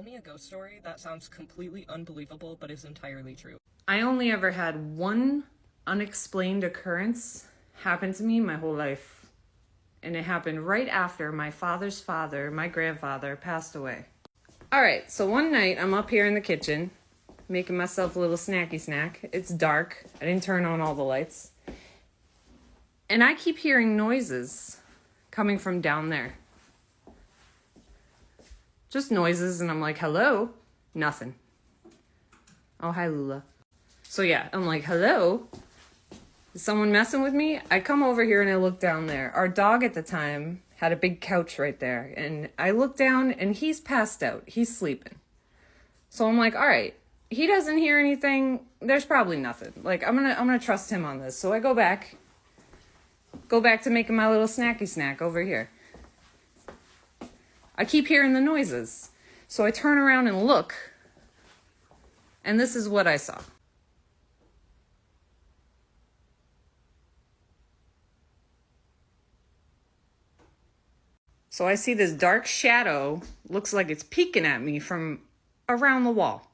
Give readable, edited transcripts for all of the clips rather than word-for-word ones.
Tell me a ghost story that sounds completely unbelievable but is entirely true. I only ever had one unexplained occurrence happen to me my whole life. And it happened right after my father's father, my grandfather, passed away. All right, so one night I'm up here in the kitchen making myself a little snacky snack. It's dark. I didn't turn on all the lights. And I keep hearing noises coming from down there. Just noises, and I'm like, hello? Nothing. Oh, hi, Lula. So yeah, I'm like, hello? Is someone messing with me? I come over here and I look down there. Our dog at the time had a big couch right there. And I look down and he's passed out. He's sleeping. So I'm like, all right, he doesn't hear anything. There's probably nothing. Like, I'm gonna trust him on this. So I go back to making my little snacky snack over here. I keep hearing the noises. So I turn around and look. And this is what I saw. So I see this dark shadow, looks like it's peeking at me from around the wall.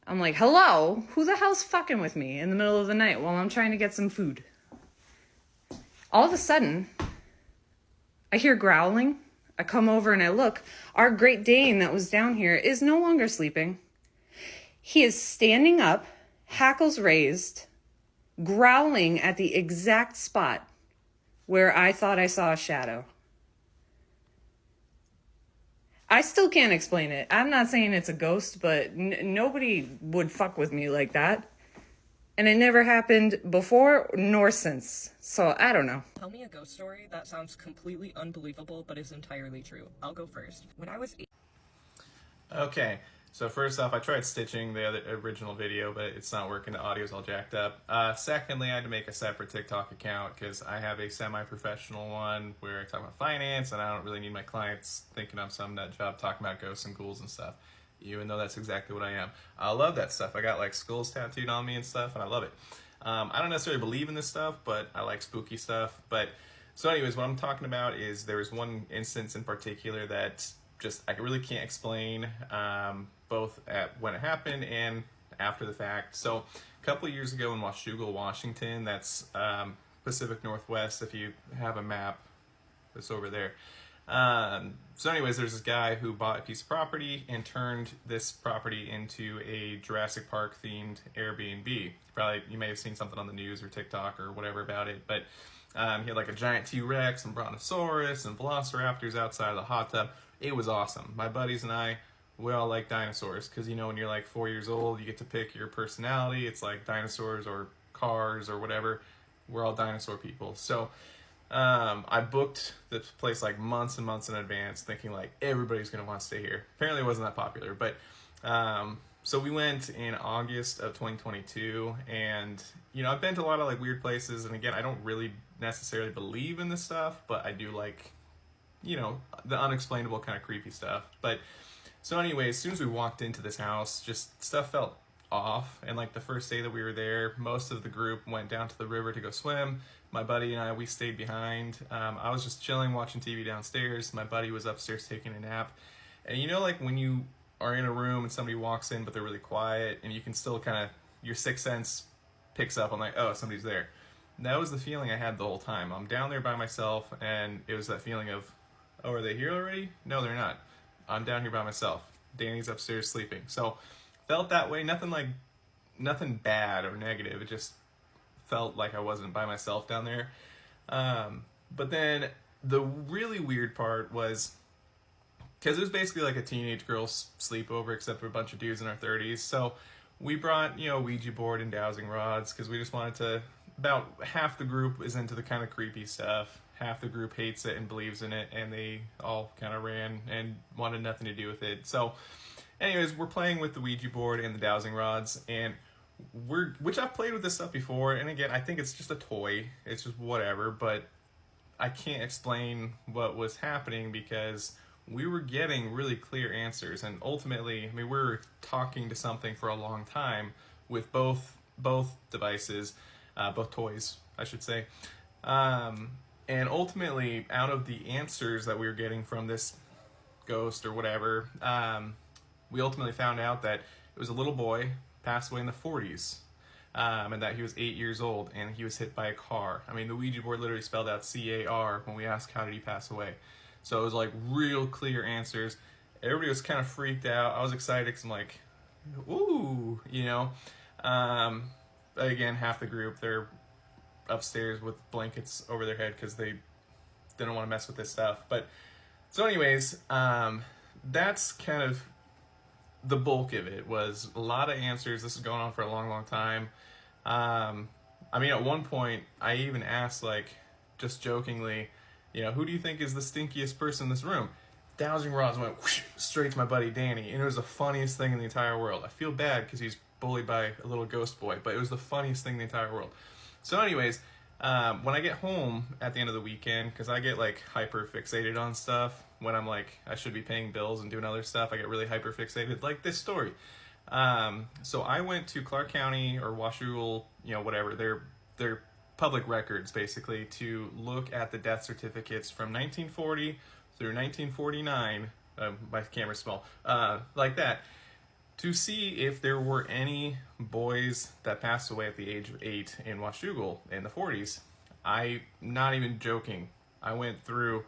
I'm like, hello? Who the hell's fucking with me in the middle of the night while I'm trying to get some food? All of a sudden, I hear growling. I come over and I look. Our Great Dane that was down here is no longer sleeping. He is standing up, hackles raised, growling at the exact spot where I thought I saw a shadow. I still can't explain it. I'm not saying it's a ghost, but nobody would fuck with me like that. And it never happened before nor since. So I don't know. Tell me a ghost story that sounds completely unbelievable but is entirely true. I'll go first. When I was 8. Okay, so first off, I tried stitching the original video, but it's not working. The audio's all jacked up. Secondly, I had to make a separate TikTok account because I have a semi-professional one where I talk about finance, and I don't really need my clients thinking I'm some nut job talking about ghosts and ghouls and stuff, even though that's exactly what I am. I love that stuff. I got like skulls tattooed on me and stuff, and I love it. I don't necessarily believe in this stuff, but I like spooky stuff. So anyways, what I'm talking about is there was one instance in particular that just I really can't explain, both at when it happened and after the fact. So a couple of years ago in Washougal, Washington, that's Pacific Northwest, if you have a map, it's over there. So anyways, there's this guy who bought a piece of property and turned this property into a Jurassic Park themed Airbnb. You may have seen something on the news or TikTok or whatever about it, but he had like a giant T-Rex and Brontosaurus and Velociraptors outside of the hot tub. It was awesome. My buddies and I, we all like dinosaurs because, you know, when you're like 4 years old, you get to pick your personality. It's like dinosaurs or cars or whatever. We're all dinosaur people. So I booked this place like months and months in advance thinking like everybody's going to want to stay here. Apparently it wasn't that popular, but so we went in August of 2022, and, you know, I've been to a lot of like weird places, and again, I don't really necessarily believe in this stuff, but I do like, you know, the unexplainable kind of creepy stuff. But so anyway, as soon as we walked into this house, just stuff felt off. And like the first day that we were there, most of the group went down to the river to go swim. My buddy and I, we stayed behind. I was just chilling, watching TV downstairs. My buddy was upstairs taking a nap. And you know, like when you are in a room and somebody walks in, but they're really quiet, and you can still kind of, your sixth sense picks up on like, oh, somebody's there. And that was the feeling I had the whole time. I'm down there by myself, and it was that feeling of, oh, are they here already? No, they're not. I'm down here by myself. Danny's upstairs sleeping. So felt that way. Nothing bad or negative. It just felt like I wasn't by myself down there. But then the really weird part was, because it was basically like a teenage girl's sleepover except for a bunch of dudes in our 30s. So we brought, you know, Ouija board and dowsing rods because we just wanted to, about half the group is into the kind of creepy stuff. Half the group hates it and believes in it, and they all kind of ran and wanted nothing to do with it. So anyways, we're playing with the Ouija board and the dowsing rods, and which I've played with this stuff before, and again, I think it's just a toy. It's just whatever, but I can't explain what was happening because we were getting really clear answers, and ultimately, I mean, we were talking to something for a long time with both devices, both toys, I should say. And ultimately, out of the answers that we were getting from this ghost or whatever, we ultimately found out that it was a little boy, passed away in the 40s, and that he was 8 years old, and he was hit by a car. I mean, the Ouija board literally spelled out C-A-R when we asked how did he pass away. So it was like real clear answers. Everybody was kind of freaked out. I was excited because I'm like, ooh, you know. But again, half the group, they're upstairs with blankets over their head because they didn't want to mess with this stuff. But so anyways, that's kind of the bulk of it. Was a lot of answers. This is going on for a long, long time. I mean, at one point, I even asked, like, just jokingly, you know, who do you think is the stinkiest person in this room? Dowsing rods went whoosh, straight to my buddy Danny, and it was the funniest thing in the entire world. I feel bad because he's bullied by a little ghost boy, but it was the funniest thing in the entire world. So anyways, when I get home at the end of the weekend, because I get like hyper fixated on stuff when I'm like, I should be paying bills and doing other stuff, I get really hyper fixated, like this story. So I went to Clark County or Washougal, you know, whatever, they're public records basically, to look at the death certificates from 1940 through 1949, my camera's small, like that, to see if there were any boys that passed away at the age of 8 in Washougal in the 40s. I'm not even joking. I went through,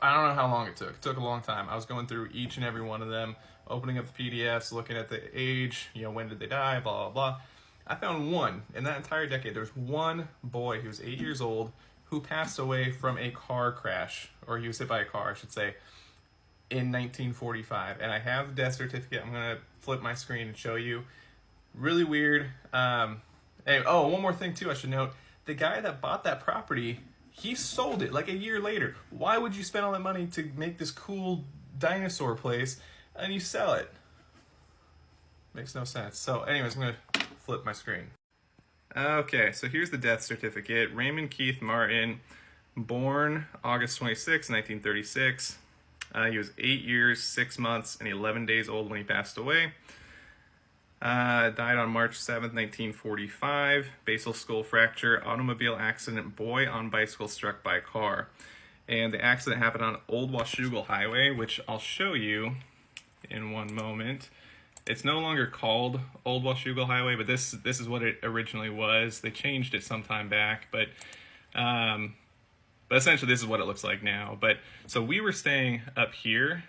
I don't know how long it took. It took a long time. I was going through each and every one of them, opening up the PDFs, looking at the age, you know, when did they die, blah, blah, blah. I found one, in that entire decade, there was one boy who was 8 years old who passed away from a car crash, or he was hit by a car, I should say, in 1945. And I have the death certificate. I'm going to flip my screen and show you. Really weird. Anyway, oh, one more thing too I should note. The guy that bought that property, he sold it like a year later. Why would you spend all that money to make this cool dinosaur place and you sell it? Makes no sense. So anyways, I'm going to flip my screen. Okay, so here's the death certificate. Raymond Keith Martin, born August 26, 1936. He was 8 years, 6 months, and 11 days old when he passed away. Died on March 7th, 1945. Basal skull fracture, automobile accident, boy on bicycle struck by car. And the accident happened on Old Washougal Highway, which I'll show you in one moment. It's no longer called Old Washougal Highway, but this is what it originally was. They changed it some time back, but essentially this is what it looks like now. But so we were staying up here.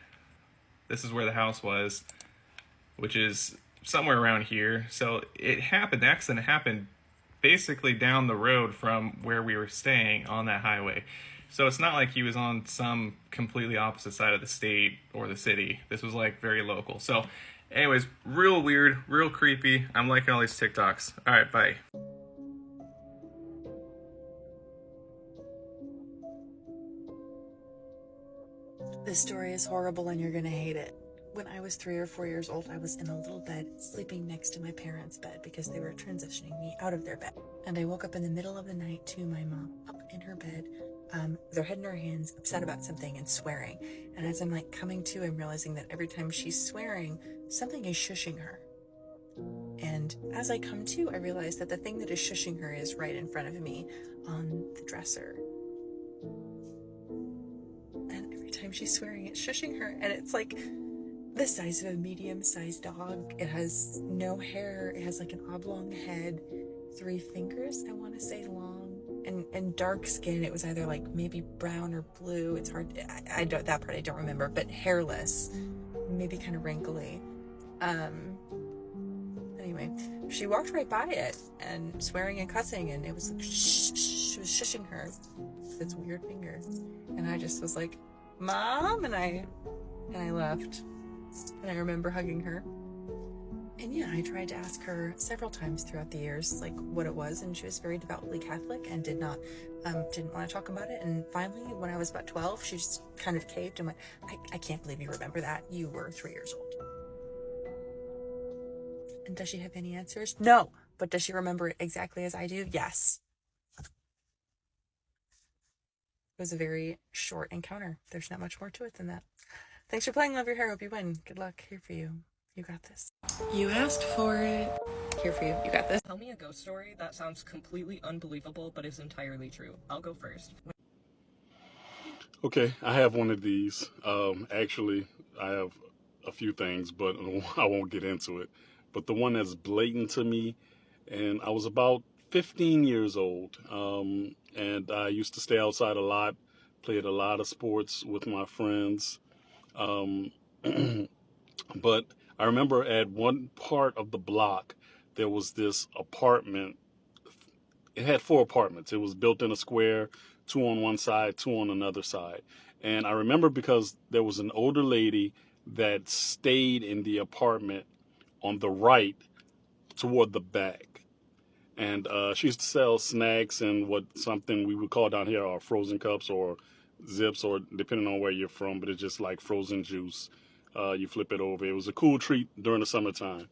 This is where the house was, which is somewhere around here. So it happened, the accident happened basically down the road from where we were staying on that highway. So it's not like he was on some completely opposite side of the state or the city. This was like very local. So anyways, real weird, real creepy. I'm liking all these TikToks. All right, bye. This story is horrible and you're gonna hate it. When I was 3 or 4 years old, I was in a little bed sleeping next to my parents' bed because they were transitioning me out of their bed. And I woke up in the middle of the night to my mom up in her bed, with her head in her hands, upset about something and swearing. And as I'm like coming to, I'm realizing that every time she's swearing, something is shushing her. And as I come to, I realize that the thing that is shushing her is right in front of me on the dresser. And every time she's swearing, it's shushing her. And it's like the size of a medium-sized dog. It has no hair. It has like an oblong head, 3 fingers, I want to say, long, and dark skin. It was either like maybe brown or blue. It's hard. I don't, that part I don't remember, but hairless, maybe kind of wrinkly. Anyway, she walked right by it and swearing and cussing, and it was like shh, she was shushing her with its weird finger. And I just was like, Mom, and I left. And I remember hugging her. And yeah, I tried to ask her several times throughout the years, like, what it was, and she was very devoutly Catholic and didn't want to talk about it. And finally, when I was about 12, she just kind of caved and went, I can't believe you remember that. You were 3 years old. And does she have any answers? No. But does she remember it exactly as I do? Yes. It was a very short encounter. There's not much more to it than that. Thanks for playing. Love your hair. Hope you win. Good luck. Here for you. You got this. You asked for it. Here for you. You got this. Tell me a ghost story that sounds completely unbelievable but is entirely true. I'll go first. Okay, I have one of these. Actually, I have a few things, but I won't get into it. But the one that's blatant to me, and I was about 15 years old, and I used to stay outside a lot, played a lot of sports with my friends. Um, but I remember at one part of the block, there was this apartment. It had 4 apartments. It was built in a square, 2 on one side, 2 on another side. And I remember because there was an older lady that stayed in the apartment on the right toward the back. And she used to sell snacks and what something we would call down here are frozen cups or zips, or depending on where you're from, but it's just like frozen juice. You flip it over. It was a cool treat during the summertime.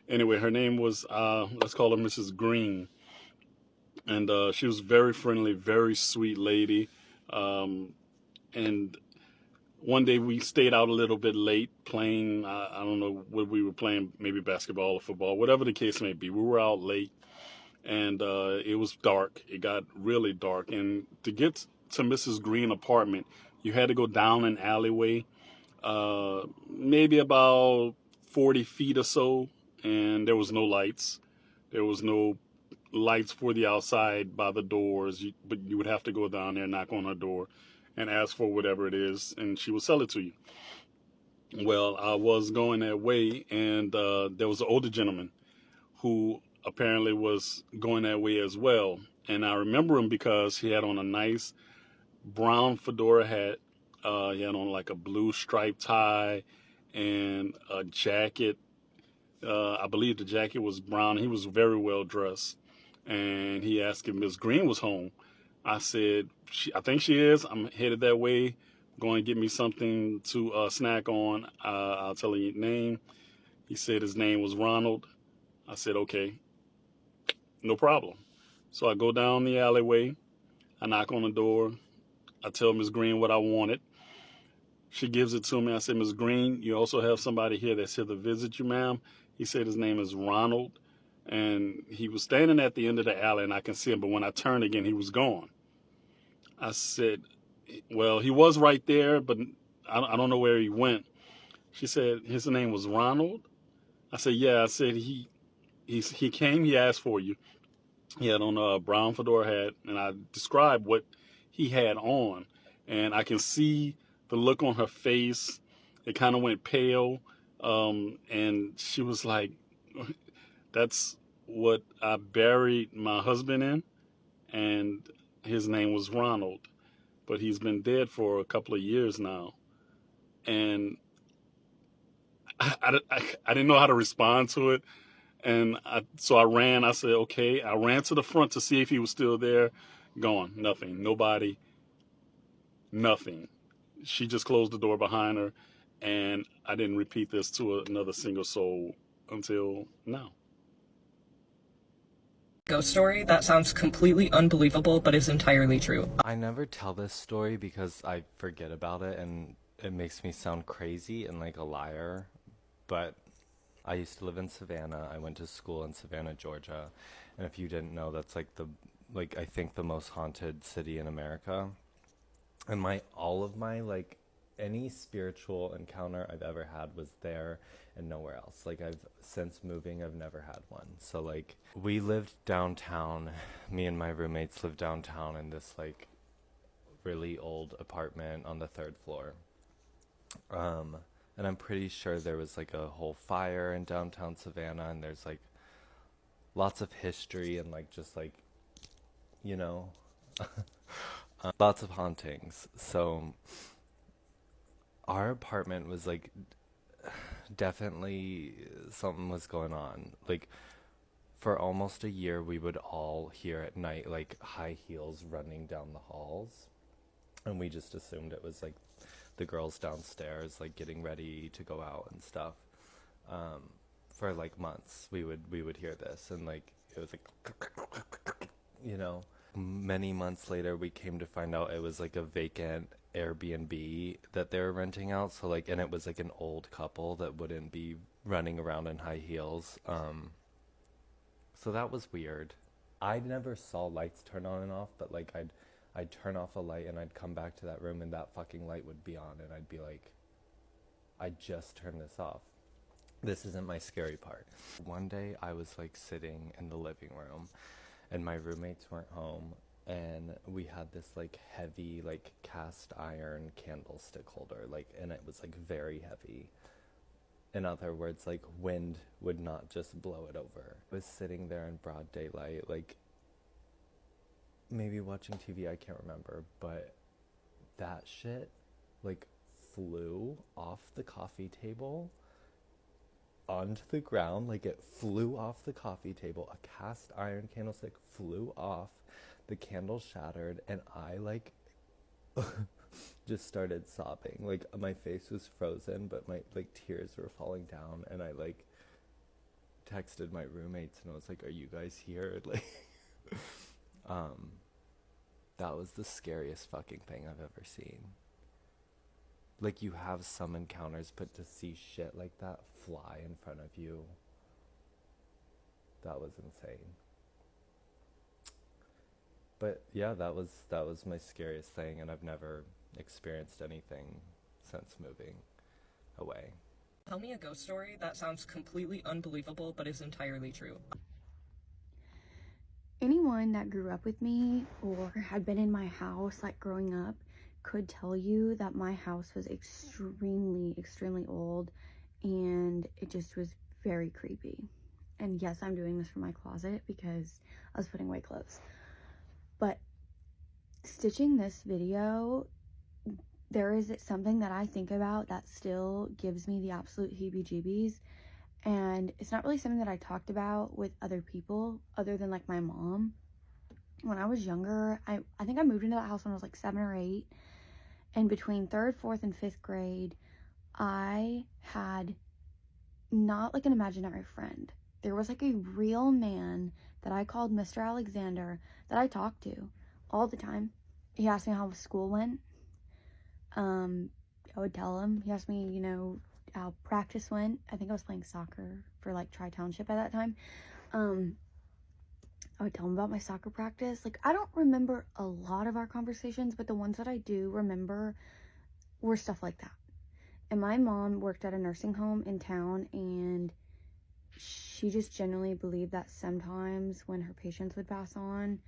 Anyway, her name was, let's call her Mrs. Green. And she was very friendly, very sweet lady. And one day we stayed out a little bit late playing, I don't know what we were playing, maybe basketball or football, whatever the case may be. We were out late, and it was dark. It got really dark. And to get to Mrs. Green apartment, you had to go down an alleyway, maybe about 40 feet or so, and there was no lights. There was no lights for the outside by the doors, but you would have to go down there, knock on her door, and ask for whatever it is, and she would sell it to you. Well, I was going that way, and there was an older gentleman who apparently was going that way as well. And I remember him because he had on a nice brown fedora hat. He had on like a blue striped tie and a jacket. I believe the jacket was brown. He was very well dressed. And he asked if Miss Green was home. I said, I think she is. I'm headed that way. Going to get me something to snack on. I'll tell you his name. He said his name was Ronald. I said, okay, no problem. So I go down the alleyway. I knock on the door. I tell Miss Green what I wanted. She gives it to me. I said, Miss Green, you also have somebody here that's here to visit you, ma'am. He said his name is Ronald. And he was standing at the end of the alley, and I can see him. But when I turned again, he was gone. I said, well, he was right there, but I don't know where he went. She said his name was Ronald. I said, yeah. I said, he came, he asked for you. He had on a brown fedora hat, and I described what he had on. And I can see the look on her face. It kind of went pale. And she was like, that's what I buried my husband in, and his name was Ronald, but he's been dead for a couple of years now. And I didn't know how to respond to it, and so I ran. I said, okay. I ran to the front to see if he was still there. Gone. Nothing. Nobody. Nothing. She just closed the door behind her, and I didn't repeat this to another single soul until now. Ghost story that sounds completely unbelievable but is entirely true. I never tell this story because I forget about it and it makes me sound crazy and like a liar. But I used to live in Savannah. I went to school in Savannah, Georgia. And if you didn't know, that's I think the most haunted city in America. And all of my any spiritual encounter I've ever had was there and nowhere else. Since moving, I've never had one. So we lived downtown. Me and my roommates lived downtown in this really old apartment on the 3rd floor. And I'm pretty sure there was a whole fire in downtown Savannah, and there's lots of history and lots of hauntings. So our apartment was definitely something was going on. For almost a year, we would all hear at night high heels running down the halls, and we just assumed it was the girls downstairs getting ready to go out and stuff. For months we would hear this, and it was many months later we came to find out it was a vacant Airbnb that they were renting out. So and it was an old couple that wouldn't be running around in high heels. So that was weird. I never saw lights turn on and off, but I'd turn off a light and I'd come back to that room and that fucking light would be on, and I'd be I just turned this off. This isn't my scary part. One day I was like sitting in the living room and my roommates weren't home, and we had this like heavy like cast iron candlestick holder, like, and it was like very heavy. In other words, like wind would not just blow it over. I was sitting there in broad daylight, like maybe watching TV, I can't remember, but that shit like flew off the coffee table onto the ground. Like it flew off the coffee table, a cast iron candlestick flew off, the candle shattered, and I like just started sobbing. Like my face was frozen, but my like tears were falling down, and I like texted my roommates and I was like, are you guys here? Like that was the scariest fucking thing I've ever seen. Like, you have some encounters, but to see shit like that fly in front of you, that was insane. But yeah, that was my scariest thing, and I've never experienced anything since moving away. Tell me a ghost story that sounds completely unbelievable but is entirely true. Anyone that grew up with me or had been in my house like growing up could tell you that my house was extremely old, and it just was very creepy. And yes, I'm doing this from my closet because I was putting away clothes. But stitching this video, there is something that I think about that still gives me the absolute heebie-jeebies. And it's not really something that I talked about with other people other than like my mom. When I was younger, I think I moved into that house when I was like 7 or 8. And between 3rd, 4th, and 5th grade, I had not like an imaginary friend. There was like a real man that I called Mr. Alexander that I talked to all the time. He asked me how school went. I would tell him. He asked me, you know, how practice went. I think I was playing soccer for like Tri-Township at that time. I would tell him about my soccer practice. Like, I don't remember a lot of our conversations, but the ones that I do remember were stuff like that. And my mom worked at a nursing home in town, and she just genuinely believed that sometimes when her patients would pass on,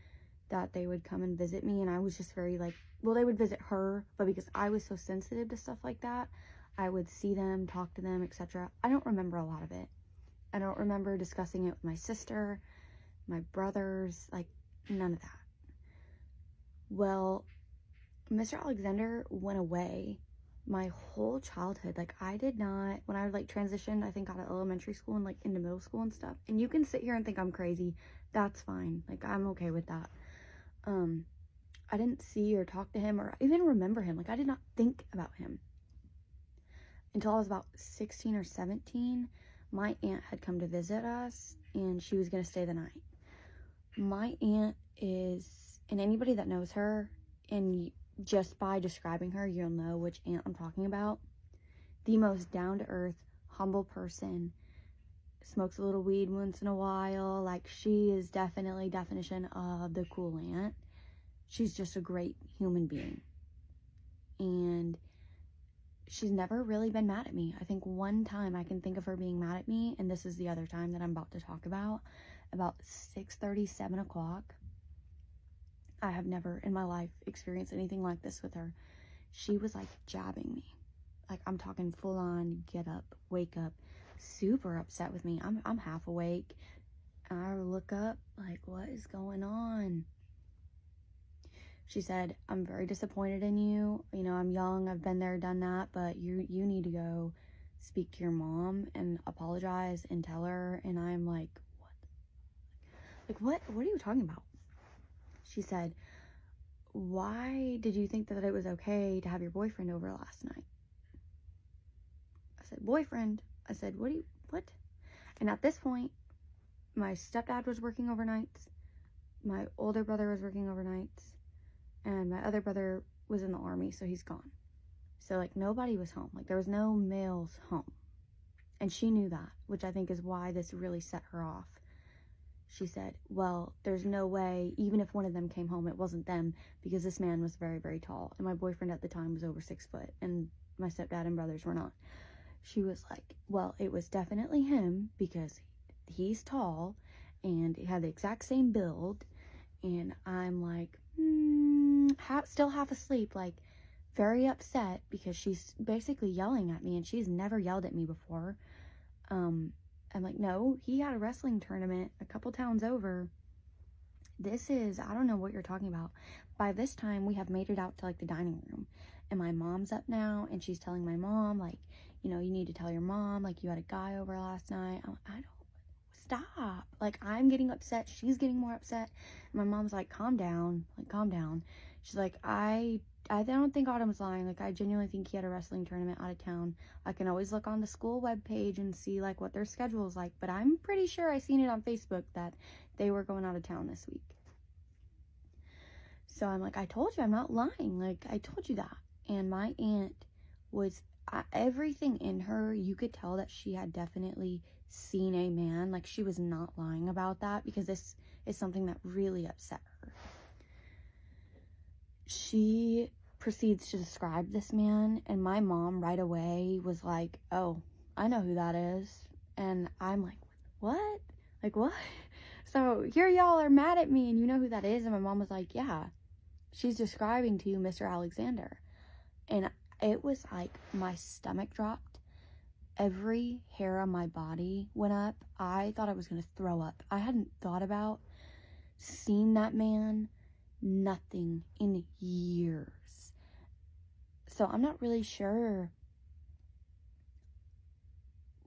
that they would come and visit me. And I was just very like, well, they would visit her, but because I was so sensitive to stuff like that, I would see them, talk to them, etc. I don't remember a lot of it. I don't remember discussing it with my sister, my brothers, like none of that. Well, Mr. Alexander went away my whole childhood. Like, I did not, when I like transitioned, I think out of elementary school and like into middle school and stuff, and you can sit here and think I'm crazy, that's fine. Like, I'm okay with that. I didn't see or talk to him or even remember him. Like, I did not think about him until I was about 16 or 17. My aunt had come to visit us, and she was going to stay the night. My aunt is, and anybody that knows her, and just by describing her, you'll know which aunt I'm talking about, the most down-to-earth, humble person, smokes a little weed once in a while. Like, she is definitely definition of the cool aunt. She's just a great human being. And she's never really been mad at me. I think one time I can think of her being mad at me, and this is the other time that I'm about to talk about 6:30, 7 o'clock. I have never in my life experienced anything like this with her. She was like jabbing me. Like, I'm talking full on, get up, wake up, super upset with me. I'm half awake. And I look up like, what is going on? She said, I'm very disappointed in you. You know, I'm young, I've been there, done that, but you need to go speak to your mom and apologize and tell her. And I'm like, what are you talking about? She said, why did you think that it was okay to have your boyfriend over last night? I said, boyfriend? I said, what? And at this point, my stepdad was working overnights, my older brother was working overnights, and my other brother was in the army, so he's gone. So, like, nobody was home. Like, there was no males home. And she knew that, which I think is why this really set her off. She said, well, there's no way, even if one of them came home, it wasn't them, because this man was very, very tall. And my boyfriend at the time was over 6 foot, and my stepdad and brothers were not. She was like, well, it was definitely him because he's tall and he had the exact same build. And I'm like, still half asleep, like very upset because she's basically yelling at me and she's never yelled at me before. I'm like, no, he had a wrestling tournament a couple towns over. I don't know what you're talking about. By this time, we have made it out to like the dining room, and my mom's up now, and she's telling my mom, like, you know, you need to tell your mom, like, you had a guy over last night. I don't, stop. Like, I'm getting upset. She's getting more upset. My mom's like, calm down. Like, calm down. She's like, I don't think Autumn's lying. Like, I genuinely think he had a wrestling tournament out of town. I can always look on the school webpage and see, like, what their schedule is like. But I'm pretty sure I seen it on Facebook that they were going out of town this week. So I'm like, I told you I'm not lying. Like, I told you that. And my aunt was, everything in her, you could tell that she had definitely seen a man. Like, she was not lying about that, because this is something that really upset her. She proceeds to describe this man, and my mom right away was like, oh, I know who that is. And I'm like, what? Like, what? So here y'all are mad at me and you know who that is? And my mom was like, yeah, she's describing to you Mr. Alexander. And it was like my stomach dropped. Every hair on my body went up. I thought I was going to throw up. I hadn't thought about seeing that man, nothing, in years. So I'm not really sure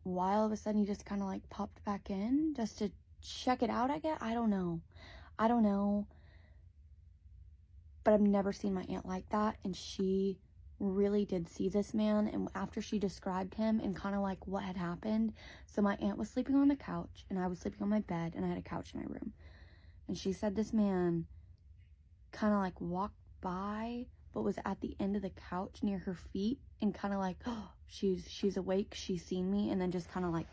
why all of a sudden he just kind of like popped back in just to check it out, I guess. I don't know. But I've never seen my aunt like that, and she really did see this man. And after she described him and kind of like what had happened, so my aunt was sleeping on the couch and I was sleeping on my bed, and I had a couch in my room, and she said this man kind of like walked by but was at the end of the couch near her feet, and kind of like, oh, she's awake, she's seen me, and then just kind of like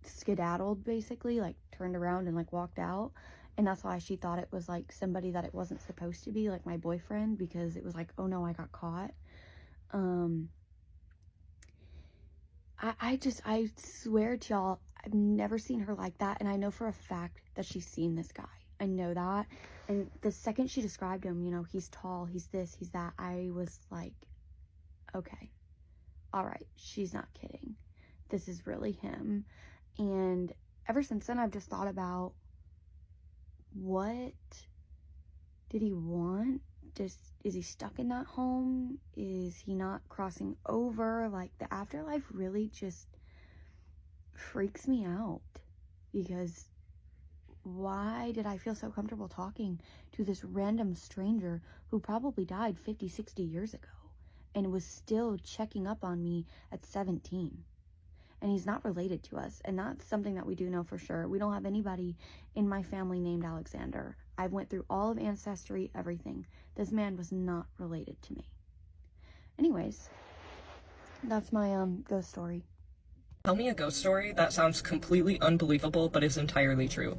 skedaddled, basically, like turned around and like walked out. And that's why she thought it was like somebody that it wasn't supposed to be, like my boyfriend, because it was like, oh no, I got caught. I swear to y'all, I've never seen her like that, and I know for a fact that she's seen this guy. I know that. And the second she described him, you know, he's tall, he's this, he's that, I was like, okay, all right, she's not kidding. This is really him. And ever since then, I've just thought about, what did he want? Is he stuck in that home? Is he not crossing over? Like, the afterlife really just freaks me out, because why did I feel so comfortable talking to this random stranger who probably died 50, 60 years ago and was still checking up on me at 17? And he's not related to us, and that's something that we do know for sure. We don't have anybody in my family named Alexander. I've went through all of Ancestry, everything. This man was not related to me. Anyways, that's my ghost story. Tell me a ghost story that sounds completely unbelievable but is entirely true.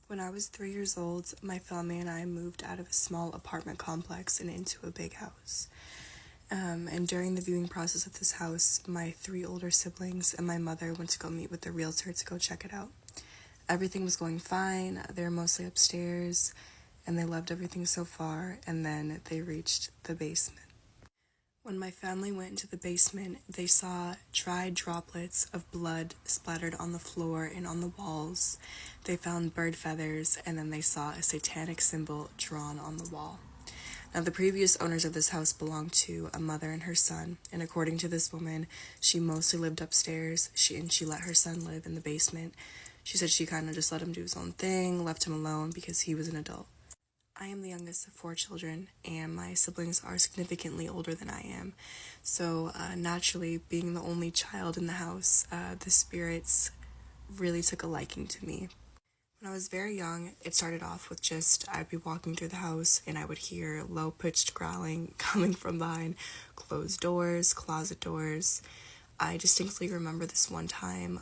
When I was 3 years old, my family and I moved out of a small apartment complex and into a big house. And during the viewing process of this house, my 3 older siblings and my mother went to go meet with the realtor to go check it out. Everything was going fine. They were mostly upstairs, and they loved everything so far, and then they reached the basement. When my family went into the basement, they saw dried droplets of blood splattered on the floor and on the walls. They found bird feathers, and then they saw a satanic symbol drawn on the wall. Now, the previous owners of this house belonged to a mother and her son, and according to this woman, she mostly lived upstairs, she let her son live in the basement. She said she kind of just let him do his own thing, left him alone because he was an adult. I am the youngest of 4 children, and my siblings are significantly older than I am. So naturally, being the only child in the house, the spirits really took a liking to me. When I was very young, it started off with just, I'd be walking through the house and I would hear low-pitched growling coming from behind closed doors, closet doors. I distinctly remember this one time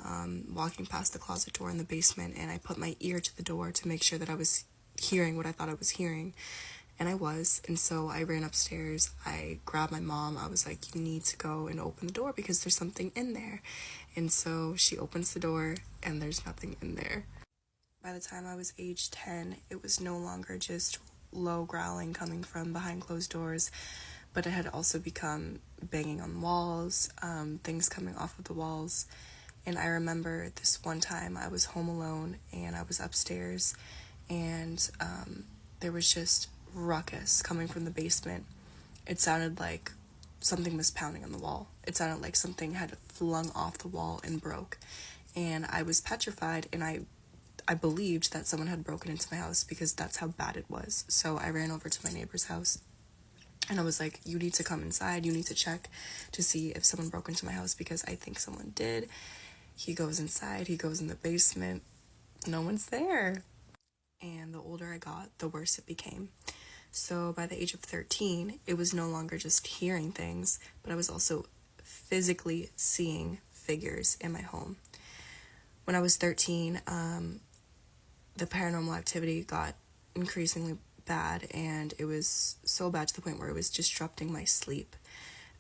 walking past the closet door in the basement, and I put my ear to the door to make sure that I was hearing what I thought I was hearing. And I was, and so I ran upstairs. I grabbed my mom. I was like, you need to go and open the door because there's something in there. And so she opens the door and there's nothing in there. By the time I was age 10, it was no longer just low growling coming from behind closed doors, but it had also become banging on walls, things coming off of the walls. And I remember this one time I was home alone and I was upstairs, and there was just ruckus coming from the basement. It sounded like something was pounding on the wall. It sounded like something had flung off the wall and broke. And I was petrified, and I believed that someone had broken into my house because that's how bad it was. So I ran over to my neighbor's house and I was like, you need to come inside. You need to check to see if someone broke into my house because I think someone did. He goes inside. He goes in the basement. No one's there. And the older I got, the worse it became. So by the age of 13, it was no longer just hearing things, but I was also physically seeing figures in my home. When I was 13, the paranormal activity got increasingly bad, and it was so bad to the point where it was disrupting my sleep.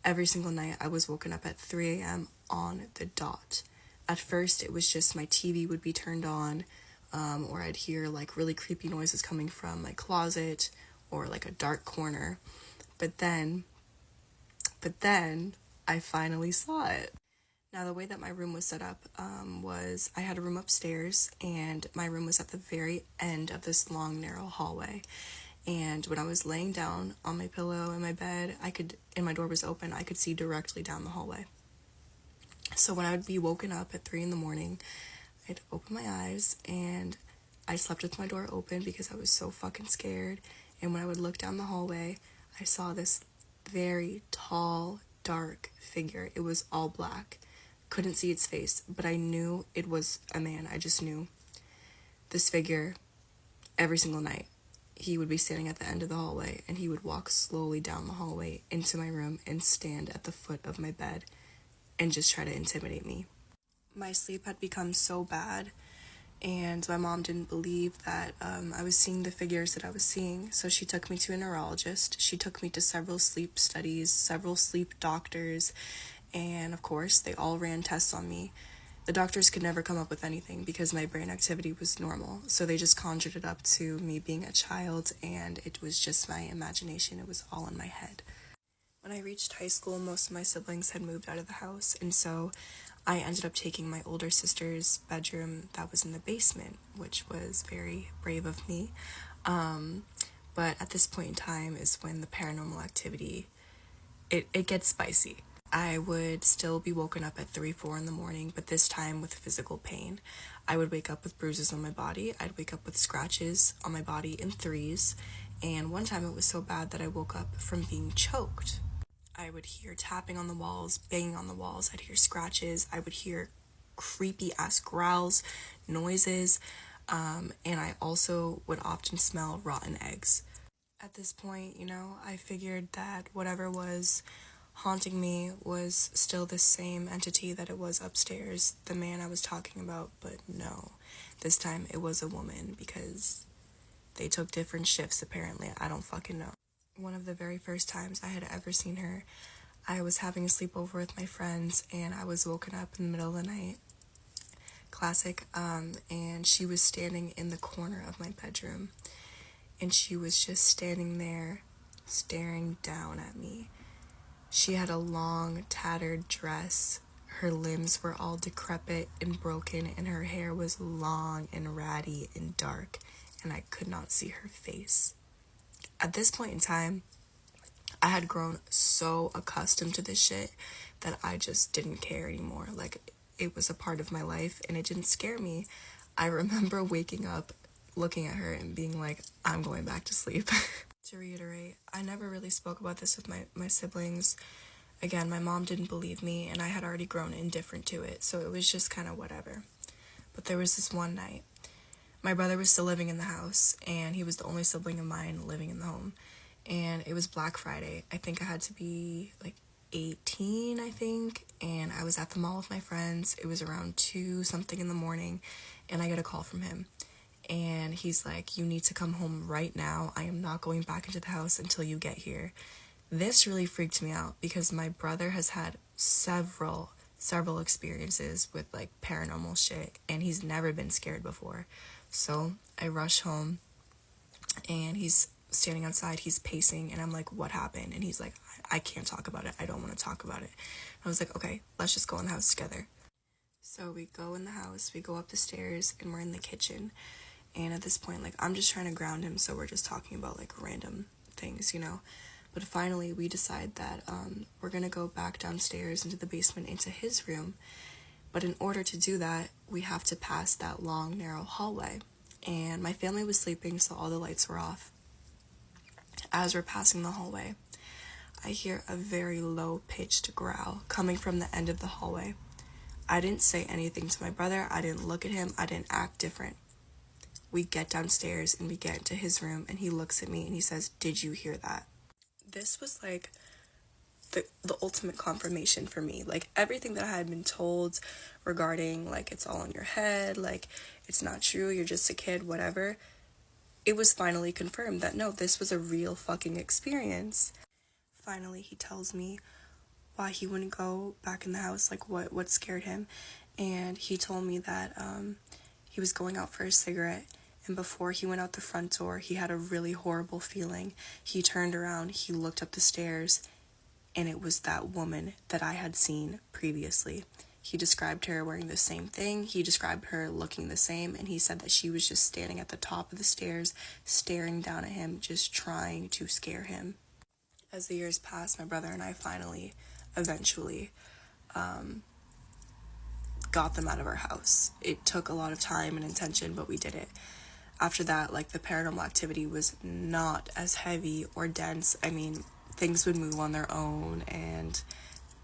Every single night I was woken up at 3 a.m. on the dot. At first it was just my TV would be turned on, or I'd hear like really creepy noises coming from my closet or like a dark corner. But then I finally saw it. Now, the way that my room was set up was I had a room upstairs, and my room was at the very end of this long, narrow hallway. And when I was laying down on my pillow in my bed, and my door was open, I could see directly down the hallway. So when I would be woken up at 3 a.m, I'd open my eyes, and I slept with my door open because I was so fucking scared. And when I would look down the hallway, I saw this very tall, dark figure. It was all black. Couldn't see its face, but I knew it was a man. I just knew. This figure, every single night, he would be standing at the end of the hallway, and he would walk slowly down the hallway into my room and stand at the foot of my bed and just try to intimidate me. My sleep had become so bad, and my mom didn't believe that I was seeing the figures that I was seeing, so she took me to a neurologist. She took me to several sleep studies, several sleep doctors, and of course, they all ran tests on me. The doctors could never come up with anything because my brain activity was normal, so they just conjured it up to me being a child, and it was just my imagination. It was all in my head. When I reached high school, most of my siblings had moved out of the house, and so I ended up taking my older sister's bedroom that was in the basement, which was very brave of me. But at this point in time is when the paranormal activity, it gets spicy. I would still be woken up at 3, 4 in the morning, but this time with physical pain. I would wake up with bruises on my body. I'd wake up with scratches on my body in threes. And one time it was so bad that I woke up from being choked. I would hear tapping on the walls, banging on the walls. I'd hear scratches. I would hear creepy ass growls, noises. And I also would often smell rotten eggs. At this point, I figured that whatever was haunting me was still the same entity that it was upstairs, the man I was talking about, but no. This time it was a woman because they took different shifts apparently. I don't fucking know. One of the very first times I had ever seen her, I was having a sleepover with my friends, and I was woken up in the middle of the night. Classic. And she was standing in the corner of my bedroom, and she was just standing there staring down at me. She had a long, tattered dress. Her limbs were all decrepit and broken, and her hair was long and ratty and dark, and I could not see her face. At this point in time, I had grown so accustomed to this shit that I just didn't care anymore. Like, it was a part of my life, and it didn't scare me. I remember waking up, looking at her, and being like, I'm going back to sleep. To reiterate, I never really spoke about this with my siblings. Again, my mom didn't believe me, and I had already grown indifferent to it, so it was just kind of whatever. But there was this one night. My brother was still living in the house, and he was the only sibling of mine living in the home. And it was Black Friday. I think I had to be like 18, and I was at the mall with my friends. It was around 2 something in the morning, and I get a call from him. and he's like, you need to come home right now. I am not going back into the house until you get here. This really freaked me out because my brother has had several experiences with like paranormal shit, and he's never been scared before. So I rush home, and he's standing outside, he's pacing, and I'm like, what happened? And he's like, I can't talk about it. I don't want to talk about it. I was like, okay, let's just go in the house together. So we go in the house, we go up the stairs, and we're in the kitchen. And at this point, like, I'm just trying to ground him, so we're just talking about like random things, you know. But finally, we decide that we're gonna go back downstairs into the basement into his room. But in order to do that, we have to pass that long, narrow hallway. And my family was sleeping, so all the lights were off. As we're passing the hallway, I hear a very low-pitched growl coming from the end of the hallway. I didn't say anything to my brother. I didn't look at him. I didn't act different. We get downstairs and we get into his room, and he looks at me and he says, did you hear that? This was like the ultimate confirmation for me. Like, everything that I had been told regarding, like, it's all in your head, like, it's not true, you're just a kid, whatever. It was finally confirmed that no, this was a real fucking experience. Finally, he tells me why he wouldn't go back in the house, like what scared him. And he told me that he was going out for a cigarette, and before he went out the front door, he had a really horrible feeling. He turned around, he looked up the stairs, and it was that woman that I had seen previously. He described her wearing the same thing, he described her looking the same, and he said that she was just standing at the top of the stairs, staring down at him, just trying to scare him. As the years passed, my brother and I finally, eventually, got them out of our house. It took a lot of time and intention, but we did it. After that, like, the paranormal activity was not as heavy or dense. I mean, things would move on their own and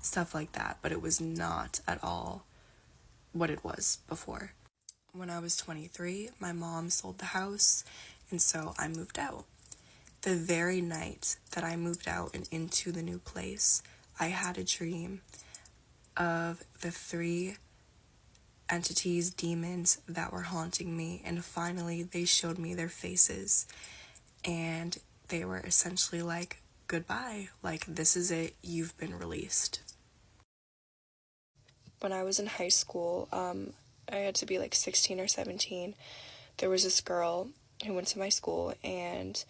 stuff like that, but it was not at all what it was before. When I was 23, my mom sold the house, and so I moved out. The very night that I moved out and into the new place, I had a dream of the 3 entities, demons that were haunting me, and finally they showed me their faces, and they were essentially like, goodbye, like, this is it, you've been released. When I was in high school, I had to be like 16 or 17. There was this girl who went to my school, and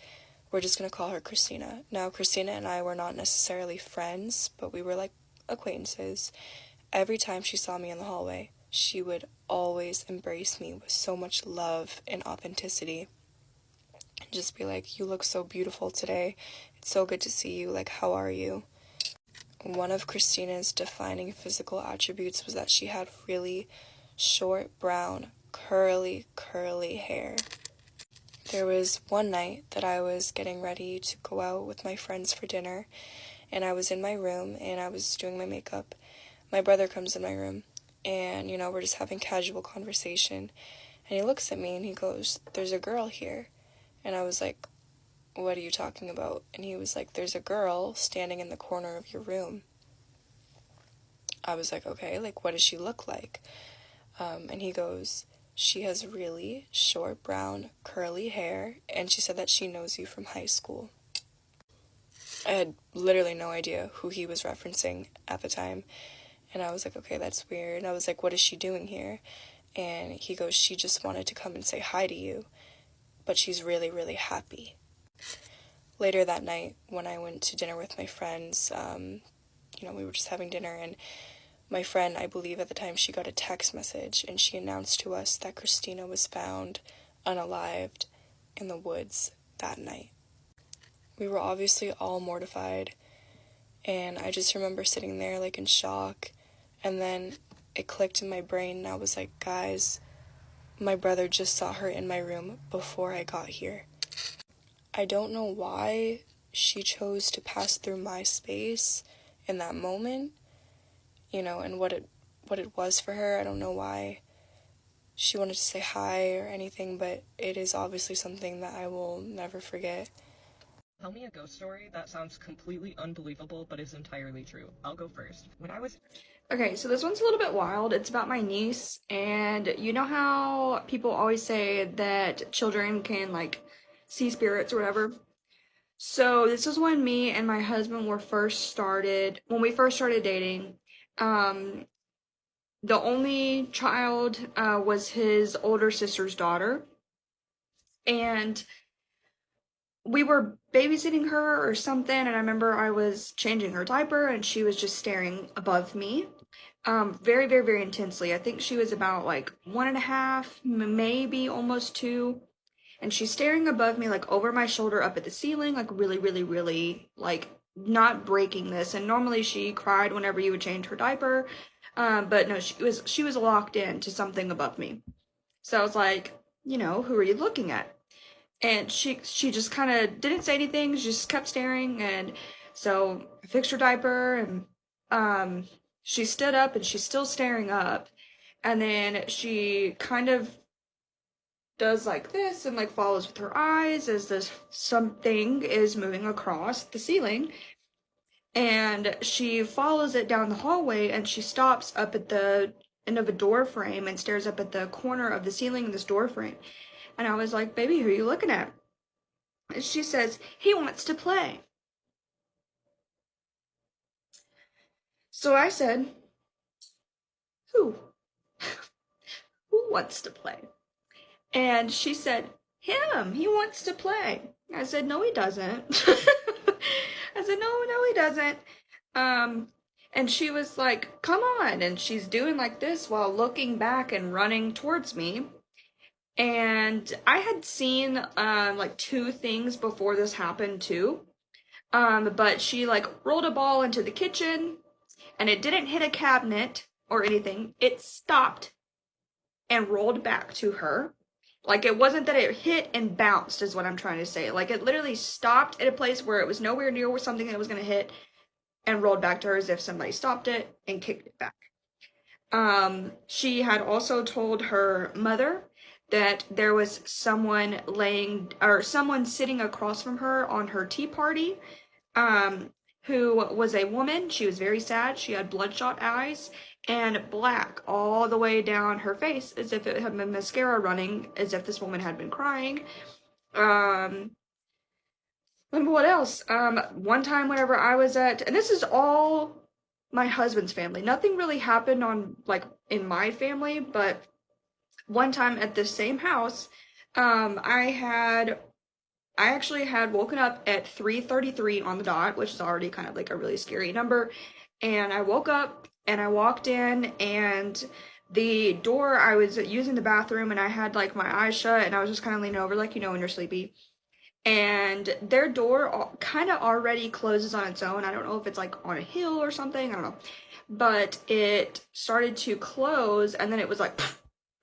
we're just gonna call her Christina. Now, Christina and I were not necessarily friends, but we were like acquaintances. Every time she saw me in the hallway, she would always embrace me with so much love and authenticity. And just be like, you look so beautiful today. It's so good to see you. Like, how are you? One of Christina's defining physical attributes was that she had really short, brown, curly hair. There was one night that I was getting ready to go out with my friends for dinner, and I was in my room, and I was doing my makeup. My brother comes in my room, and, you know, we're just having casual conversation, and he looks at me, and he goes, there's a girl here. And I was like, what are you talking about? And he was like, there's a girl standing in the corner of your room. I was like, okay, like, what does she look like? And he goes, she has really short, brown, curly hair, and she said that she knows you from high school. I had literally no idea who he was referencing at the time, and I was like, okay, that's weird. And I was like, what is she doing here? And he goes, she just wanted to come and say hi to you, but she's really, really happy. Later that night, when I went to dinner with my friends, you know, we were just having dinner, and my friend, I believe at the time, she got a text message, and she announced to us that Christina was found unalived in the woods that night. We were obviously all mortified, and I just remember sitting there, like, in shock, and then it clicked in my brain, and I was like, guys, my brother just saw her in my room before I got here. I don't know why she chose to pass through my space in that moment, you know, and what it was for her. I don't know why she wanted to say hi or anything, but it is obviously something that I will never forget. Tell me a ghost story that sounds completely unbelievable but is entirely true. I'll go first. When I was Okay, so this one's a little bit wild. It's about my niece, and you know how people always say that children can, like, see spirits or whatever? So this was when me and my husband when we first started dating. Um, the only child was his older sister's daughter, and we were babysitting her or something, and I remember I was changing her diaper, and she was just staring above me. Very, very, very intensely. I think she was about like 1.5, maybe almost 2. And she's staring above me, like over my shoulder up at the ceiling, like really, really, really, like not breaking this. And normally she cried whenever you would change her diaper. But no, she was locked in to something above me. So I was like, who are you looking at? And she just kind of didn't say anything. She just kept staring. And so I fixed her diaper, and she stood up, and she's still staring up. And then she kind of does like this and like follows with her eyes as this something is moving across the ceiling. And she follows it down the hallway, and she stops up at the end of a door frame and stares up at the corner of the ceiling in this door frame. And I was like, baby, who are you looking at? And she says, he wants to play. So I said, who? Who wants to play? And she said, him, he wants to play. I said, no, he doesn't. I said, no, he doesn't. And she was like, come on. And she's doing like this while looking back and running towards me. And I had seen, like 2 things before this happened too. But she like rolled a ball into the kitchen, and it didn't hit a cabinet or anything. It stopped and rolled back to her. Like, it wasn't that it hit and bounced, is what I'm trying to say. Like, it literally stopped at a place where it was nowhere near where something that was going to hit, and rolled back to her as if somebody stopped it and kicked it back. She had also told her mother that there was someone sitting across from her on her tea party, who was a woman. She was very sad. She had bloodshot eyes and black all the way down her face, as if it had been mascara running, as if this woman had been crying. And what else? One time whenever I was and this is all my husband's family. Nothing really happened in my family, but one time at the same house, I actually had woken up at 3:33 on the dot, which is already kind of like a really scary number. And I woke up and I walked in, and the door, I was using the bathroom, and I had like my eyes shut, and I was just kind of leaning over, like, when you're sleepy. And their door kind of already closes on its own. I don't know if it's like on a hill or something. I don't know. But it started to close, and then it was like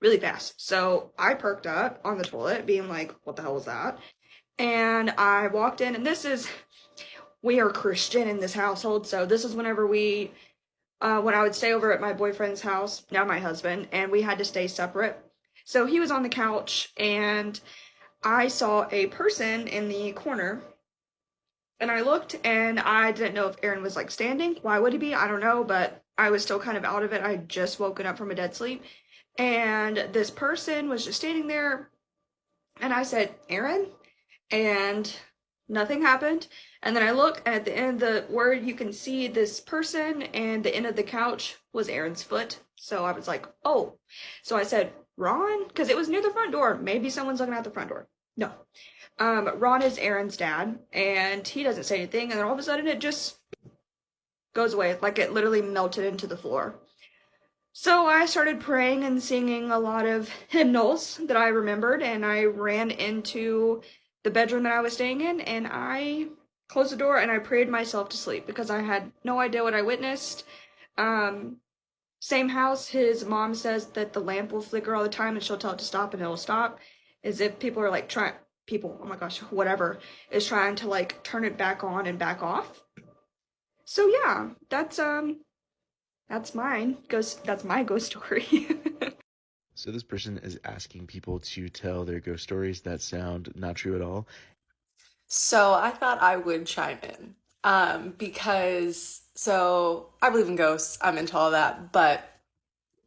really fast. So I perked up on the toilet, being like, what the hell was that? And I walked in, and we are Christian in this household, so this is whenever when I would stay over at my boyfriend's house, now my husband, and we had to stay separate. So he was on the couch, and I saw a person in the corner, and I looked, and I didn't know if Aaron was like standing. Why would he be? I don't know, but I was still kind of out of it. I had just woken up from a dead sleep, and this person was just standing there, and I said, Aaron? And nothing happened. And then I look, and at the end of where you can see this person, and the end of the couch was Aaron's foot. So I was like, oh. So I said, Ron? Because it was near the front door. Maybe someone's looking out the front door. No. Ron is Aaron's dad, and he doesn't say anything, and then all of a sudden it just goes away. Like, it literally melted into the floor. So I started praying and singing a lot of hymnals that I remembered, and I ran into the bedroom that I was staying in, and I closed the door, and I prayed myself to sleep because I had no idea what I witnessed. Same house, his mom says that the lamp will flicker all the time, and she'll tell it to stop, and it'll stop, as if people are like oh my gosh, whatever, is trying to like turn it back on and back off. So yeah, that's my ghost story. So this person is asking people to tell their ghost stories that sound not true at all. So I thought I would chime in because I believe in ghosts. I'm into all that, but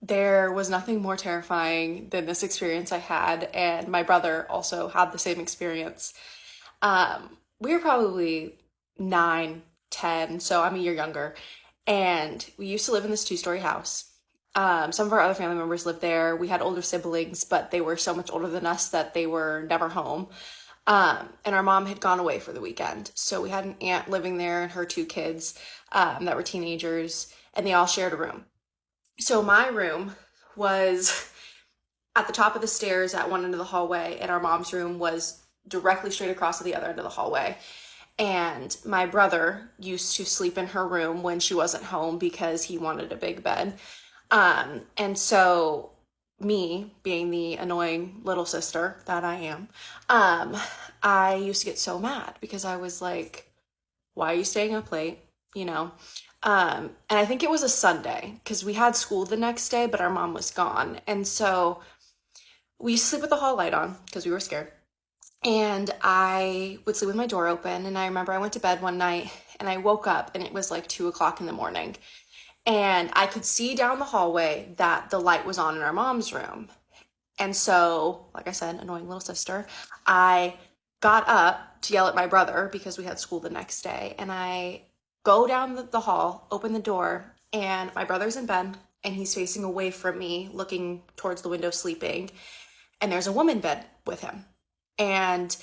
there was nothing more terrifying than this experience I had, and my brother also had the same experience. We were probably 9, 10, so I'm a year younger, and we used to live in this 2-story house. Some of our other family members lived there. We had older siblings, but they were so much older than us that they were never home. And our mom had gone away for the weekend. So we had an aunt living there and her 2 kids that were teenagers, and they all shared a room. So my room was at the top of the stairs at one end of the hallway, and our mom's room was directly straight across at the other end of the hallway. And my brother used to sleep in her room when she wasn't home because he wanted a big bed. And so me, being the annoying little sister that I am, I used to get so mad because I was like, why are you staying up late? You know? And I think it was a Sunday because we had school the next day, but our mom was gone. And so we used to sleep with the hall light on because we were scared. And I would sleep with my door open. And I remember I went to bed one night and I woke up and it was like 2 o'clock in the morning. And I could see down the hallway that the light was on in our mom's room. And so, like I said, annoying little sister, I got up to yell at my brother because we had school the next day. And I go down the hall, open the door, and my brother's in bed and he's facing away from me, looking towards the window, sleeping. And there's a woman in bed with him. And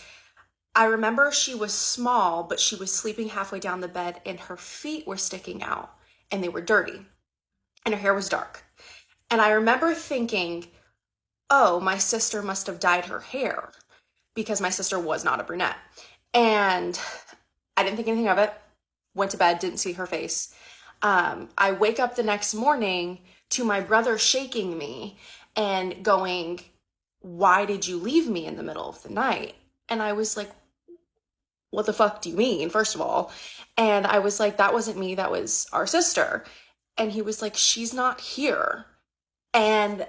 I remember she was small, but she was sleeping halfway down the bed and her feet were sticking out and they were dirty and her hair was dark. And I remember thinking, oh, my sister must have dyed her hair because my sister was not a brunette. And I didn't think anything of it. Went to bed, didn't see her face. I wake up the next morning to my brother shaking me and going, why did you leave me in the middle of the night? And I was like, what the fuck do you mean, first of all? And I was like, that wasn't me, that was our sister. And he was like, she's not here. And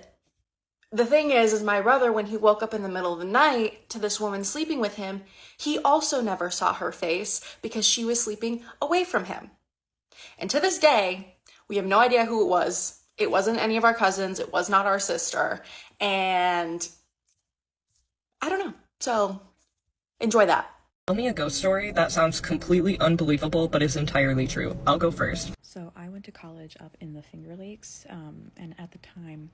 the thing is my brother, when he woke up in the middle of the night to this woman sleeping with him, he also never saw her face because she was sleeping away from him. And to this day, we have no idea who it was. It wasn't any of our cousins. It was not our sister. And I don't know. So enjoy that. Tell me a ghost story that sounds completely unbelievable but is entirely true. I'll go first. So I went to college up in the Finger Lakes, and at the time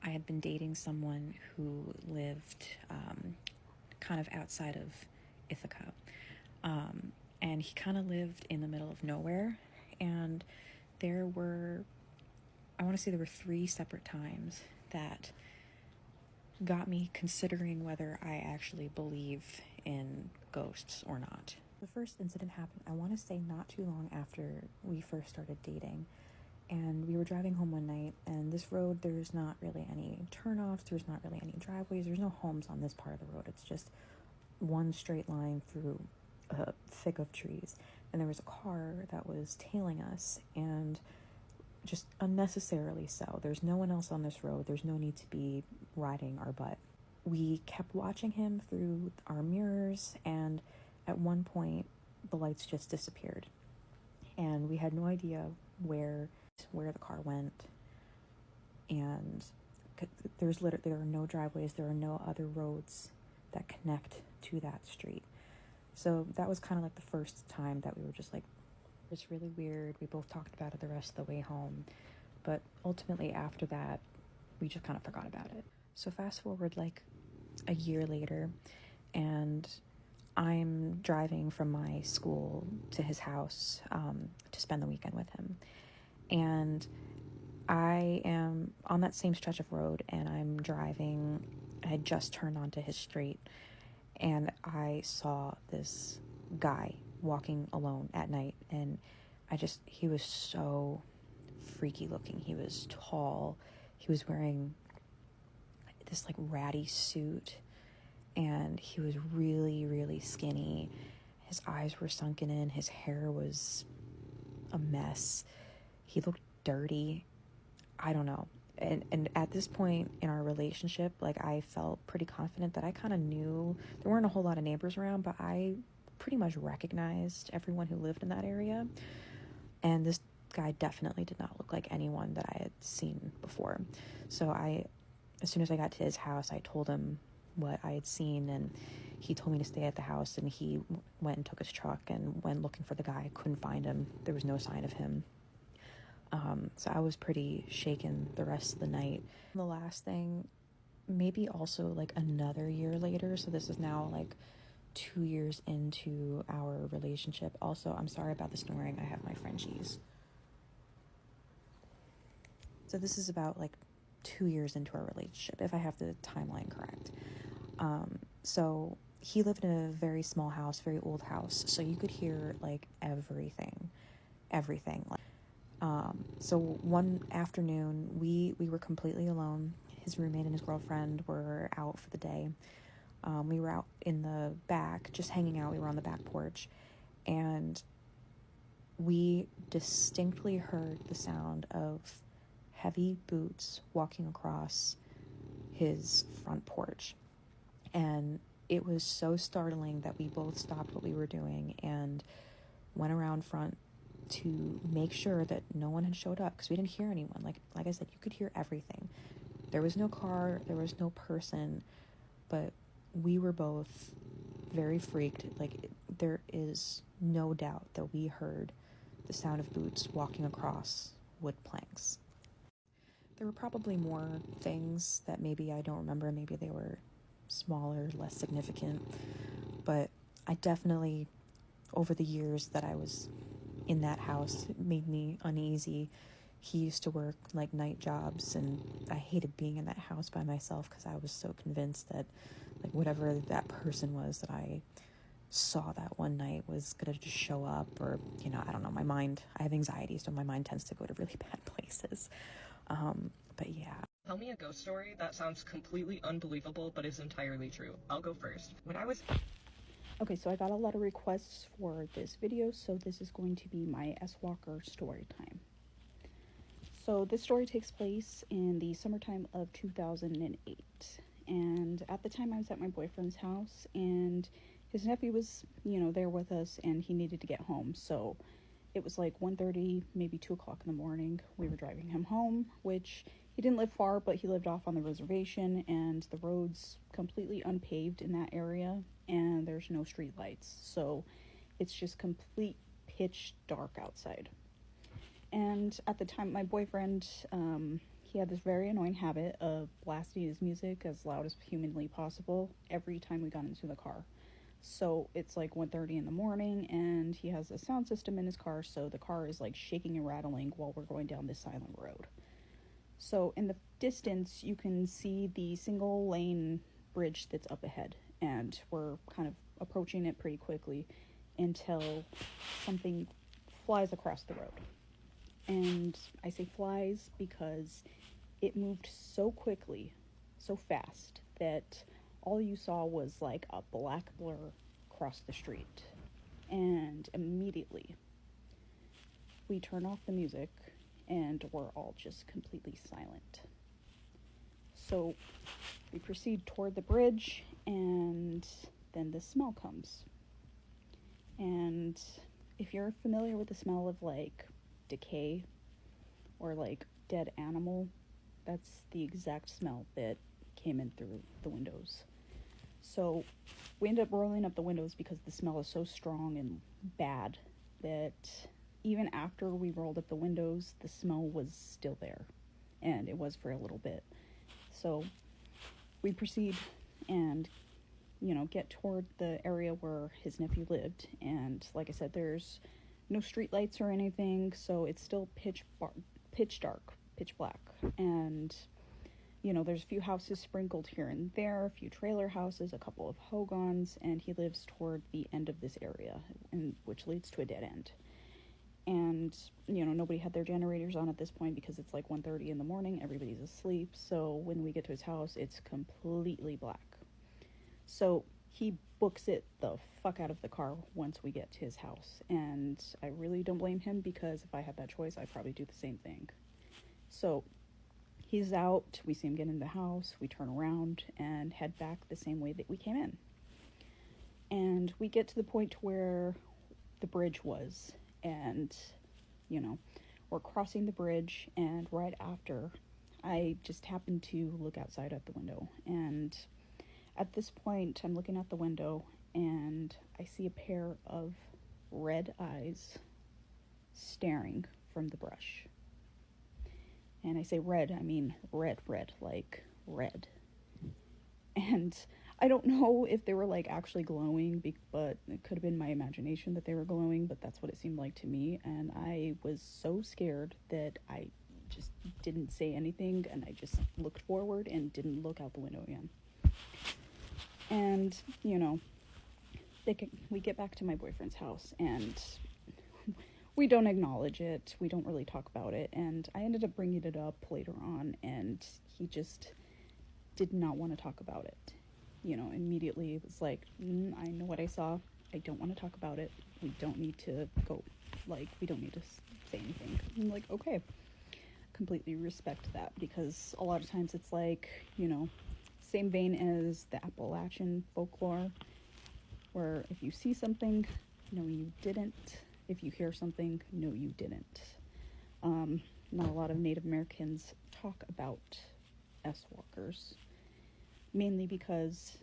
I had been dating someone who lived kind of outside of Ithaca, and he kind of lived in the middle of nowhere, and there were 3 separate times that got me considering whether I actually believe in ghosts or not. The first incident happened, I want to say, not too long after we first started dating, and we were driving home one night, and this road, there's not really any turnoffs, there's not really any driveways, there's no homes on this part of the road, it's just one straight line through a thick of trees, and there was a car that was tailing us, and just unnecessarily so. There's no one else on this road. There's no need to be riding our butt. We kept watching him through our mirrors, and at one point, the lights just disappeared. And we had no idea where the car went. And there are no driveways. There are no other roads that connect to that street. So that was kind of like the first time that we were just like, it's really weird. We both talked about it the rest of the way home, but ultimately after that, we just kind of forgot about it. So fast forward like a year later, and I'm driving from my school to his house to spend the weekend with him. And I am on that same stretch of road, and I'm driving. I had just turned onto his street, and I saw this guy walking alone at night, and he was so freaky looking. He was tall, he was wearing this like ratty suit, and he was really, really skinny. His eyes were sunken in, his hair was a mess, he looked dirty. I don't know. And at this point in our relationship, like, I felt pretty confident that I kind of knew there weren't a whole lot of neighbors around, but I pretty much recognized everyone who lived in that area. And this guy definitely did not look like anyone that I had seen before. So as soon as I got to his house, I told him what I had seen, and he told me to stay at the house, and he went and took his truck and went looking for the guy. Couldn't find him. There was no sign of him. So I was pretty shaken the rest of the night. The last thing, maybe also like another year later, so this is now like 2 years into our relationship. Also, I'm sorry about the snoring. I have my Frenchies. So this is about like 2 years into our relationship, if I have the timeline correct. So he lived in a very small house, very old house, so you could hear like everything. So one afternoon, we were completely alone. His roommate and his girlfriend were out for the day. We were out in the back, just hanging out. We were on the back porch, and we distinctly heard the sound of heavy boots walking across his front porch. And it was so startling that we both stopped what we were doing and went around front to make sure that no one had showed up, because we didn't hear anyone. Like I said, you could hear everything. There was no car, there was no person, but we were both very freaked. Like, there is no doubt that we heard the sound of boots walking across wood planks. There were probably more things that maybe I don't remember. Maybe they were smaller, less significant. But I definitely, over the years that I was in that house, it made me uneasy. He used to work like night jobs, and I hated being in that house by myself because I was so convinced that like whatever that person was that I saw that one night was gonna just show up, or I don't know, my mind, I have anxiety, so my mind tends to go to really bad places. But yeah. Tell me a ghost story that sounds completely unbelievable but is entirely true. I'll go first. Okay, so I got a lot of requests for this video, so this is going to be my S-Walker story time. So this story takes place in the summertime of 2008, and at the time I was at my boyfriend's house, and his nephew was, there with us, and he needed to get home. So it was like 1:30, maybe 2 o'clock in the morning. We were driving him home, which he didn't live far, but he lived off on the reservation, and the road's completely unpaved in that area, and there's no street lights. So it's just complete pitch dark outside. And at the time, my boyfriend, he had this very annoying habit of blasting his music as loud as humanly possible every time we got into the car. So it's like 1:30 in the morning, and he has a sound system in his car, so the car is like shaking and rattling while we're going down this silent road. So in the distance, you can see the single lane bridge that's up ahead, and we're kind of approaching it pretty quickly until something flies across the road. And I say flies because it moved so quickly, so fast, that all you saw was like a black blur across the street. And immediately we turn off the music and we're all just completely silent. So we proceed toward the bridge, and then the smell comes. And if you're familiar with the smell of like decay or like dead animal, that's the exact smell that came in through the windows. So we ended up rolling up the windows because the smell is so strong and bad that even after we rolled up the windows, the smell was still there, and it was for a little bit. So we proceed and get toward the area where his nephew lived, and like I said, there's no street lights or anything, so it's still pitch dark, pitch black. And there's a few houses sprinkled here and there, a few trailer houses, a couple of hogans, and he lives toward the end of this area, which leads to a dead end. And nobody had their generators on at this point because it's like 1:30 in the morning, everybody's asleep. So when we get to his house, it's completely black. So he books it the fuck out of the car once we get to his house, and I really don't blame him, because if I had that choice, I'd probably do the same thing. So he's out, we see him get in the house, we turn around and head back the same way that we came in. And we get to the point where the bridge was, and, you know, we're crossing the bridge, and right after, I just happened to look outside at the window, and at this point, I'm looking out the window, and I see a pair of red eyes staring from the brush. And I say red, I mean red, like red. And I don't know if they were like actually glowing, but it could have been my imagination that they were glowing, but that's what it seemed like to me. And I was so scared that I just didn't say anything, and I just looked forward and didn't look out the window again. And, you know, we get back to my boyfriend's house, and we don't acknowledge it. We don't really talk about it. And I ended up bringing it up later on, and he just did not want to talk about it. You know, immediately it was like, I know what I saw. I don't want to talk about it. We don't need to go, like, we don't need to say anything. I'm like, okay. Completely respect that, because a lot of times it's like, you know, same vein as the Appalachian folklore, where if you see something, no, you didn't. If you hear something, no, you didn't. Not a lot of Native Americans talk about S-walkers, mainly because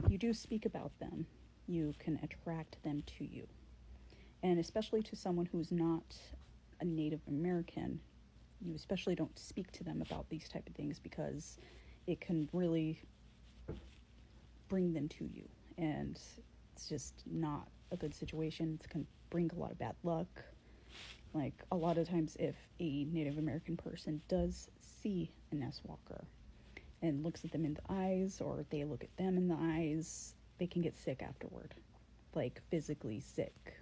you do speak about them. You can attract them to you. And especially to someone who's not a Native American, you especially don't speak to them about these type of things, because it can really bring them to you. And it's just not a good situation. It can bring a lot of bad luck. Like, a lot of times if a Native American person does see an S-walker and looks at them in the eyes, or they look at them in the eyes, they can get sick afterward, like physically sick.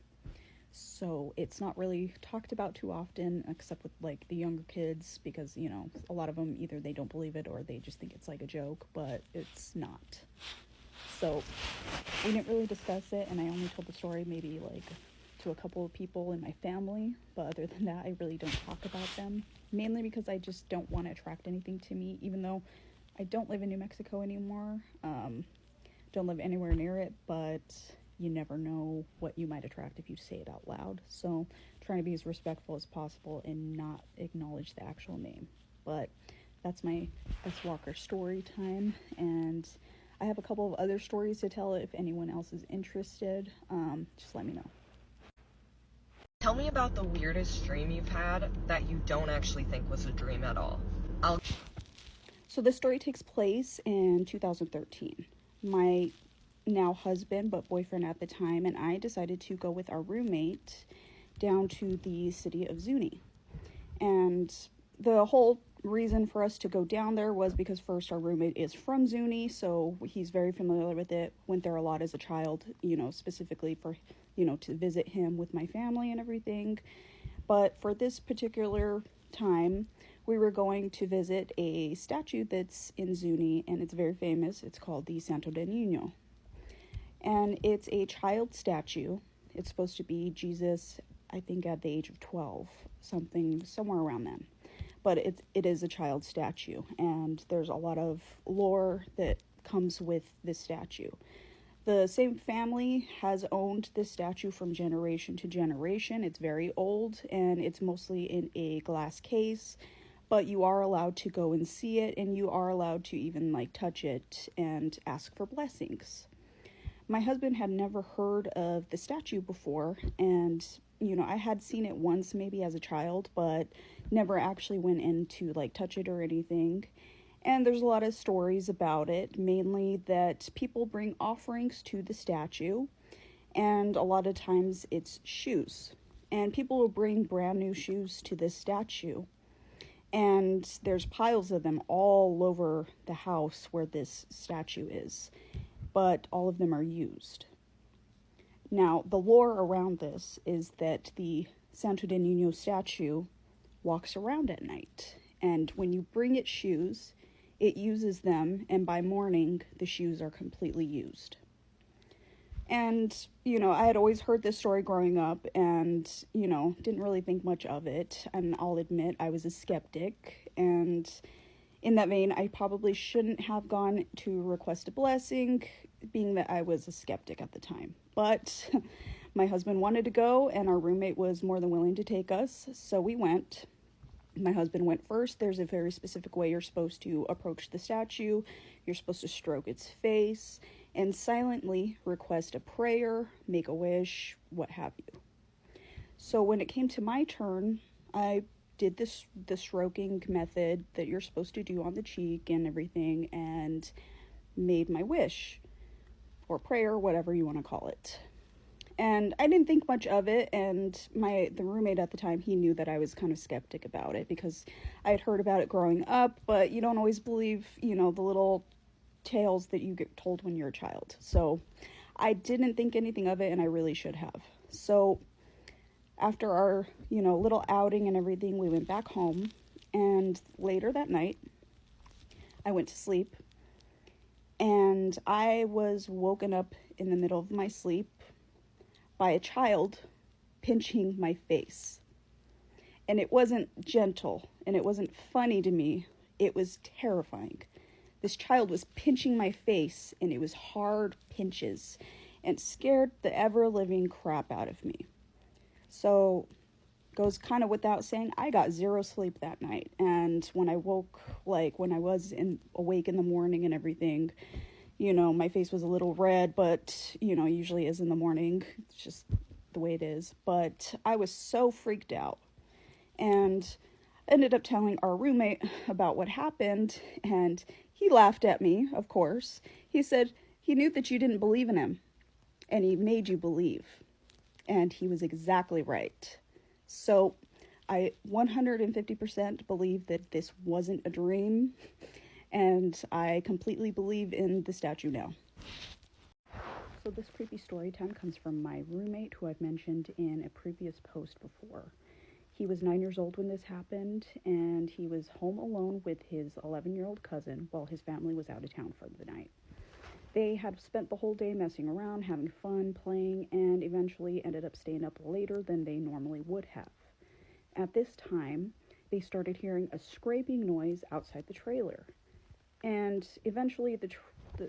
So it's not really talked about too often, except with like the younger kids, because, you know, a lot of them either they don't believe it or they just think it's like a joke, but it's not. So we didn't really discuss it, and I only told the story maybe like to a couple of people in my family, but other than that, I really don't talk about them, mainly because I just don't want to attract anything to me, even though I don't live in New Mexico anymore. Don't live anywhere near it, but you never know what you might attract if you say it out loud. So trying to be as respectful as possible and not acknowledge the actual name. But that's my S-walker story time, and I have a couple of other stories to tell if anyone else is interested. Just let me know. Tell me about the weirdest dream you've had that you don't actually think was a dream at all. So this story takes place in 2013. My now husband, but boyfriend at the time, and I decided to go with our roommate down to the city of Zuni. And the whole reason for us to go down there was because, first, our roommate is from Zuni, so he's very familiar with it. Went there a lot as a child, you know, specifically for, you know, to visit him with my family and everything. But for this particular time, we were going to visit a statue that's in Zuni, and it's very famous. It's called the Santo de Niño. And it's a child statue. It's supposed to be Jesus, I think, at the age of 12, somewhere around then. But it is a child statue, and there's a lot of lore that comes with this statue. The same family has owned this statue from generation to generation. It's very old, and it's mostly in a glass case, but you are allowed to go and see it, and you are allowed to even like touch it and ask for blessings. My husband had never heard of the statue before, and, you know, I had seen it once maybe as a child, but never actually went in to like touch it or anything. And there's a lot of stories about it, mainly that people bring offerings to the statue, and a lot of times it's shoes. And people will bring brand new shoes to this statue, and there's piles of them all over the house where this statue is, but all of them are used. Now, the lore around this is that the Santo de Niño statue walks around at night, and when you bring it shoes, it uses them, and by morning, the shoes are completely used. And, you know, I had always heard this story growing up, and, you know, didn't really think much of it, and I'll admit I was a skeptic, and in that vein, I probably shouldn't have gone to request a blessing. being that I was a skeptic at the time. But my husband wanted to go, and our roommate was more than willing to take us, so we went. My husband went first. There's a very specific way you're supposed to approach the statue. You're supposed to stroke its face and silently request a prayer, make a wish, what have you. So when it came to my turn, I did the stroking method that you're supposed to do on the cheek and everything, and made my wish or prayer, whatever you want to call it. And I didn't think much of it, and the roommate at the time, he knew that I was kind of skeptic about it because I had heard about it growing up, but you don't always believe, the little tales that you get told when you're a child. So I didn't think anything of it, and I really should have. So after our, little outing and everything, we went back home, and later that night, I went to sleep, and I was woken up in the middle of my sleep by a child pinching my face. And it wasn't gentle, and it wasn't funny to me. It was terrifying. This child was pinching my face, and it was hard pinches, and scared the ever-living crap out of me. So, goes kind of without saying, I got zero sleep that night. And when I woke, when I was awake in the morning and everything, my face was a little red, but, usually is in the morning. It's just the way it is. But I was so freaked out, and ended up telling our roommate about what happened, and he laughed at me, of course. He said he knew that you didn't believe in him, and he made you believe. And he was exactly right. So I 150% believe that this wasn't a dream, and I completely believe in the statue now. So this creepy story time comes from my roommate, who I've mentioned in a previous post before. He was 9 years old when this happened, and he was home alone with his 11-year-old cousin while his family was out of town for the night. They had spent the whole day messing around, having fun, playing, and eventually ended up staying up later than they normally would have. At this time, they started hearing a scraping noise outside the trailer. And eventually the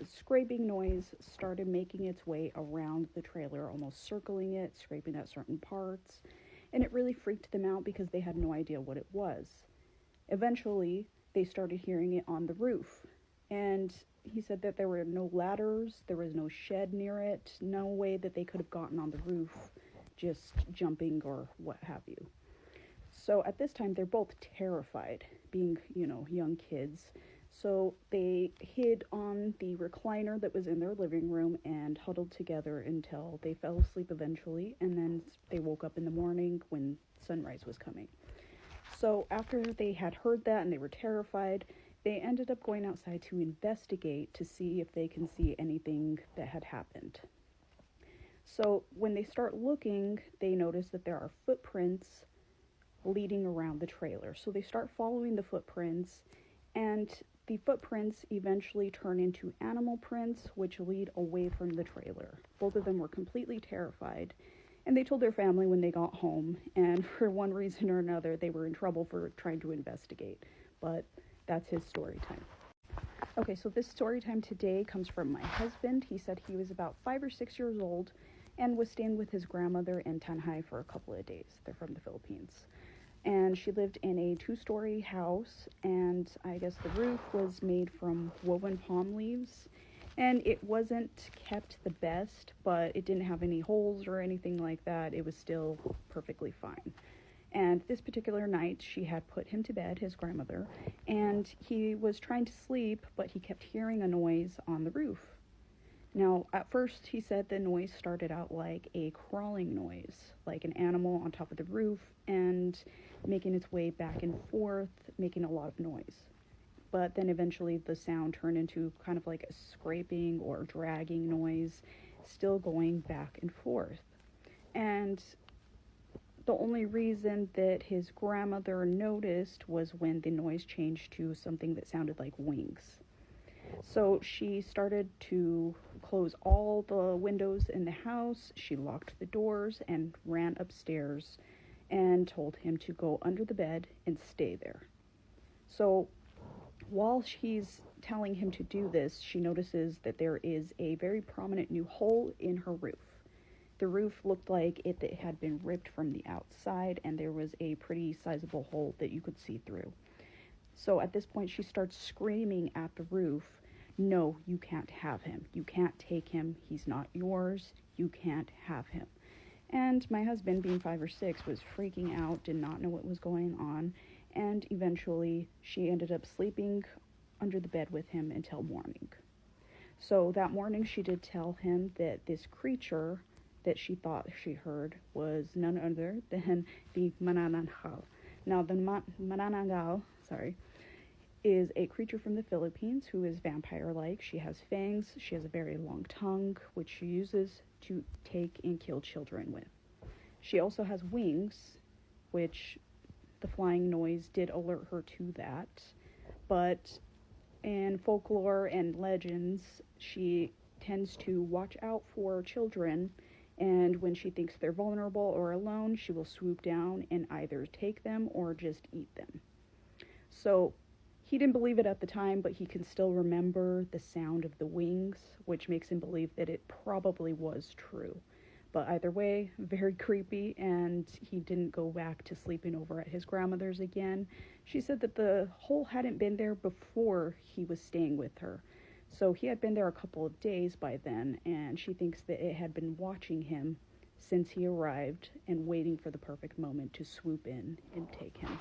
scraping noise started making its way around the trailer, almost circling it, scraping at certain parts. And it really freaked them out because they had no idea what it was. Eventually, they started hearing it on the roof. And he said that there were no ladders, there was no shed near it, no way that they could have gotten on the roof just jumping or what have you. So at this time, they're both terrified, being, young kids. So they hid on the recliner that was in their living room and huddled together until they fell asleep eventually, and then they woke up in the morning when sunrise was coming. So after they had heard that and they were terrified, they ended up going outside to investigate to see if they can see anything that had happened. So when they start looking, they notice that there are footprints leading around the trailer. So they start following the footprints, and the footprints eventually turn into animal prints, which lead away from the trailer. Both of them were completely terrified, and they told their family when they got home, and for one reason or another, they were in trouble for trying to investigate. But that's his story time. Okay, so this story time today comes from my husband. He said he was about 5 or 6 years old and was staying with his grandmother in Tanhai for a couple of days. They're from the Philippines. And she lived in a 2-story house, and I guess the roof was made from woven palm leaves. And it wasn't kept the best, but it didn't have any holes or anything like that. It was still perfectly fine. And this particular night, she had put him to bed, his grandmother, and he was trying to sleep, but he kept hearing a noise on the roof. Now, at first, he said the noise started out like a crawling noise, like an animal on top of the roof, and making its way back and forth, making a lot of noise. But then eventually the sound turned into kind of like a scraping or dragging noise, still going back and forth. And the only reason that his grandmother noticed was when the noise changed to something that sounded like wings. So she started to close all the windows in the house. She locked the doors and ran upstairs and told him to go under the bed and stay there. So while she's telling him to do this, she notices that there is a very prominent new hole in her roof. The roof looked like it had been ripped from the outside, and there was a pretty sizable hole that you could see through. So at this point, she starts screaming at the roof, "No, you can't have him. You can't take him. He's not yours. You can't have him." And my husband, being 5 or 6, was freaking out, did not know what was going on, and eventually she ended up sleeping under the bed with him until morning. So that morning she did tell him that this creature that she thought she heard was none other than the manananggal. Now the manananggal, is a creature from the Philippines who is vampire-like. She has fangs, she has a very long tongue, which she uses to take and kill children with. She also has wings, which the flying noise did alert her to that, but in folklore and legends, she tends to watch out for children, and when she thinks they're vulnerable or alone, she will swoop down and either take them or just eat them. So he didn't believe it at the time, but he can still remember the sound of the wings, which makes him believe that it probably was true. But either way, very creepy, and he didn't go back to sleeping over at his grandmother's again. She said that the hole hadn't been there before he was staying with her. So he had been there a couple of days by then, and she thinks that it had been watching him since he arrived and waiting for the perfect moment to swoop in and take him.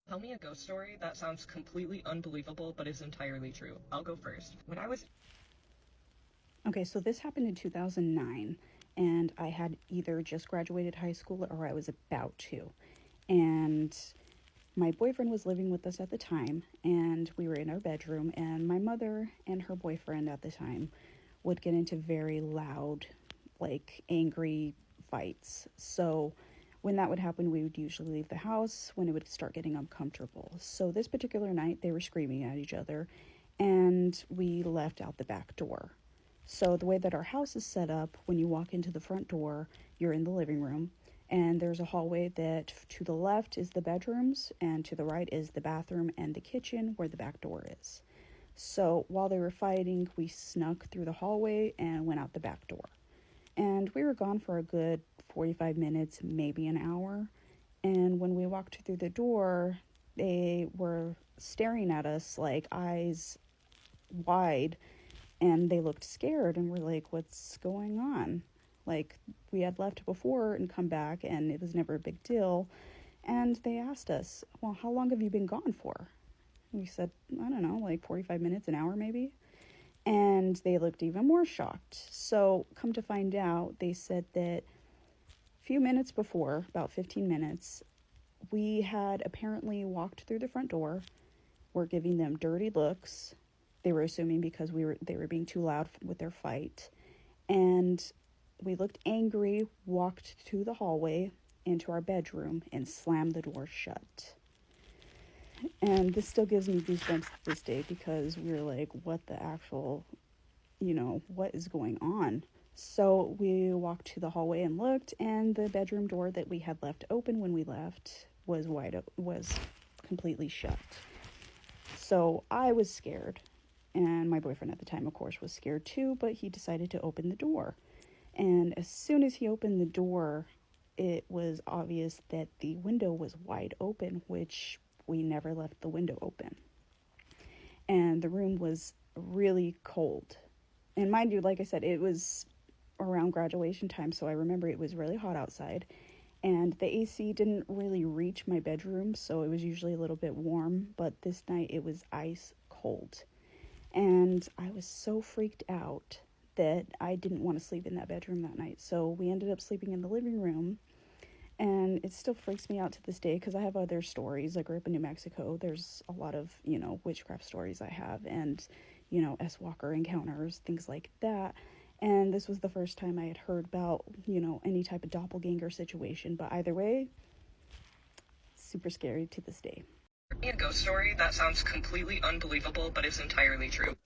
Tell me a ghost story that sounds completely unbelievable but is entirely true. I'll go first. Okay, so this happened in 2009, and I had either just graduated high school or I was about to. And my boyfriend was living with us at the time, and we were in our bedroom, and my mother and her boyfriend at the time would get into very loud, angry fights. So when that would happen, we would usually leave the house when it would start getting uncomfortable. So this particular night, they were screaming at each other, and we left out the back door. So the way that our house is set up, when you walk into the front door, you're in the living room, and there's a hallway that to the left is the bedrooms, and to the right is the bathroom and the kitchen where the back door is. So while they were fighting, we snuck through the hallway and went out the back door. And we were gone for a good 45 minutes, maybe an hour. And when we walked through the door, they were staring at us eyes wide, and they looked scared, and we're like, "What's going on?" We had left before and come back, and it was never a big deal. And they asked us, "Well, how long have you been gone for?" We said, "I don't know, 45 minutes, an hour maybe." And they looked even more shocked. So come to find out, they said that a few minutes before, about 15 minutes, we had apparently walked through the front door. We're giving them dirty looks. They were assuming because they were being too loud with their fight. And we looked angry, walked to the hallway into our bedroom, and slammed the door shut. And this still gives me goosebumps to this day, because we were like, what the actual, what is going on? So we walked to the hallway and looked, and the bedroom door that we had left open when we left was completely shut. So I was scared, and my boyfriend at the time, of course, was scared too, but he decided to open the door. And as soon as he opened the door, it was obvious that the window was wide open, which we never left the window open. And the room was really cold. And mind you, like I said, it was around graduation time, so I remember it was really hot outside. And the AC didn't really reach my bedroom, so it was usually a little bit warm, but this night it was ice cold. And I was so freaked out that I didn't want to sleep in that bedroom that night. So we ended up sleeping in the living room. And it still freaks me out to this day, because I have other stories. I grew up in New Mexico. There's a lot of, witchcraft stories I have, and, S-Walker encounters, things like that. And this was the first time I had heard about, any type of doppelganger situation. But either way, super scary to this day. A ghost story that sounds completely unbelievable but is entirely true.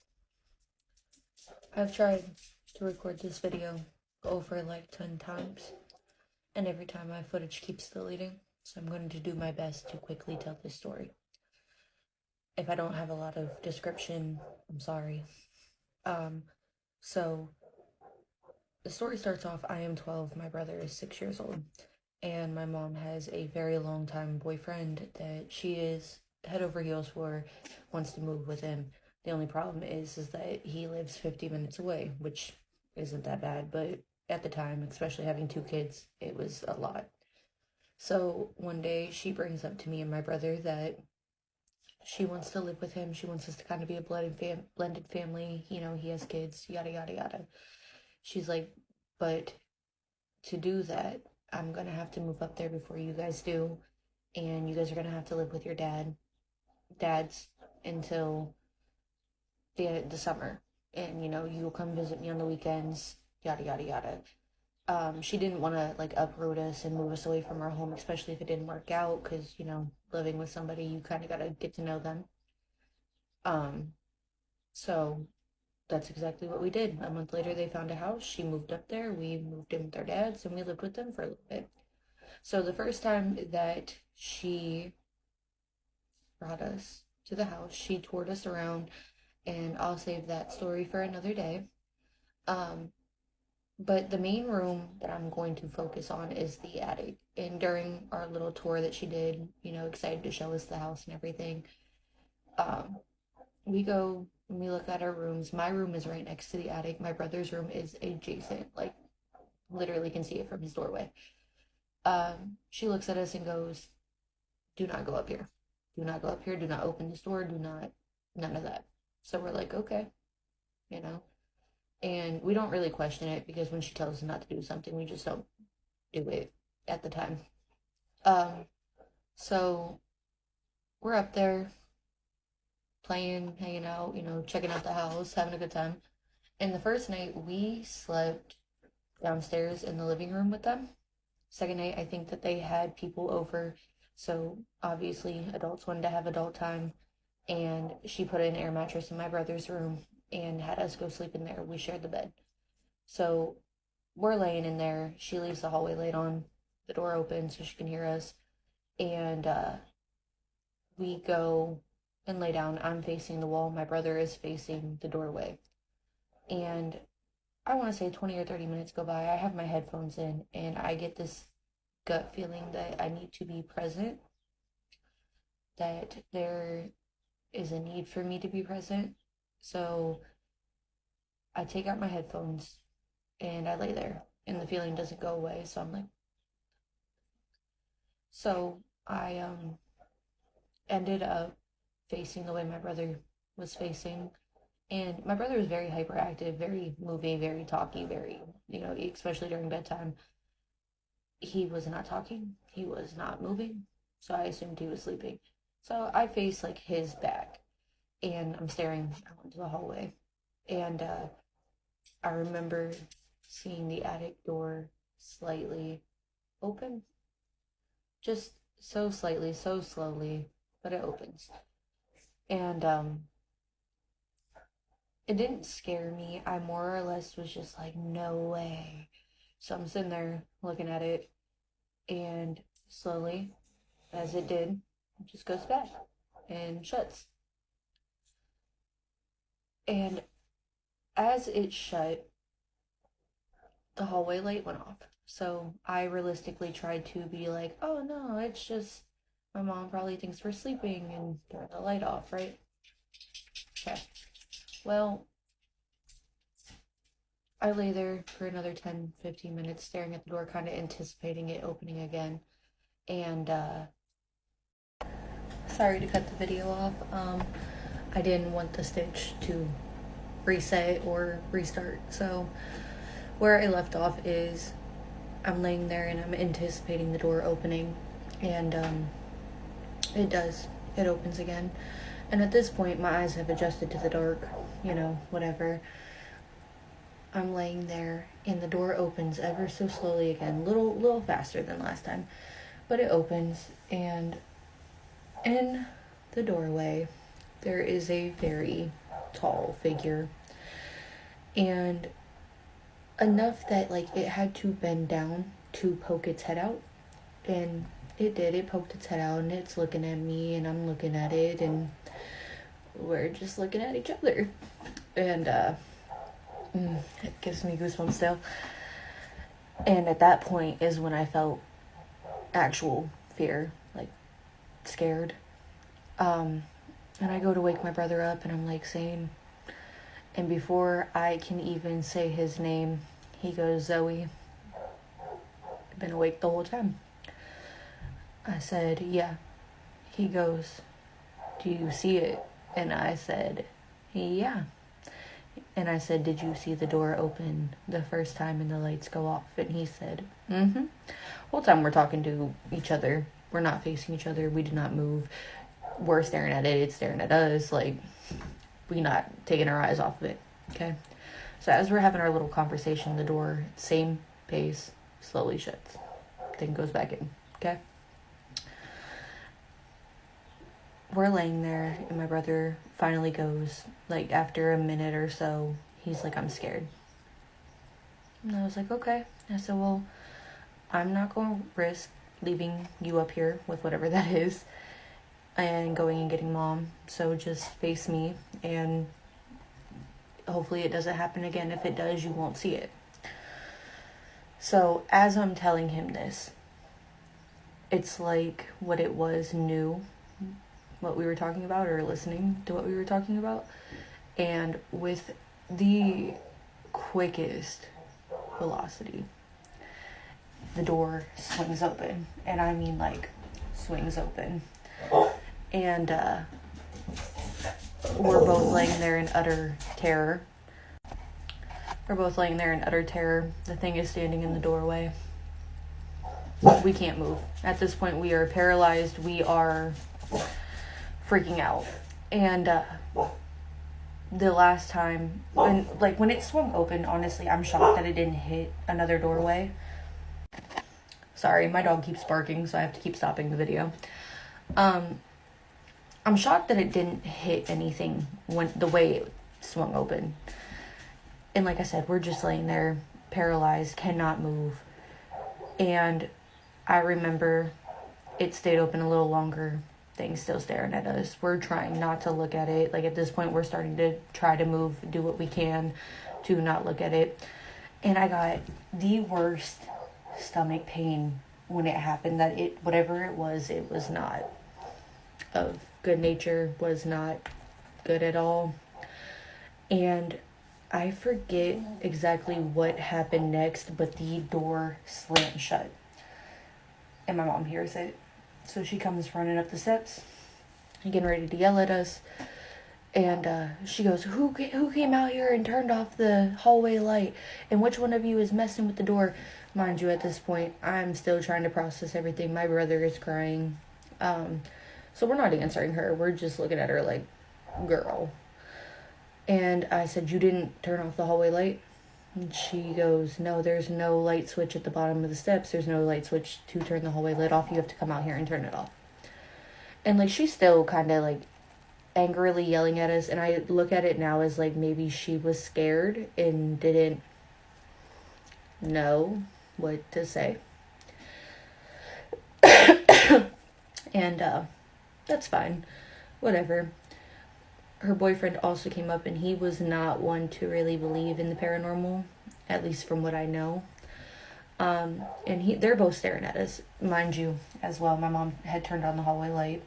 I've tried to record this video over 10 times, and every time my footage keeps deleting, so I'm going to do my best to quickly tell this story. If I don't have a lot of description, I'm sorry. So the story starts off, I am 12, my brother is 6 years old, and my mom has a very long time boyfriend that she is head over heels for, wants to move with him. The only problem is that he lives 50 minutes away, which isn't that bad, but at the time, especially having 2 kids, it was a lot. So one day she brings up to me and my brother that she wants to live with him. She wants us to kind of be a blended family. You know, he has kids, yada, yada, yada. She's like, but to do that, I'm going to have to move up there before you guys do. And you guys are going to have to live with your dads until the summer. And, you know, you'll come visit me on the weekends, yada, yada, yada. She didn't want to like uproot us and move us away from our home, especially if it didn't work out, because, you know, living with somebody, you kind of got to get to know them. So that's exactly what we did. A month later, they found a house. She moved up there. We moved in with our dads, and we lived with them for a little bit. So the first time that she brought us to the house, she toured us around, and I'll save that story for another day. But the main room that I'm going to focus on is the attic. And during our little tour that she did, you know, excited to show us the house and everything, we go and we look at our rooms. My room is right next to the attic. My brother's room is adjacent, like literally can see it from his doorway. She looks at us and goes, do not go up here. Do not go up here. Do not open this door. None of that. So we're like, okay, you know. And we don't really question it, because when she tells us not to do something, we just don't do it at the time. So we're up there playing, hanging out, you know, checking out the house, having a good time. And the first night we slept downstairs in the living room with them. Second night, I think that they had people over. So obviously adults wanted to have adult time. And she put an air mattress in my brother's room and had us go sleep in there. We shared the bed. So we're laying in there. She leaves the hallway light on, the door open so she can hear us. And we go and lay down. I'm facing the wall. My brother is facing the doorway. And I want to say 20 or 30 minutes go by. I have my headphones in, and I get this gut feeling that I need to be present, that there is a need for me to be present. So I take out my headphones and I lay there, and the feeling doesn't go away. So I'm like, so I ended up facing the way my brother was facing. And my brother was very hyperactive, very moving, very talky, very, you know, especially during bedtime. He was not talking, he was not moving, so I assumed he was sleeping. So I face like his back, and I'm staring out into the hallway. And I remember seeing the attic door slightly open. Just so slightly, so slowly, but it opens. And it didn't scare me. I more or less was just like, no way. So I'm sitting there looking at it, and slowly, as it did, it just goes back and shuts. And as it shut, the hallway light went off. So I realistically tried to be like, oh no, it's just my mom probably thinks we're sleeping, and turn the light off, right? Okay. Well, I lay there for another 10-15 minutes staring at the door, kind of anticipating it opening again. And sorry to cut the video off. I didn't want the stitch to reset or restart. So where I left off is I'm laying there and I'm anticipating the door opening, and it does. It opens again. And at this point, my eyes have adjusted to the dark, you know, whatever. I'm laying there, and the door opens ever so slowly again, little faster than last time, but it opens, and in the doorway, there is a very tall figure, and enough that, like, it had to bend down to poke its head out, and it did. It poked its head out, and it's looking at me, and I'm looking at it, and we're just looking at each other. And it gives me goosebumps still. And at that point is when I felt actual fear, like scared. And I go to wake my brother up, and I'm like, same. And before I can even say his name, he goes, Zoe. I've been awake the whole time. I said, yeah. He goes, do you see it? And I said, yeah. And I said, did you see the door open the first time and the lights go off? And he said, mm-hmm. Whole time we're talking to each other. We're not facing each other. We did not move. We're staring at it. It's staring at us. Like, we not taking our eyes off of it. Okay? So as we're having our little conversation, the door, same pace, slowly shuts. Then goes back in. Okay? We're laying there, and my brother finally goes, like, after a minute or so, he's like, I'm scared. And I was like, okay. I said, well, I'm not going to risk leaving you up here with whatever that is and going and getting mom. So just face me, and hopefully it doesn't happen again. If it does, you won't see it. So as I'm telling him this, it's like what it was new, what we were talking about, or listening to what we were talking about, and with the quickest velocity, the door swings open, and I mean like swings open, and we're both laying there in utter terror. The thing is standing in the doorway. We can't move. At this point, we are paralyzed. We are freaking out. And the last time, when it swung open, honestly, I'm shocked that it didn't hit another doorway. Sorry, my dog keeps barking, so I have to keep stopping the video. I'm shocked that it didn't hit anything when the way it swung open. And like I said, we're just laying there, paralyzed, cannot move. And I remember it stayed open a little longer. Things still staring at us. We're trying not to look at it. Like, at this point, we're starting to try to move, do what we can to not look at it. And I got the worst stomach pain when it happened. That whatever it was not of good nature, was not good at all. And I forget exactly what happened next, but the door slammed shut. And my mom hears it. So she comes running up the steps, getting ready to yell at us. And she goes, who came out here and turned off the hallway light? And which one of you is messing with the door? Mind you, at this point, I'm still trying to process everything. My brother is crying. So we're not answering her. We're just looking at her like, girl. And I said, you didn't turn off the hallway light? And she goes, no, there's no light switch at the bottom of the steps. There's no light switch to turn the hallway light off. You have to come out here and turn it off. And, like, she's still kind of, like, angrily yelling at us. And I look at it now as, like, maybe she was scared and didn't know what to say. And that's fine. Whatever. Her boyfriend also came up, and he was not one to really believe in the paranormal, at least from what I know. And they're both staring at us, mind you, as well. My mom had turned on the hallway light.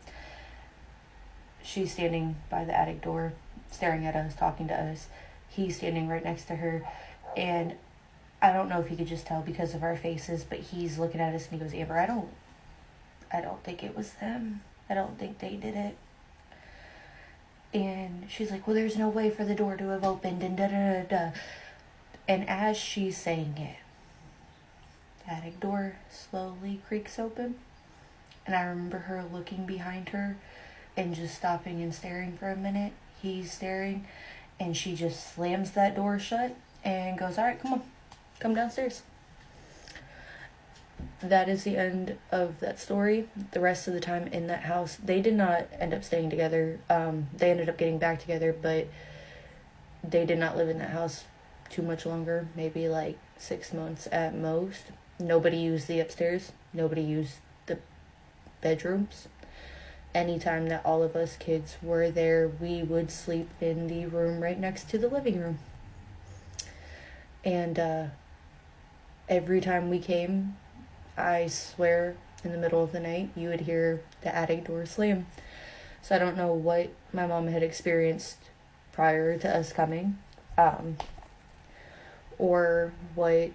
She's standing by the attic door, staring at us, talking to us. He's standing right next to her, and I don't know if you could just tell because of our faces, but he's looking at us, and he goes, Amber, I don't think it was them. I don't think they did it. And she's like, well, there's no way for the door to have opened, and da-da-da-da. And as she's saying it, the attic door slowly creaks open. And I remember her looking behind her and just stopping and staring for a minute. He's staring, and she just slams that door shut and goes, all right, come on, come downstairs. That is the end of that story. The rest of the time in that house, they did not end up staying together. They ended up getting back together, but they did not live in that house too much longer, maybe like 6 months at most. Nobody used the upstairs. Nobody used the bedrooms. anytime that all of us kids were there, we would sleep in the room right next to the living room. And every time we came, I swear, in the middle of the night, you would hear the attic door slam. So I don't know what my mom had experienced prior to us coming, or what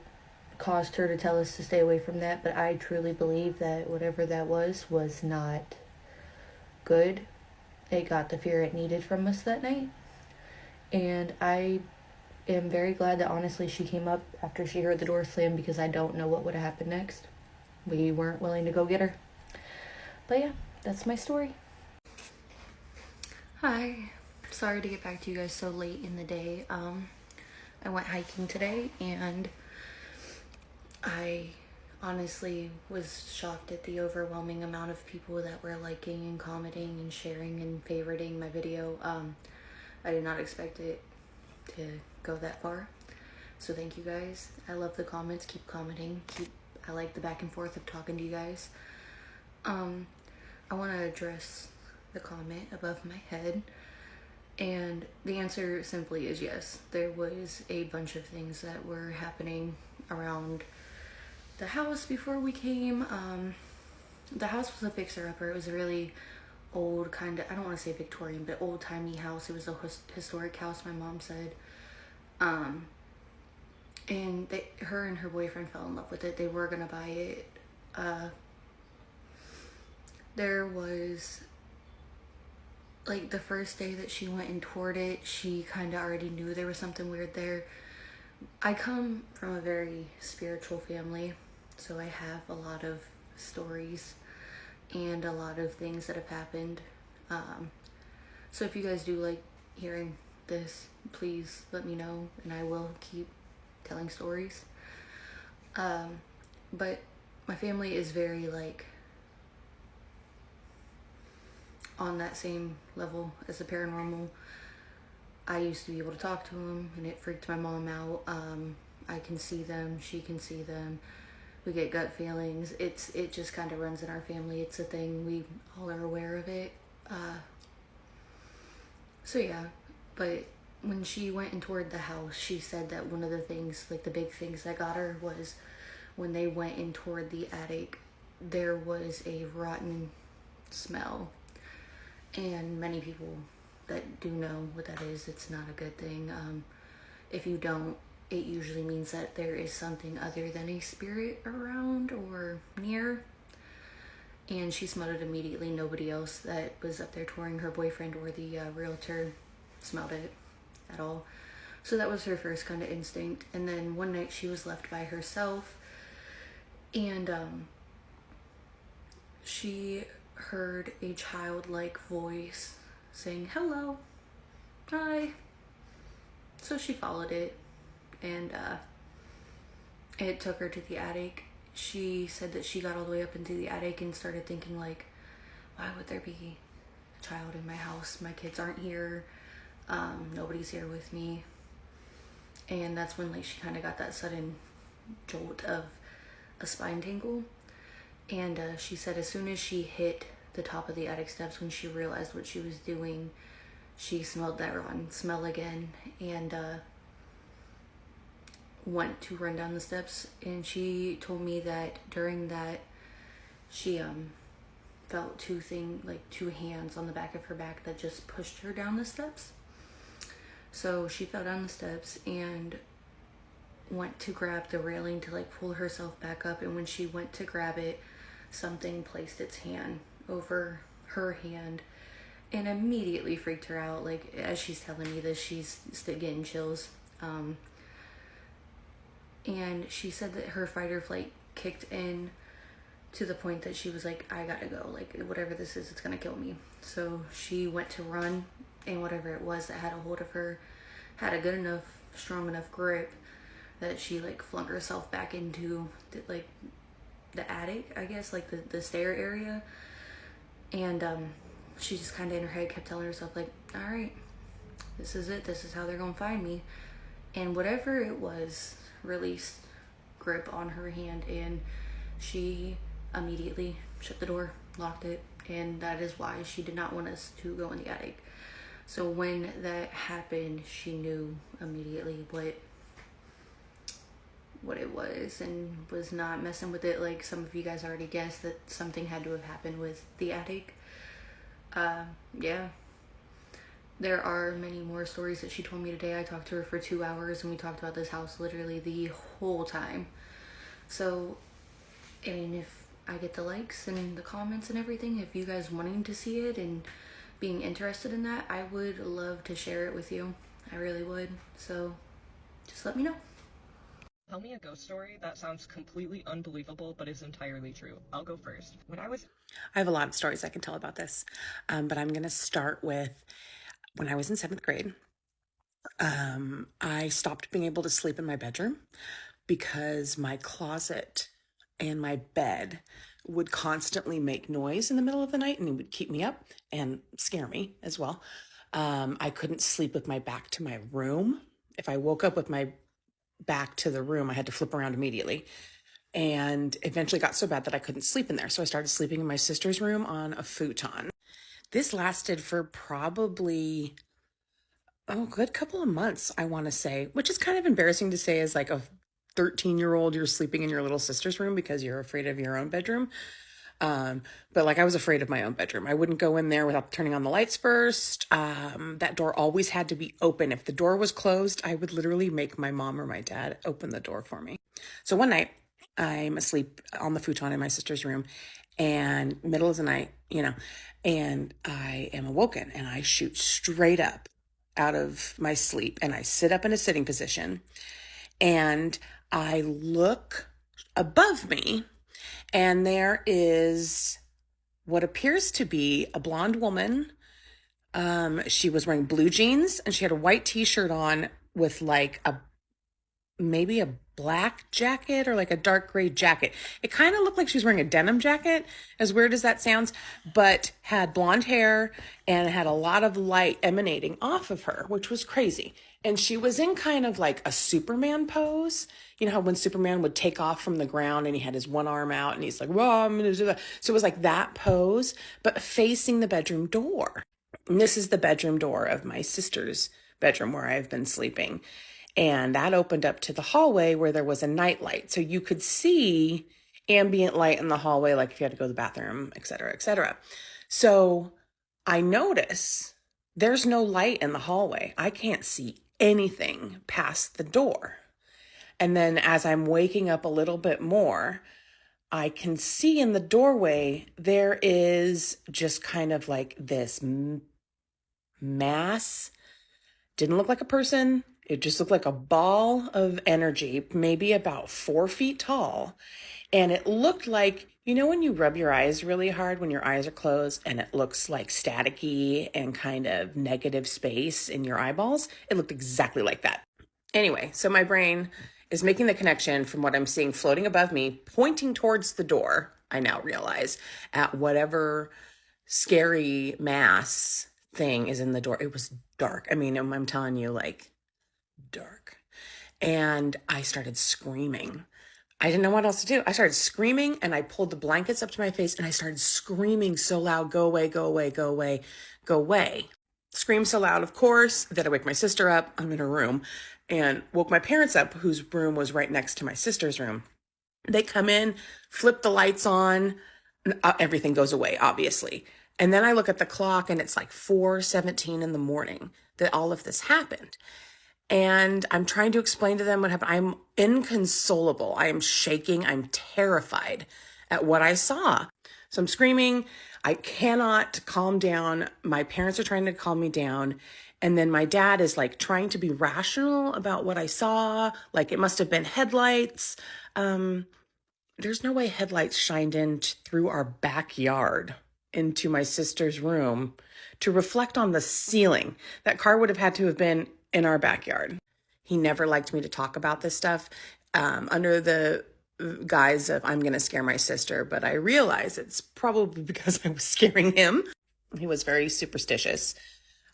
caused her to tell us to stay away from that, but I truly believe that whatever that was not good. It got the fear it needed from us that night. And I am very glad that honestly she came up after she heard the door slam, because I don't know what would have happened next. We weren't willing to go get her. But yeah, that's my story. Hi. Sorry to get back to you guys so late in the day. I went hiking today, and I honestly was shocked at the overwhelming amount of people that were liking and commenting and sharing and favoriting my video. I did not expect it to go that far. So thank you guys. I love the comments. Keep commenting. I like the back and forth of talking to you guys. I want to address the comment above my head. And the answer simply is yes. There was a bunch of things that were happening around the house before we came. The house was a fixer-upper. It was a really old, kind of, I don't want to say Victorian, but old-timey house. It was a historic house, my mom said. And her and her boyfriend fell in love with it. They were gonna buy it. There was, like, the first day that she went and toured it, she kind of already knew there was something weird there. I come from a very spiritual family, so I have a lot of stories and a lot of things that have happened. So if you guys do like hearing this, please let me know, and I will keep telling stories. But my family is very, like, on that same level as the paranormal. I used to be able to talk to them, and it freaked my mom out. I can see them, she can see them. We get gut feelings. It just kind of runs in our family. It's a thing. We all are aware of it. So yeah, but when she went and toured the house, she said that one of the things, like the big things that got her, was when they went and toured the attic, there was a rotten smell. And many people that do know what that is, it's not a good thing. If you don't, it usually means that there is something other than a spirit around or near. And she smelled it immediately. Nobody else that was up there touring, her boyfriend or the realtor, smelled it at all. So that was her first kind of instinct. And then one night she was left by herself, and she heard a childlike voice saying, "Hello, hi." So she followed it, and it took her to the attic. She said that she got all the way up into the attic and started thinking, like, why would there be a child in my house? My kids aren't here. Nobody's here with me. And that's when, like, she kind of got that sudden jolt of a spine tingle. And she said as soon as she hit the top of the attic steps, when she realized what she was doing, she smelled that rotten smell again, and went to run down the steps. And she told me that during that, she felt two hands on the back of her back that just pushed her down the steps. So she fell down the steps and went to grab the railing to, like, pull herself back up, and when she went to grab it, something placed its hand over her hand and immediately freaked her out. Like, as she's telling me this, she's still getting chills. And she said that her fight or flight kicked in to the point that she was like, I gotta go, like, whatever this is, it's gonna kill me. So she went to run, and whatever it was that had a hold of her had a good enough, strong enough grip that she, like, flung herself back into the attic, I guess, like the stair area. And she just kind of in her head kept telling herself, like, all right, this is it, this is how they're gonna find me. And whatever it was released grip on her hand, and she immediately shut the door, locked it, and that is why she did not want us to go in the attic. So when that happened, she knew immediately what it was and was not messing with it. Like some of you guys already guessed that something had to have happened with the attic. Yeah. There are many more stories that she told me today. I talked to her for 2 hours and we talked about this house literally the whole time. So, I mean, if I get the likes and the comments and everything, if you guys wanting to see it and being interested in that, I would love to share it with you. I really would. So, just let me know. Tell me a ghost story that sounds completely unbelievable but is entirely true. I'll go first. I have a lot of stories I can tell about this, but I'm going to start with when I was in 7th grade. I stopped being able to sleep in my bedroom because my closet and my bed would constantly make noise in the middle of the night and it would keep me up and scare me as well. I couldn't sleep with my back to my room. If I woke up with my back to the room, I had to flip around immediately, and eventually got so bad that I couldn't sleep in there. So I started sleeping in my sister's room on a futon. This lasted for probably a good couple of months, I want to say, which is kind of embarrassing to say as like a 13-year-old, you're sleeping in your little sister's room because you're afraid of your own bedroom. But like I was afraid of my own bedroom. I wouldn't go in there without turning on the lights first. That door always had to be open. If the door was closed, I would literally make my mom or my dad open the door for me. So one night I'm asleep on the futon in my sister's room and middle of the night, and I am awoken and I shoot straight up out of my sleep and I sit up in a sitting position and I look above me. And there is what appears to be a blonde woman. She was wearing blue jeans and she had a white t-shirt on with like maybe a black jacket or like a dark gray jacket. It kind of looked like she was wearing a denim jacket, as weird as that sounds, but had blonde hair and had a lot of light emanating off of her, which was crazy. And she was in kind of like a Superman pose. You know how when Superman would take off from the ground and he had his one arm out and he's like, well, I'm going to do that. So it was like that pose, but facing the bedroom door. And this is the bedroom door of my sister's bedroom where I've been sleeping. And that opened up to the hallway where there was a night light. So you could see ambient light in the hallway, like if you had to go to the bathroom, et cetera, et cetera. So I notice there's no light in the hallway. I can't see anything past the door. And then as I'm waking up a little bit more, I can see in the doorway, there is just kind of like this mass. Didn't look like a person. It just looked like a ball of energy, maybe about 4 feet tall. And it looked like, when you rub your eyes really hard when your eyes are closed and it looks like staticky and kind of negative space in your eyeballs? It looked exactly like that. Anyway, so my brain is making the connection from what I'm seeing floating above me, pointing towards the door, I now realize, at whatever scary mass thing is in the door. It was dark. I mean, I'm telling you, like, dark. And I started screaming. I didn't know what else to do. I started screaming and I pulled the blankets up to my face and I started screaming so loud, go away, go away, go away, go away. Screamed so loud, of course, that I wake my sister up. I'm in her room and woke my parents up, whose room was right next to my sister's room. They come in, flip the lights on, and everything goes away, obviously. And then I look at the clock and it's like 4:17 in the morning that all of this happened. And I'm trying to explain to them what happened. I'm inconsolable. I am shaking. I'm terrified at what I saw. So I'm screaming. I cannot calm down. My parents are trying to calm me down. And then my dad is like trying to be rational about what I saw. Like it must have been headlights. There's no way headlights shined in through our backyard into my sister's room to reflect on the ceiling. That car would have had to have been in our backyard. He never liked me to talk about this stuff under the guise of I'm going to scare my sister, but I realize it's probably because I was scaring him. He was very superstitious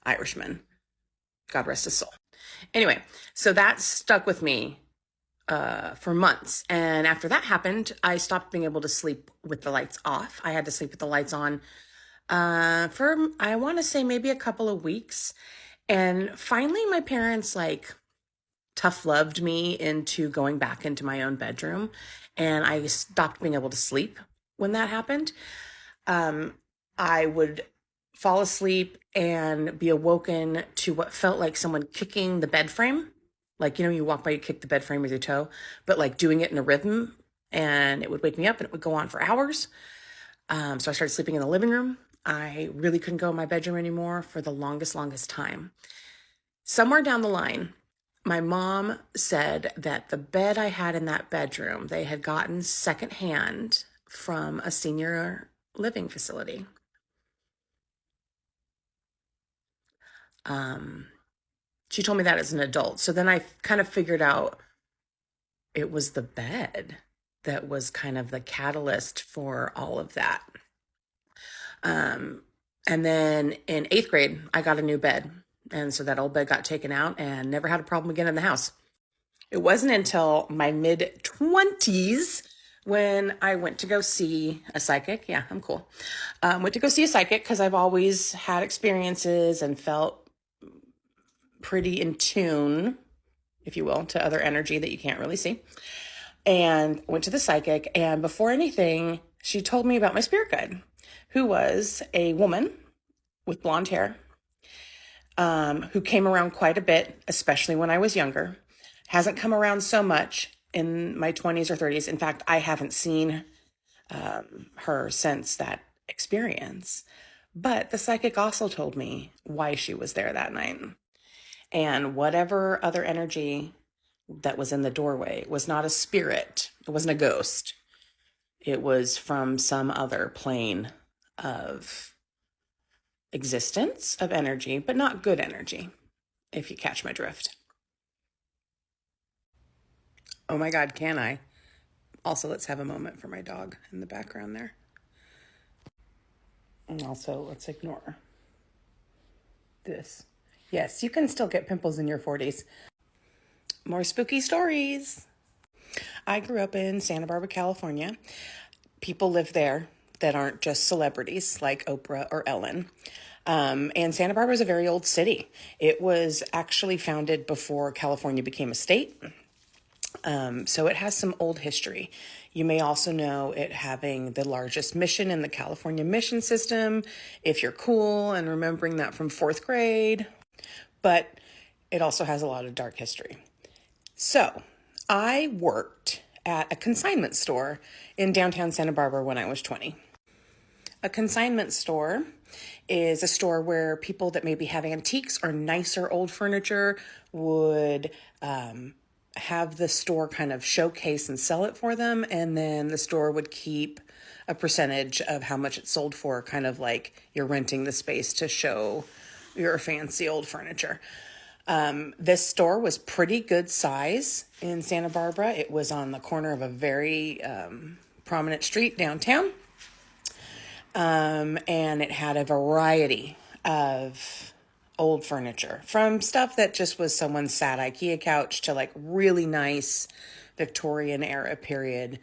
Irishman. God rest his soul. Anyway, so that stuck with me for months. And after that happened, I stopped being able to sleep with the lights off. I had to sleep with the lights on for, I want to say maybe a couple of weeks. And finally, my parents like tough loved me into going back into my own bedroom. And I stopped being able to sleep when that happened. I would fall asleep and be awoken to what felt like someone kicking the bed frame. Like, you walk by, you kick the bed frame with your toe, but like doing it in a rhythm, and it would wake me up and it would go on for hours. So I started sleeping in the living room. I really couldn't go in my bedroom anymore for the longest time. Somewhere down the line, my mom said that the bed I had in that bedroom, they had gotten secondhand from a senior living facility. She told me that as an adult. So then I kind of figured out it was the bed that was kind of the catalyst for all of that. And then in 8th grade, I got a new bed. And so that old bed got taken out and never had a problem again in the house. It wasn't until my mid-20s when I went to go see a psychic. Yeah, I'm cool. Went to go see a psychic because I've always had experiences and felt pretty in tune, if you will, to other energy that you can't really see. And went to the psychic, and before anything, she told me about my spirit guide, who was a woman with blonde hair, who came around quite a bit, especially when I was younger. Hasn't come around so much in my 20s or 30s. In fact, I haven't seen her since that experience. But the psychic also told me why she was there that night. And whatever other energy that was in the doorway was not a spirit. It wasn't a ghost. It was from some other plane of existence, of energy, but not good energy, if you catch my drift. Oh my God, can I? Also, let's have a moment for my dog in the background there. And also, let's ignore this. Yes, you can still get pimples in your 40s. More spooky stories. I grew up in Santa Barbara, California. People live there that aren't just celebrities like Oprah or Ellen. And Santa Barbara is a very old city. It was actually founded before California became a state. So it has some old history. You may also know it having the largest mission in the California mission system, if you're cool and remembering that from 4th grade. But it also has a lot of dark history. So I worked at a consignment store in downtown Santa Barbara when I was 20. A consignment store is a store where people that maybe have antiques or nicer old furniture would have the store kind of showcase and sell it for them. And then the store would keep a percentage of how much it sold for, kind of like you're renting the space to show your fancy old furniture. This store was pretty good size in Santa Barbara. It was on the corner of a very prominent street downtown. And it had a variety of old furniture, from stuff that just was someone's sad IKEA couch to like really nice Victorian era period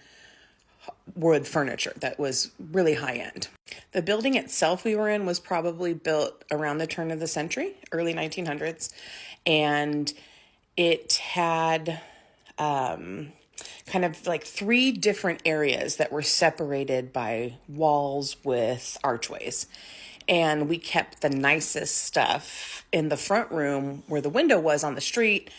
wood furniture that was really high end. The building itself we were in was probably built around the turn of the century, early 1900s. And it had kind of like 3 different areas that were separated by walls with archways. And we kept the nicest stuff in the front room where the window was on the street.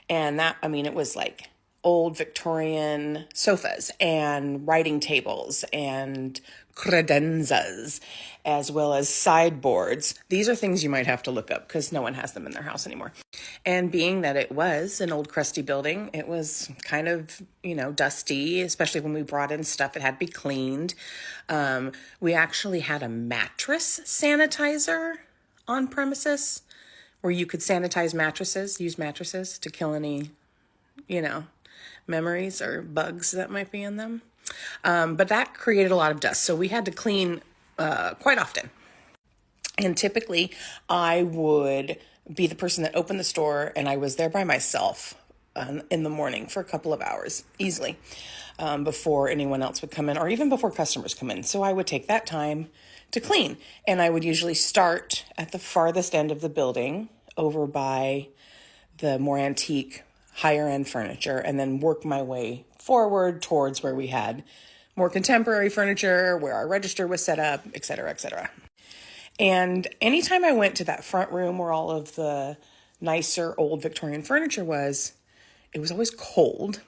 And that, I mean, it was like old Victorian sofas and writing tables and credenzas, as well as sideboards. These are things you might have to look up because no one has them in their house anymore. And being that it was an old crusty building, it was kind of, dusty, especially when we brought in stuff. It had to be cleaned. We actually had a mattress sanitizer on premises where you could sanitize mattresses, use mattresses to kill any, memories or bugs that might be in them. But that created a lot of dust. So we had to clean quite often. And typically I would be the person that opened the store, and I was there by myself in the morning for a couple of hours, easily, before anyone else would come in or even before customers come in. So I would take that time to clean. And I would usually start at the farthest end of the building over by the more antique, higher end furniture, and then work my way forward towards where we had more contemporary furniture, where our register was set up, et cetera, et cetera. And anytime I went to that front room where all of the nicer old Victorian furniture was, it was always cold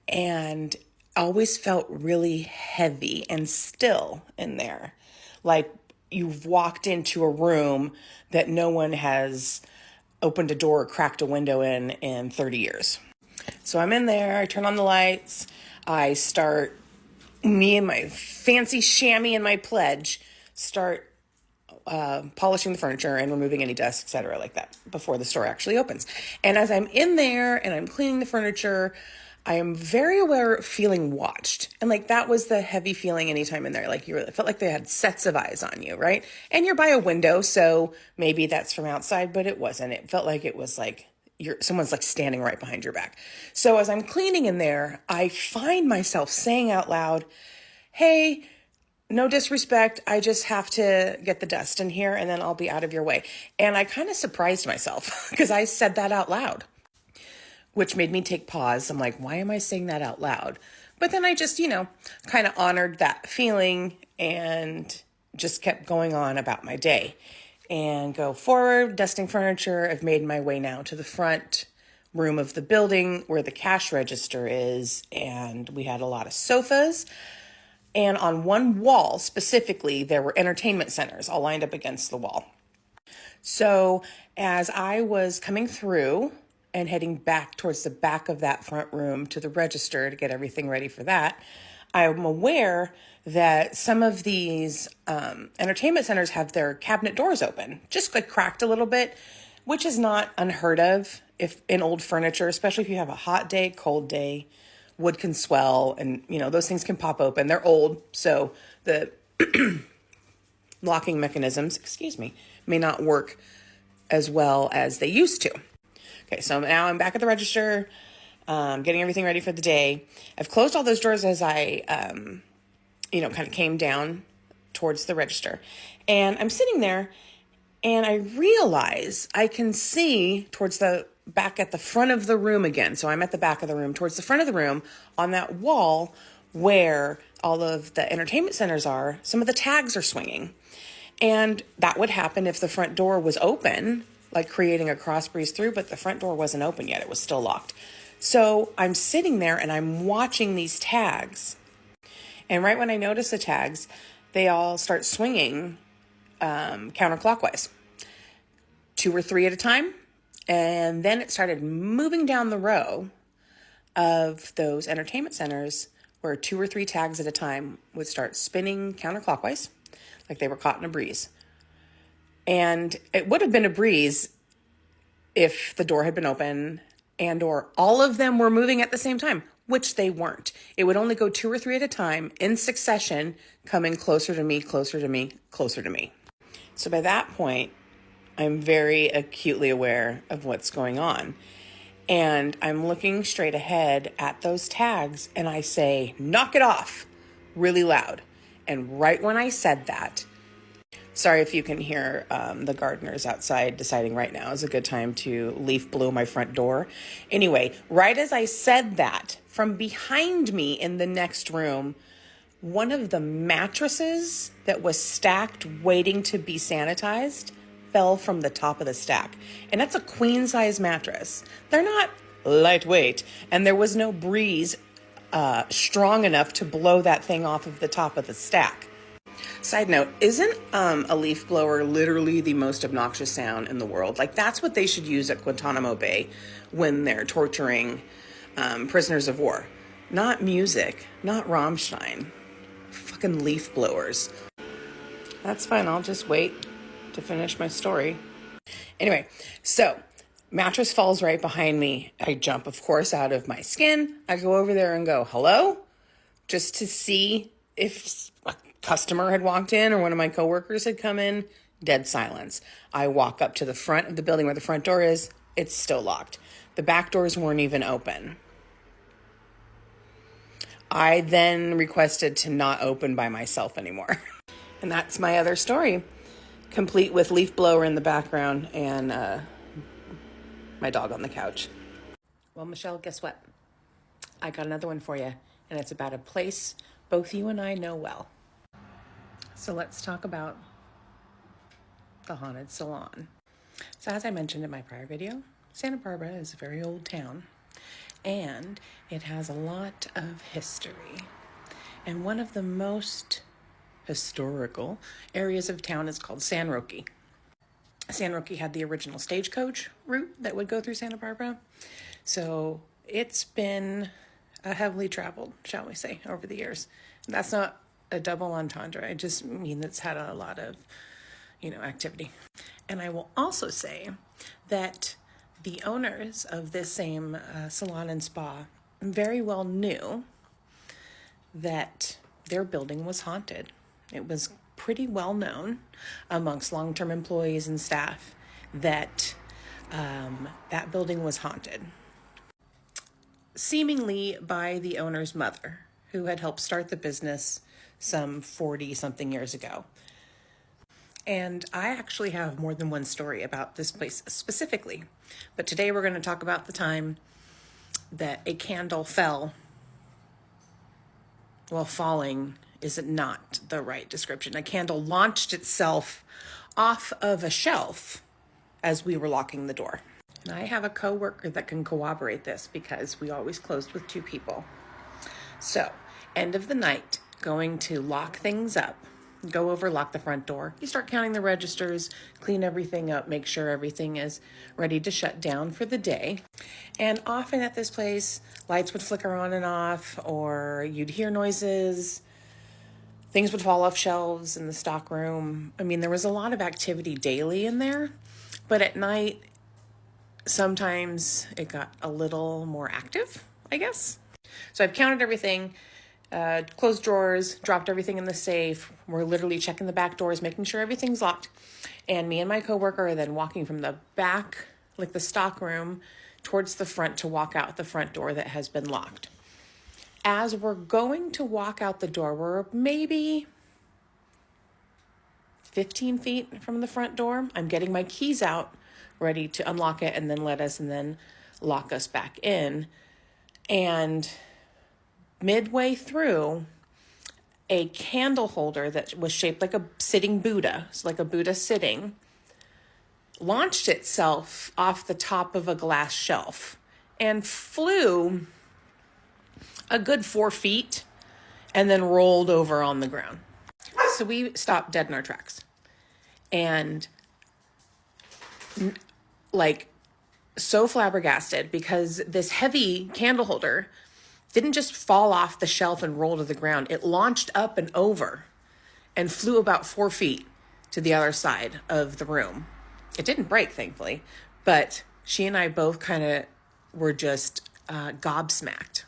and always felt really heavy and still in there. Like you've walked into a room that no one has opened a door or cracked a window in 30 years. So I'm in there, I turn on the lights, I start, me and my fancy chamois and my pledge, start polishing the furniture and removing any dust, etc., like that, before the store actually opens. And as I'm in there and I'm cleaning the furniture, I am very aware of feeling watched. And like that was the heavy feeling anytime in there. Like it felt like they had sets of eyes on you, right? And you're by a window, so maybe that's from outside, but it wasn't. It felt like it was like someone's like standing right behind your back. So as I'm cleaning in there, I find myself saying out loud, hey, no disrespect, I just have to get the dust in here and then I'll be out of your way. And I kind of surprised myself because I said that out loud, which made me take pause. I'm like, why am I saying that out loud? But then I just, kind of honored that feeling and just kept going on about my day and go forward, dusting furniture. I've made my way now to the front room of the building where the cash register is. And we had a lot of sofas. And on one wall specifically, there were entertainment centers all lined up against the wall. So as I was coming through and heading back towards the back of that front room to the register to get everything ready for that, I'm aware that some of these entertainment centers have their cabinet doors open, just like cracked a little bit, which is not unheard of if in old furniture, especially if you have a hot day, cold day. Wood can swell and, those things can pop open. They're old, so the locking mechanisms, may not work as well as they used to. Okay, so now I'm back at the register, getting everything ready for the day. I've closed all those doors as I, kind of came down towards the register. And I'm sitting there and I realize I can see towards the back at the front of the room again. So I'm at the back of the room, towards the front of the room, on that wall where all of the entertainment centers are, some of the tags are swinging. And that would happen if the front door was open, like creating a cross breeze through, but the front door wasn't open yet. It was still locked. So I'm sitting there and I'm watching these tags. And right when I notice the tags, they all start swinging counterclockwise, 2 or 3 at a time. And then it started moving down the row of those entertainment centers where 2 or 3 tags at a time would start spinning counterclockwise, like they were caught in a breeze. And it would have been a breeze if the door had been open and or all of them were moving at the same time, which they weren't. It would only go 2 or 3 at a time in succession, coming closer to me, closer to me, closer to me. So by that point, I'm very acutely aware of what's going on. And I'm looking straight ahead at those tags and I say, knock it off, really loud. And right when I said that, sorry if you can hear the gardeners outside deciding right now is a good time to leaf blow my front door. Anyway, right as I said that, from behind me in the next room, one of the mattresses that was stacked waiting to be sanitized fell from the top of the stack. And that's a queen size mattress. They're not lightweight. And there was no breeze strong enough to blow that thing off of the top of the stack. Side note, isn't a leaf blower literally the most obnoxious sound in the world? Like that's what they should use at Guantanamo Bay when they're torturing prisoners of war. Not music, not Rammstein. Fucking leaf blowers. That's fine, I'll just wait to finish my story. Anyway, so mattress falls right behind me. I jump, of course, out of my skin. I go over there and go, hello? Just to see if a customer had walked in or one of my coworkers had come in. Dead silence. I walk up to the front of the building where the front door is. It's still locked. The back doors weren't even open. I then requested to not open by myself anymore. And that's my other story, complete with leaf blower in the background and my dog on the couch. Well, Michelle, guess what? I got another one for you, and it's about a place both you and I know well. So let's talk about the haunted salon. So as I mentioned in my prior video, Santa Barbara is a very old town, and it has a lot of history. And one of the most historical areas of town is called San Roque. San Roque had the original stagecoach route that would go through Santa Barbara. So it's been heavily traveled, shall we say, over the years. That's not a double entendre. I just mean it's had a lot of, activity. And I will also say that the owners of this same salon and spa very well knew that their building was haunted. It was pretty well known amongst long-term employees and staff that that building was haunted. Seemingly by the owner's mother, who had helped start the business some 40-something years ago. And I actually have more than one story about this place specifically. But today we're going to talk about the time that a candle fell. Well, falling is not the right description. A candle launched itself off of a shelf as we were locking the door. And I have a coworker that can corroborate this because we always closed with 2 people. So, end of the night, going to lock things up, go over, lock the front door. You start counting the registers, clean everything up, make sure everything is ready to shut down for the day. And often at this place, lights would flicker on and off, or you'd hear noises. Things would fall off shelves in the stock room. I mean, there was a lot of activity daily in there, but at night, sometimes it got a little more active, I guess. So I've counted everything, closed drawers, dropped everything in the safe. We're literally checking the back doors, making sure everything's locked. And me and my coworker are then walking from the back, like the stock room, towards the front to walk out the front door that has been locked. As we're going to walk out the door, we're maybe 15 feet from the front door. I'm getting my keys out, ready to unlock it and then lock us back in. And midway through, a candle holder that was shaped like a sitting Buddha, so like a Buddha sitting, launched itself off the top of a glass shelf and flew a good 4 feet and then rolled over on the ground. So we stopped dead in our tracks and so flabbergasted because this heavy candle holder didn't just fall off the shelf and roll to the ground. It launched up and over and flew about 4 feet to the other side of the room. It didn't break, thankfully, but she and I both kind of were just gobsmacked.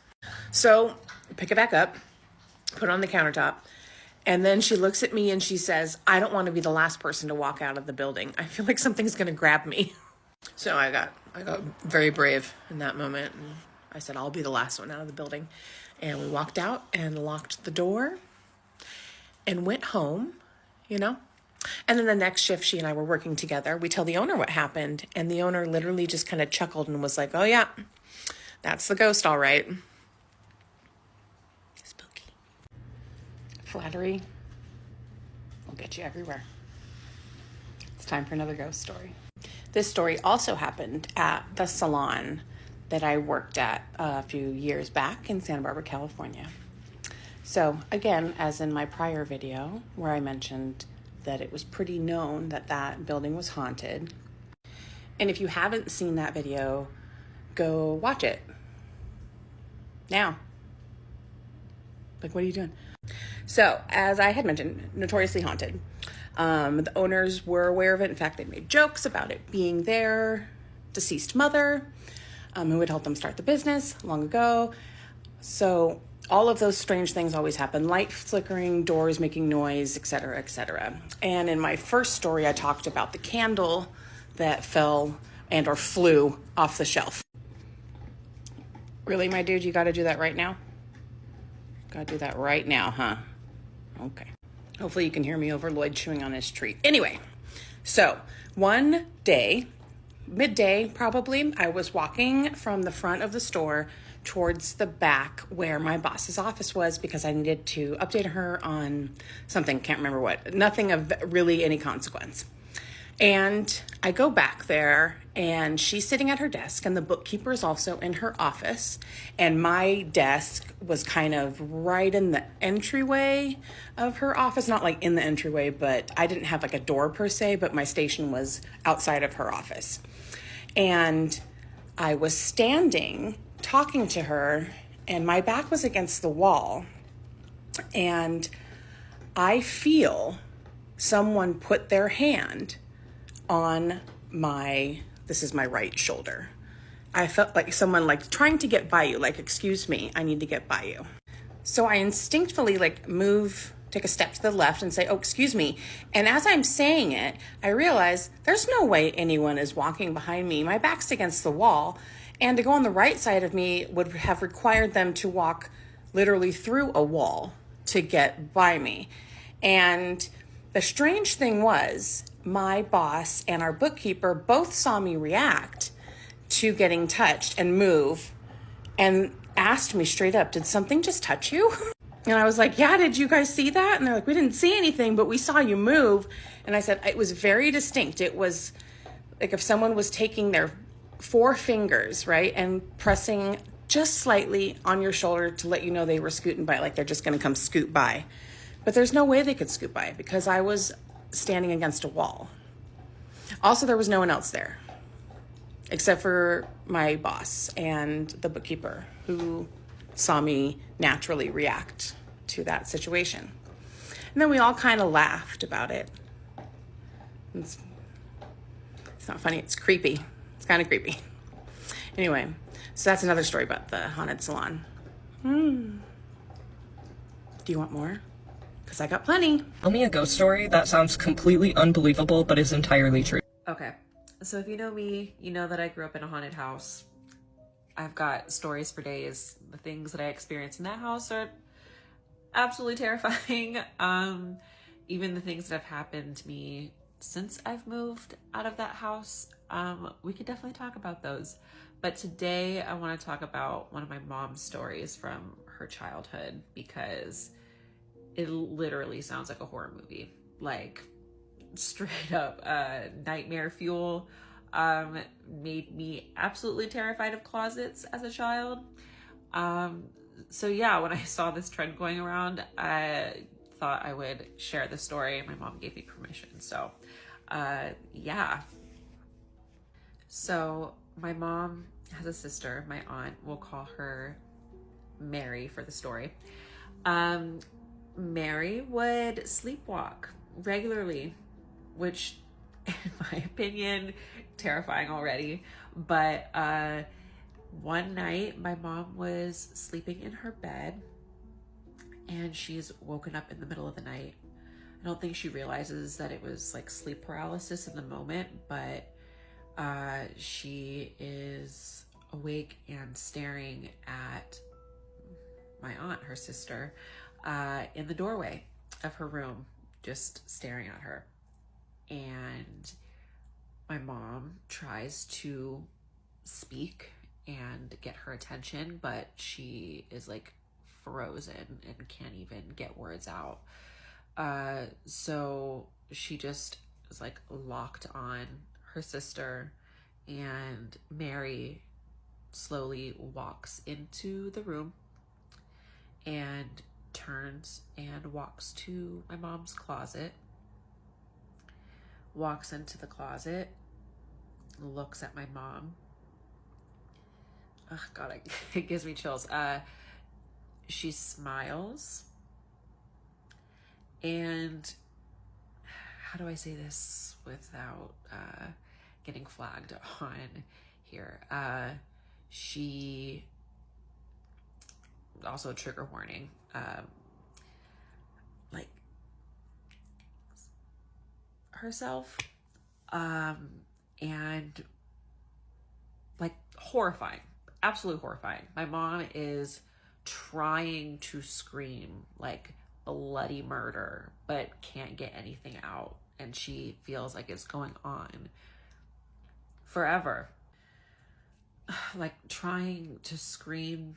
So pick it back up, put it on the countertop, and then she looks at me and she says, I don't want to be the last person to walk out of the building. I feel like something's going to grab me. So I got very brave in that moment. And I said, I'll be the last one out of the building. And we walked out and locked the door and went home, And then the next shift, she and I were working together. We tell the owner what happened. And the owner literally just kind of chuckled and was like, oh, yeah, that's the ghost, all right. Spooky. Flattery will get you everywhere. It's time for another ghost story. This story also happened at the salon that I worked at a few years back in Santa Barbara, California. So again, as in my prior video where I mentioned that it was pretty known that that building was haunted. And if you haven't seen that video, go watch it now. What are you doing? So as I had mentioned, notoriously haunted. The owners were aware of it. In fact, they made jokes about it being their deceased mother, who had helped them start the business long ago. So all of those strange things always happen. Light flickering, doors making noise, etc., etc. And in my first story, I talked about the candle that fell and or flew off the shelf. Really, my dude, you got to do that right now? Got to do that right now, huh? Okay. Hopefully you can hear me over Lloyd chewing on his treat. Anyway, so one day, midday probably, I was walking from the front of the store towards the back where my boss's office was because I needed to update her on something, can't remember what, nothing of really any consequence. And I go back there and she's sitting at her desk and the bookkeeper is also in her office. And my desk was kind of right in the entryway of her office, not like in the entryway, but I didn't have like a door per se, but my station was outside of her office. And I was standing talking to her and my back was against the wall. And I feel someone put their hand on this is my right shoulder. I felt like someone like trying to get by you, like, excuse me, I need to get by you. So I instinctively like take a step to the left and say, oh, excuse me. And as I'm saying it, I realize there's no way anyone is walking behind me. My back's against the wall. And to go on the right side of me would have required them to walk literally through a wall to get by me. And the strange thing was, my boss and our bookkeeper both saw me react to getting touched and move and asked me straight up, did something just touch you? And I was like, yeah, did you guys see that? And they're like, we didn't see anything, but we saw you move. And I said, it was very distinct. It was like if someone was taking their 4 fingers, right, and pressing just slightly on your shoulder to let you know they were scooting by, like they're just going to come scoot by. But there's no way they could scoot by because I was standing against a wall. Also, there was no one else there except for my boss and the bookkeeper who saw me naturally react to that situation. And then we all kind of laughed about it. It's not funny, it's creepy. It's kind of creepy. Anyway, so that's another story about the haunted salon. Do you want more? Because I got plenty. Tell me a ghost story that sounds completely unbelievable but is entirely true. Okay, so if you know me, you know that I grew up in a haunted house. I've got stories for days. The things that I experienced in that house are absolutely terrifying. Even the things that have happened to me since I've moved out of that house, we could definitely talk about those. But today I want to talk about one of my mom's stories from her childhood because it literally sounds like a horror movie, like straight up nightmare fuel. Made me absolutely terrified of closets as a child. So yeah, when I saw this trend going around, I thought I would share the story. My mom gave me permission. So yeah. So my mom has a sister, my aunt, we'll call her Mary for the story. Mary would sleepwalk regularly, which in my opinion, terrifying already. But one night my mom was sleeping in her bed and she's woken up in the middle of the night. I don't think she realizes that it was like sleep paralysis in the moment, but she is awake and staring at my aunt, her sister, in the doorway of her room, just staring at her. And my mom tries to speak and get her attention, but she is like frozen and can't even get words out. So she just is like locked on her sister, and Mary slowly walks into the room and turns and walks to my mom's closet, walks into the closet, looks at my mom. Oh God, it gives me chills. She smiles, and how do I say this without getting flagged on here? She, also a trigger warning, like herself, and like horrifying. absolutely horrifying. My mom is trying to scream like bloody murder, but can't get anything out. And she feels like it's going on forever. Like trying to scream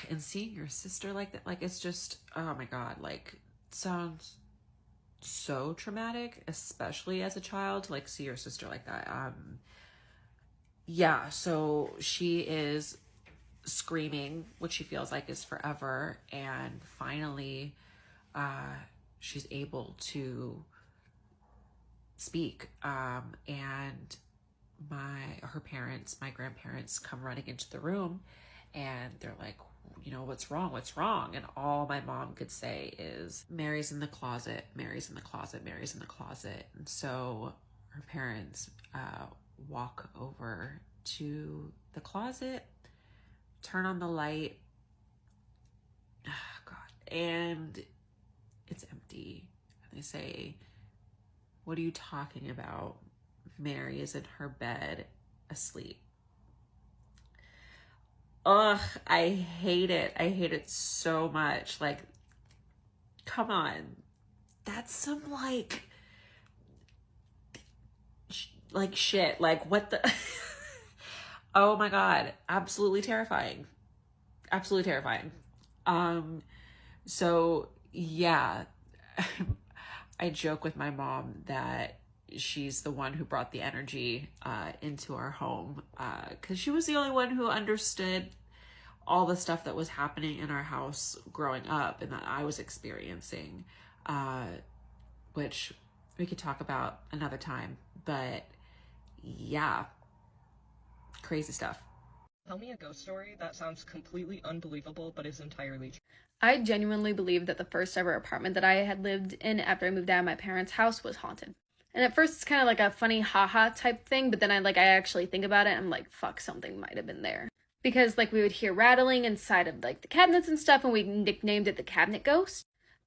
and seeing your sister like that, like it's just, oh my God, like sounds so traumatic, especially as a child, to like see your sister like that. Yeah, so she is screaming what she feels like is forever, and finally she's able to speak, and her parents, my grandparents, come running into the room, and they're like, you know, what's wrong? And all my mom could say is, Mary's in the closet, Mary's in the closet, Mary's in the closet. And so her parents walk over to the closet, turn on the light, oh God, and it's empty. And they say, what are you talking about? Mary is in her bed asleep. Ugh, I hate it. I hate it so much. Like, come on. That's some like shit. Like, what the? Oh my God. Absolutely terrifying. Absolutely terrifying. So yeah, I joke with my mom that she's the one who brought the energy into our home, because she was the only one who understood all the stuff that was happening in our house growing up and that I was experiencing, which we could talk about another time. But yeah, crazy stuff. Tell me a ghost story that sounds completely unbelievable but is entirely true. I genuinely believe that the first ever apartment that I had lived in after I moved out of my parents' house was haunted. And at first it's kind of like a funny haha type thing, but then I actually think about it and I'm like, fuck, something might have been there. Because like we would hear rattling inside of like the cabinets and stuff, and we nicknamed it the cabinet ghost.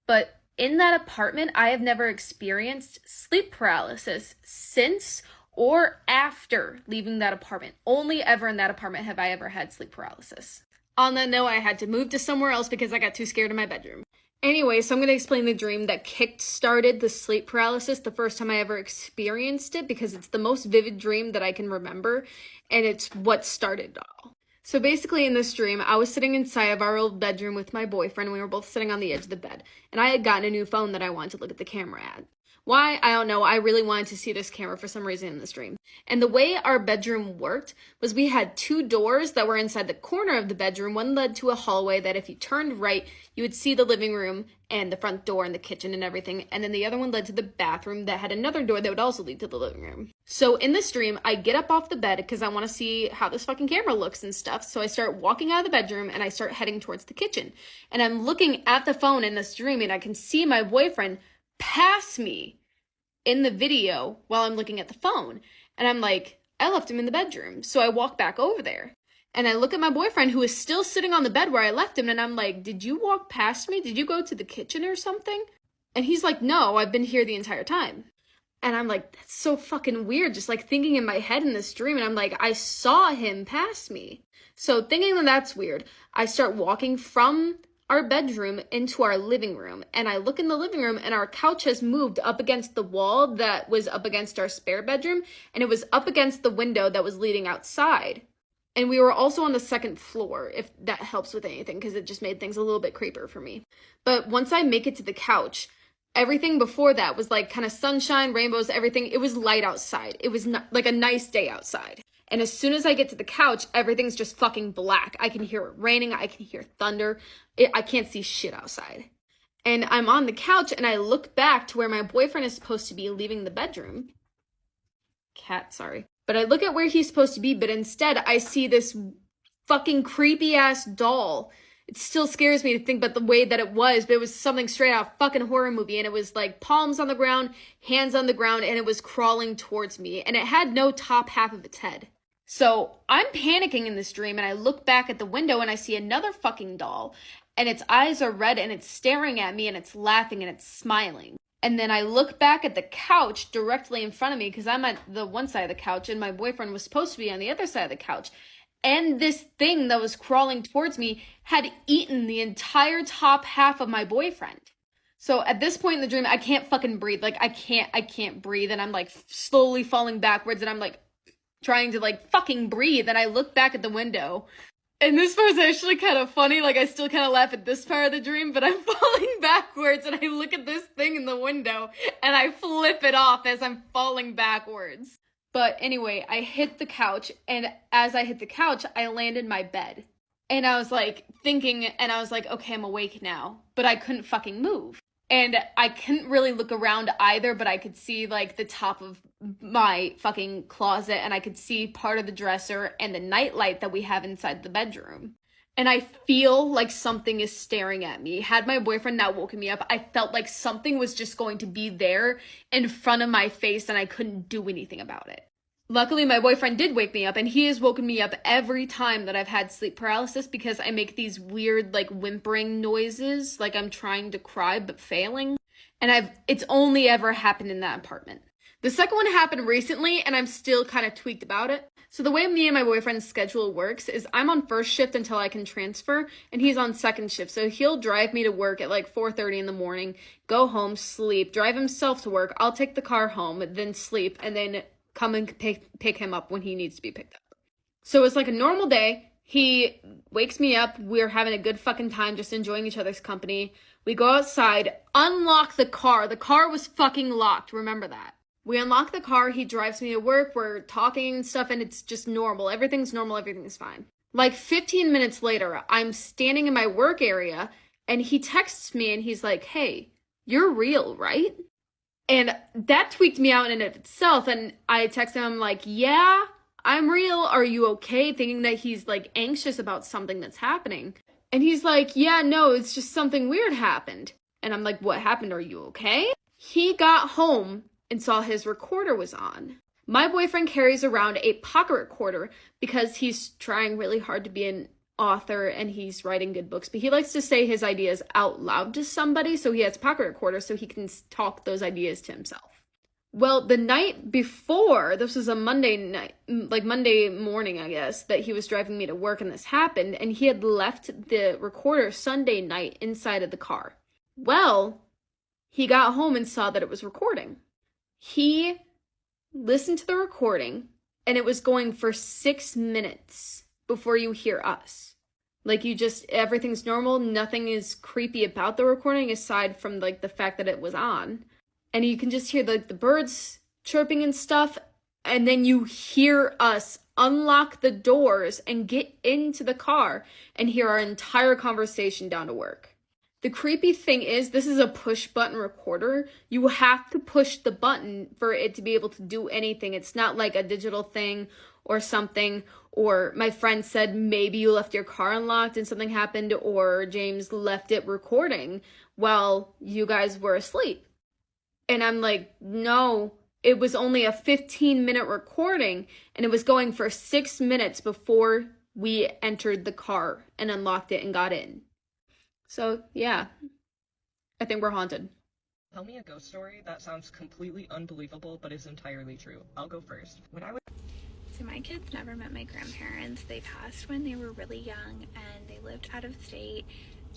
But in that apartment, I have never experienced sleep paralysis since or after leaving that apartment. Only ever in that apartment have I ever had sleep paralysis. On that note, I had to move to somewhere else because I got too scared in my bedroom. Anyway, so I'm going to explain the dream that kick-started the sleep paralysis the first time I ever experienced it, because it's the most vivid dream that I can remember, and it's what started it all. So basically in this dream, I was sitting inside of our old bedroom with my boyfriend, and we were both sitting on the edge of the bed, and I had gotten a new phone that I wanted to look at the camera at. Why? I don't know. I really wanted to see this camera for some reason in this dream. And the way our bedroom worked was we had two doors that were inside the corner of the bedroom. One led to a hallway that if you turned right, you would see the living room and the front door and the kitchen and everything. And then the other one led to the bathroom that had another door that would also lead to the living room. So in this dream, I get up off the bed because I want to see how this fucking camera looks and stuff. So I start walking out of the bedroom and I start heading towards the kitchen. And I'm looking at the phone in this dream and I can see my boyfriend pass me in the video while I'm looking at the phone. And I'm like, I left him in the bedroom. So I walk back over there and I look at my boyfriend who is still sitting on the bed where I left him. And I'm like, did you walk past me? Did you go to the kitchen or something? And he's like, no, I've been here the entire time. And I'm like, that's so fucking weird. Just like thinking in my head in this dream. And I'm like, I saw him pass me. So thinking that that's weird, I start walking from our bedroom into our living room, and I look in the living room and our couch has moved up against the wall that was up against our spare bedroom, and it was up against the window that was leading outside. And we were also on the second floor, if that helps with anything, because it just made things a little bit creepier for me. But once I make it to the couch, everything before that was like kind of sunshine, rainbows, everything. It was light outside. It was not, like a nice day outside. And as soon as I get to the couch, everything's just fucking black. I can hear it raining. I can hear thunder. I can't see shit outside. And I'm on the couch and I look back to where my boyfriend is supposed to be leaving the bedroom. Cat, sorry. But I look at where he's supposed to be, but instead I see this fucking creepy ass doll. It still scares me to think about the way that it was, but it was something straight out of a fucking horror movie. And it was like palms on the ground, hands on the ground, and it was crawling towards me. And it had no top half of its head. So I'm panicking in this dream and I look back at the window and I see another fucking doll and its eyes are red and it's staring at me and it's laughing and it's smiling. And then I look back at the couch directly in front of me because I'm at the one side of the couch and my boyfriend was supposed to be on the other side of the couch. and this thing that was crawling towards me had eaten the entire top half of my boyfriend. So at this point in the dream, I can't fucking breathe. Like, I can't breathe. And I'm like slowly falling backwards, and I'm like trying to like fucking breathe. And I look back at the window, and this part's actually kind of funny. Like, I still kind of laugh at this part of the dream, but I'm falling backwards, and I look at this thing in the window, and I flip it off as I'm falling backwards. But anyway, I hit the couch, and as I hit the couch, I landed my bed. And I was like thinking, and I was like, okay, I'm awake now. But I couldn't fucking move. And I couldn't really look around either, but I could see like the top of my fucking closet, and I could see part of the dresser and the nightlight that we have inside the bedroom. And I feel like something is staring at me. Had my boyfriend not woken me up, I felt like something was just going to be there in front of my face, and I couldn't do anything about it. Luckily, my boyfriend did wake me up, and he has woken me up every time that I've had sleep paralysis because I make these weird, like, whimpering noises, like I'm trying to cry but failing. And it's only ever happened in that apartment. The second one happened recently, and I'm still kind of tweaked about it. So the way me and my boyfriend's schedule works is I'm on first shift until I can transfer, and he's on second shift. So he'll drive me to work at like 4:30 in the morning, go home, sleep, drive himself to work. I'll take the car home, then sleep, and then come and pick him up when he needs to be picked up. So it's like a normal day. He wakes me up. We're having a good fucking time, just enjoying each other's company. We go outside, unlock the car. The car was fucking locked. Remember that. We unlock the car. He drives me to work. We're talking and stuff, and it's just normal. Everything's normal. Everything's fine. Like 15 minutes later, I'm standing in my work area, and he texts me, and he's like, hey, you're real, right? And that tweaked me out in and of itself. And I texted him, like, yeah, I'm real. Are you okay? Thinking that he's like anxious about something that's happening. And he's like, yeah, no, it's just something weird happened. And I'm like, what happened? Are you okay? He got home and saw his recorder was on. My boyfriend carries around a pocket recorder because he's trying really hard to be an author and he's writing good books, but he likes to say his ideas out loud to somebody, so he has a pocket recorder so he can talk those ideas to himself. Well, the night before, this was a Monday night, like Monday morning, I guess, that he was driving me to work and this happened, and he had left the recorder Sunday night inside of the car. Well, he got home and saw that it was recording. He listened to the recording, and it was going for 6 minutes before you hear us. Like, everything's normal, nothing is creepy about the recording aside from, like, the fact that it was on. And you can just hear, like, the birds chirping and stuff, and then you hear us unlock the doors and get into the car and hear our entire conversation down to work. The creepy thing is, this is a push-button recorder. You have to push the button for it to be able to do anything. It's not like a digital thing or something, or my friend said maybe you left your car unlocked and something happened, or James left it recording while you guys were asleep. And I'm like, no, it was only a 15-minute recording, and it was going for 6 minutes before we entered the car and unlocked it and got in. So, yeah, I think we're haunted. Tell me a ghost story that sounds completely unbelievable but is entirely true. I'll go first. So my kids never met my grandparents. They passed when they were really young, and they lived out of state.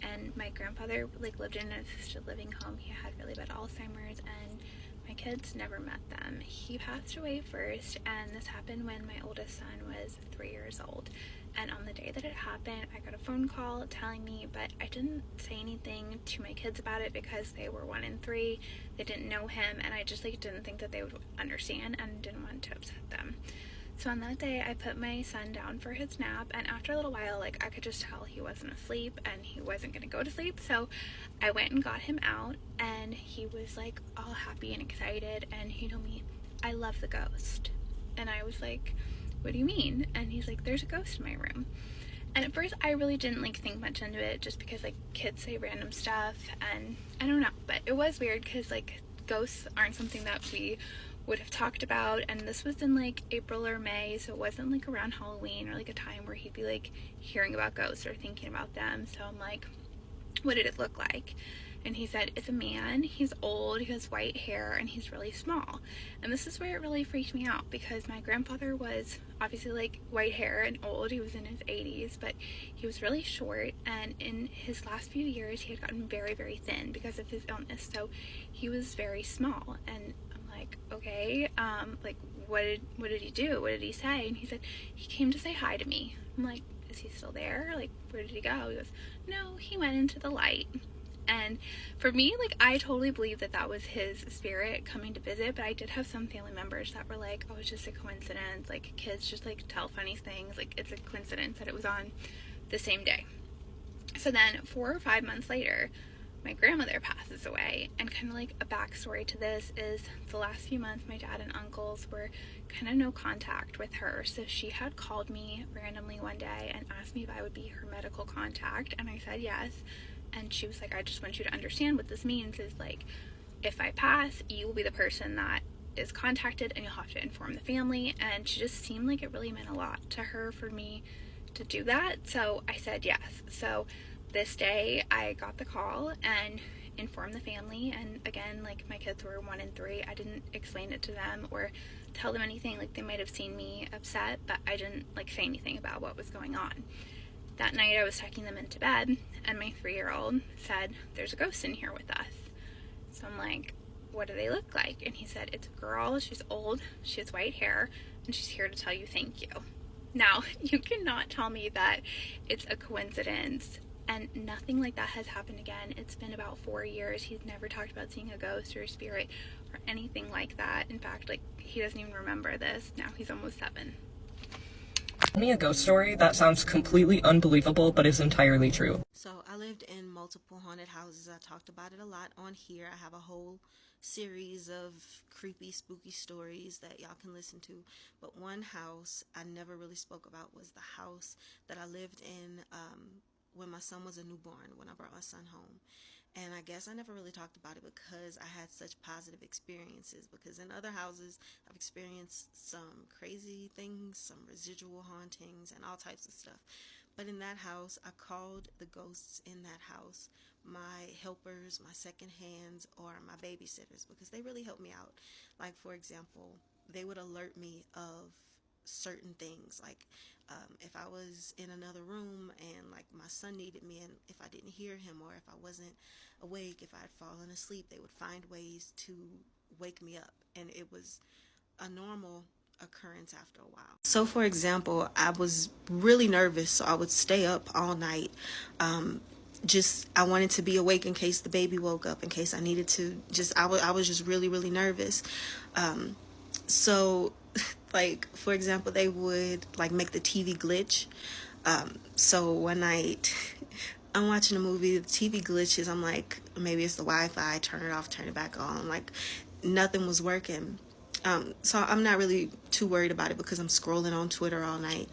And my grandfather lived in an assisted living home. He had really bad Alzheimer's, and my kids never met them. He passed away first, and this happened when my oldest son was 3 years old. And on the day that it happened, I got a phone call telling me, but I didn't say anything to my kids about it because they were 1 and 3. They didn't know him, and I just didn't think that they would understand and didn't want to upset them. So on that day, I put my son down for his nap, and after a little while, I could just tell he wasn't asleep and he wasn't gonna go to sleep. So I went and got him out, and he was all happy and excited, and he told me, I love the ghost. And I was like, what do you mean? And he's like, there's a ghost in my room. And at first I really didn't think much into it, just because kids say random stuff, and I don't know, but it was weird because ghosts aren't something that we would have talked about, and this was in April or May, so it wasn't around Halloween or a time where he'd be hearing about ghosts or thinking about them. So I'm like, what did it look like? And he said, it's a man, he's old, he has white hair, and he's really small. And this is where it really freaked me out, because my grandfather was obviously like white hair and old. He was in his 80s, but he was really short, and in his last few years he had gotten very, very thin because of his illness, so he was very small. And I'm like, okay, like what did he do? What did he say? And he said he came to say hi to me. I'm like, is he still there? Like, where did he go? He goes, no, he went into the light. And for me, like, I totally believe that that was his spirit coming to visit, but I did have some family members that were like, oh, it's just a coincidence, like, kids just like tell funny things, like, it's a coincidence that it was on the same day. So then 4 or 5 months later, my grandmother passes away, and kind of like a backstory to this is the last few months my dad and uncles were kind of no contact with her, so she had called me randomly one day and asked me if I would be her medical contact, and I said yes. And she was like, I just want you to understand what this means is, like, if I pass, you will be the person that is contacted and you'll have to inform the family. And she just seemed like it really meant a lot to her for me to do that, so I said yes. So this day I got the call and informed the family, and again, like, my kids were 1 and 3. I didn't explain it to them or tell them anything. Like, they might have seen me upset, but I didn't like say anything about what was going on. That night I was tucking them into bed, and my 3-year-old said, there's a ghost in here with us. So I'm like, what do they look like? And he said, it's a girl, she's old, she has white hair, and she's here to tell you thank you. Now, you cannot tell me that it's a coincidence, and nothing like that has happened again. It's been about 4 years. He's never talked about seeing a ghost or a spirit or anything like that. In fact, like, he doesn't even remember this. Now he's almost 7. Tell me a ghost story that sounds completely unbelievable but is entirely true. So I lived in multiple haunted houses. I talked about it a lot on here. I have a whole series of creepy, spooky stories that y'all can listen to. But one house I never really spoke about was the house that I lived in when my son was a newborn, when I brought my son home. And I guess I never really talked about it because I had such positive experiences. Because in other houses, I've experienced some crazy things, some residual hauntings, and all types of stuff. But in that house, I called the ghosts in that house my helpers, my second hands, or my babysitters, because they really helped me out. Like, for example, they would alert me of certain things, like if I was in another room and like my son needed me, and if I didn't hear him, or if I wasn't awake, if I had fallen asleep, they would find ways to wake me up, and it was a normal occurrence after a while. So for example, I was really nervous, so I would stay up all night. I wanted to be awake in case the baby woke up, in case I needed to I was just really, really nervous. So like, for example, they would like make the TV glitch. So one night I'm watching a movie, the TV glitches. I'm like, maybe it's the Wi-Fi, turn it off, turn it back on. Like, nothing was working. So I'm not really too worried about it because I'm scrolling on Twitter all night.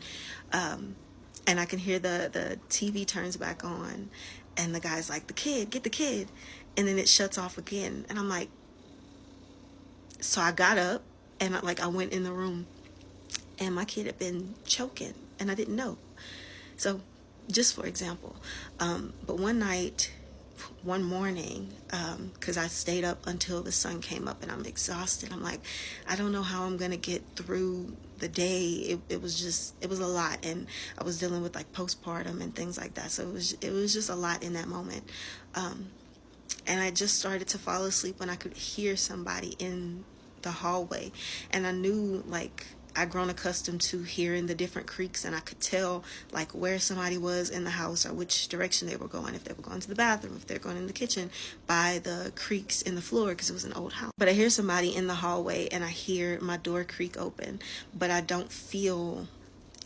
And I can hear the TV turns back on, and the guy's like, the kid, get the kid. And then it shuts off again. And I'm like, so I got up and I went in the room, and my kid had been choking and I didn't know. So just for example, but one morning, because I stayed up until the sun came up and I'm exhausted. I'm like, I don't know how I'm going to get through the day. It was a lot, and I was dealing with like postpartum and things like that. So it was just a lot in that moment. And I just started to fall asleep when I could hear somebody in the hallway, and I knew, like, I'd grown accustomed to hearing the different creaks, and I could tell like where somebody was in the house or which direction they were going, if they were going to the bathroom, if they're going in the kitchen, by the creaks in the floor, because it was an old house. But I hear somebody in the hallway, and I hear my door creak open, but I don't feel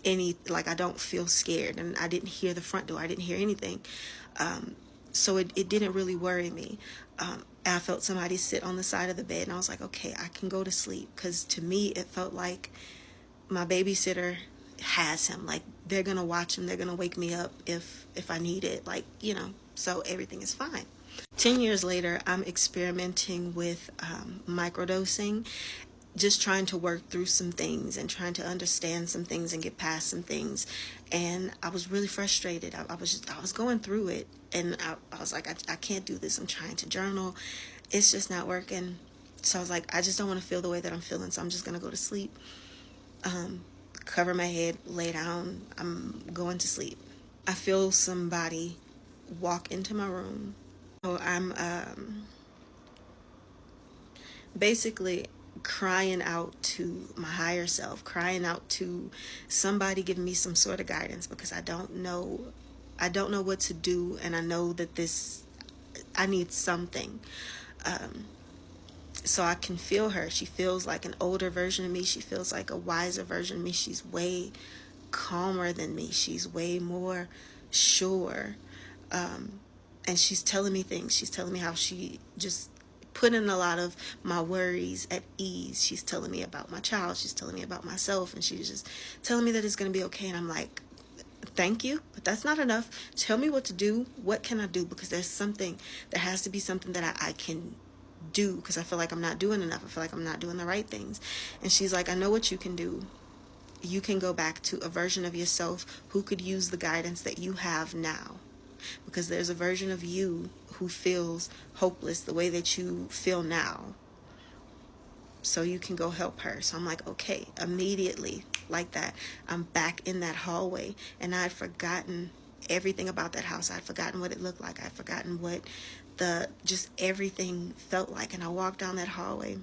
I don't feel scared, and I didn't hear the front door. I didn't hear anything. So it didn't really worry me. I felt somebody sit on the side of the bed, and I was like, okay, I can go to sleep, because to me it felt like my babysitter has him. Like, they're gonna watch him, they're gonna wake me up if I need it, like, so everything is fine. 10 years later, I'm experimenting with microdosing, just trying to work through some things and trying to understand some things and get past some things. And I was really frustrated. I was going through it, and I was like, I can't do this. I'm trying to journal. It's just not working. So I was like, I just don't want to feel the way that I'm feeling, so I'm just going to go to sleep. cover my head, lay down. I'm going to sleep. I feel somebody walk into my room. So I'm basically crying out to my higher self, crying out to somebody giving me some sort of guidance, because I don't know what to do, and I know that I need something. So I can feel her. She feels like an older version of me. She feels like a wiser version of me. She's way calmer than me. She's way more sure. And she's telling me things. She's telling me how she just putting a lot of my worries at ease. She's telling me about my child. She's telling me about myself. And she's just telling me that it's going to be okay. And I'm like, thank you, but that's not enough. Tell me what to do. What can I do? Because there has to be something that I can do, because I feel like I'm not doing enough. I feel like I'm not doing the right things. And she's like, I know what you can do. You can go back to a version of yourself who could use the guidance that you have now. Because there's a version of you who feels hopeless the way that you feel now. So you can go help her. So I'm like, okay, immediately, like that, I'm back in that hallway. And I'd forgotten everything about that house. I'd forgotten what it looked like. I'd forgotten what just everything felt like. And I walked down that hallway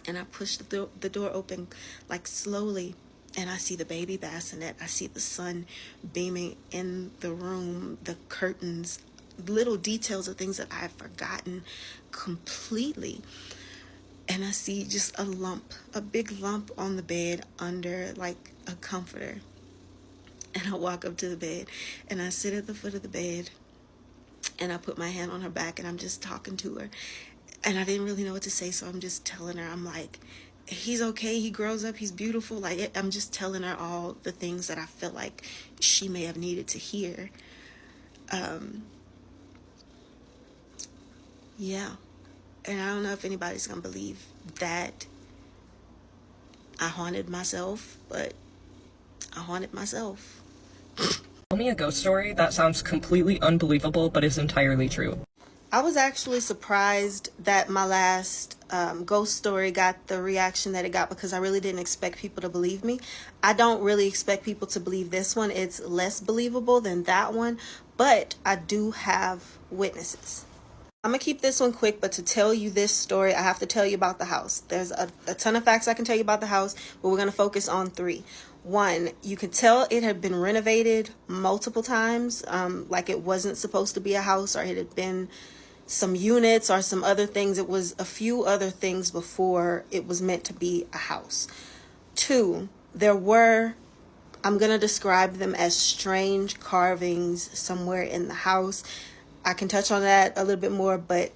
and I pushed the door open, like slowly. And I see the baby bassinet. I see the sun beaming in the room, the curtains, little details of things that I've forgotten completely. And I see just a big lump on the bed under like a comforter. And I walk up to the bed and I sit at the foot of the bed and I put my hand on her back and I'm just talking to her. And I didn't really know what to say, so I'm just telling her, I'm like, he's okay, he grows up, he's beautiful. Like, I'm just telling her all the things that I felt like she may have needed to hear. Yeah. And I don't know if anybody's gonna believe that I haunted myself, but I haunted myself. Tell me a ghost story that sounds completely unbelievable but is entirely true. I was actually surprised that my last ghost story got the reaction that it got, because I really didn't expect people to believe me. I don't really expect people to believe this one. It's less believable than that one, but I do have witnesses. I'm gonna keep this one quick, but to tell you this story, I have to tell you about the house. There's a ton of facts I can tell you about the house, but we're gonna focus on 3. 1, you could tell it had been renovated multiple times, like it wasn't supposed to be a house, or it had been some units or some other things. It was a few other things before it was meant to be a house. 2, there were, I'm gonna describe them as strange carvings somewhere in the house. I can touch on that a little bit more, but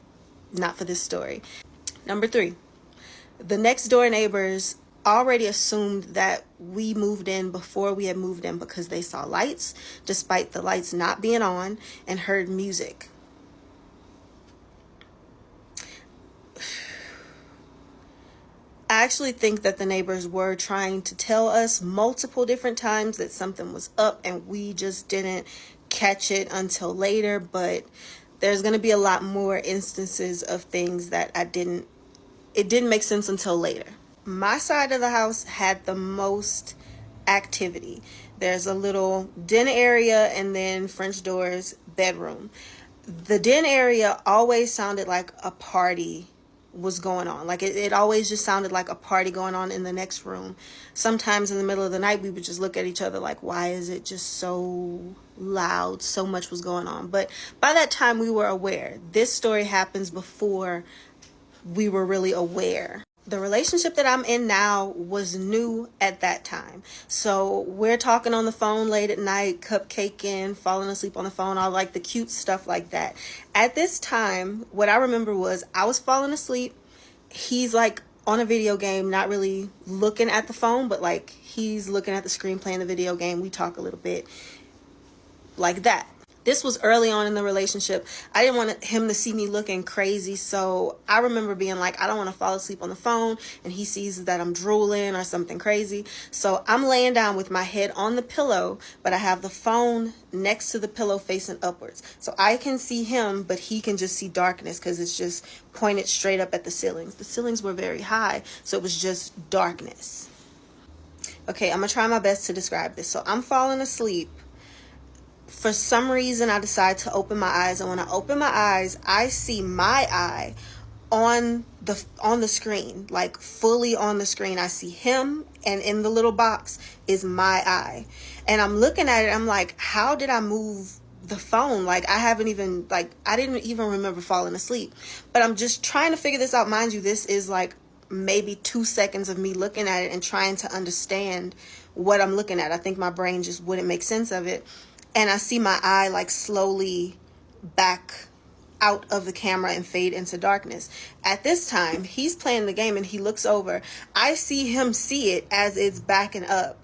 not for this story. Number 3, the next door neighbors already assumed that we moved in before we had moved in, because they saw lights, despite the lights not being on, and heard music. I actually think that the neighbors were trying to tell us multiple different times that something was up, and we just didn't catch it until later. But there's going to be a lot more instances of things that it didn't make sense until later. My side of the house had the most activity. There's a little den area and then French doors, bedroom. The den area always sounded like a party was going on. Like it always just sounded like a party going on in the next room. Sometimes in the middle of the night, we would just look at each other like, why is it just so loud? So much was going on. But by that time, we were aware. This story happens before we were really aware. The relationship that I'm in now was new at that time. So we're talking on the phone late at night, cupcaking, falling asleep on the phone, all like the cute stuff like that. At this time, what I remember was I was falling asleep. He's like on a video game, not really looking at the phone, but like he's looking at the screen playing the video game. We talk a little bit like that. This was early on in the relationship. I didn't want him to see me looking crazy. So I remember being like, I don't want to fall asleep on the phone and he sees that I'm drooling or something crazy. So I'm laying down with my head on the pillow, but I have the phone next to the pillow facing upwards. So I can see him, but he can just see darkness because it's just pointed straight up at the ceilings. The ceilings were very high, so it was just darkness. Okay, I'm gonna try my best to describe this. So I'm falling asleep. For some reason, I decide to open my eyes, and when I open my eyes, I see my eye on the screen, like fully on the screen. I see him, and in the little box is my eye, and I'm looking at it. I'm like, how did I move the phone? Like, I didn't even remember falling asleep, but I'm just trying to figure this out. Mind you, this is like maybe 2 seconds of me looking at it and trying to understand what I'm looking at. I think my brain just wouldn't make sense of it, and I see my eye like slowly back out of the camera and fade into darkness. At this time, he's playing the game and he looks over. I see him see it as it's backing up,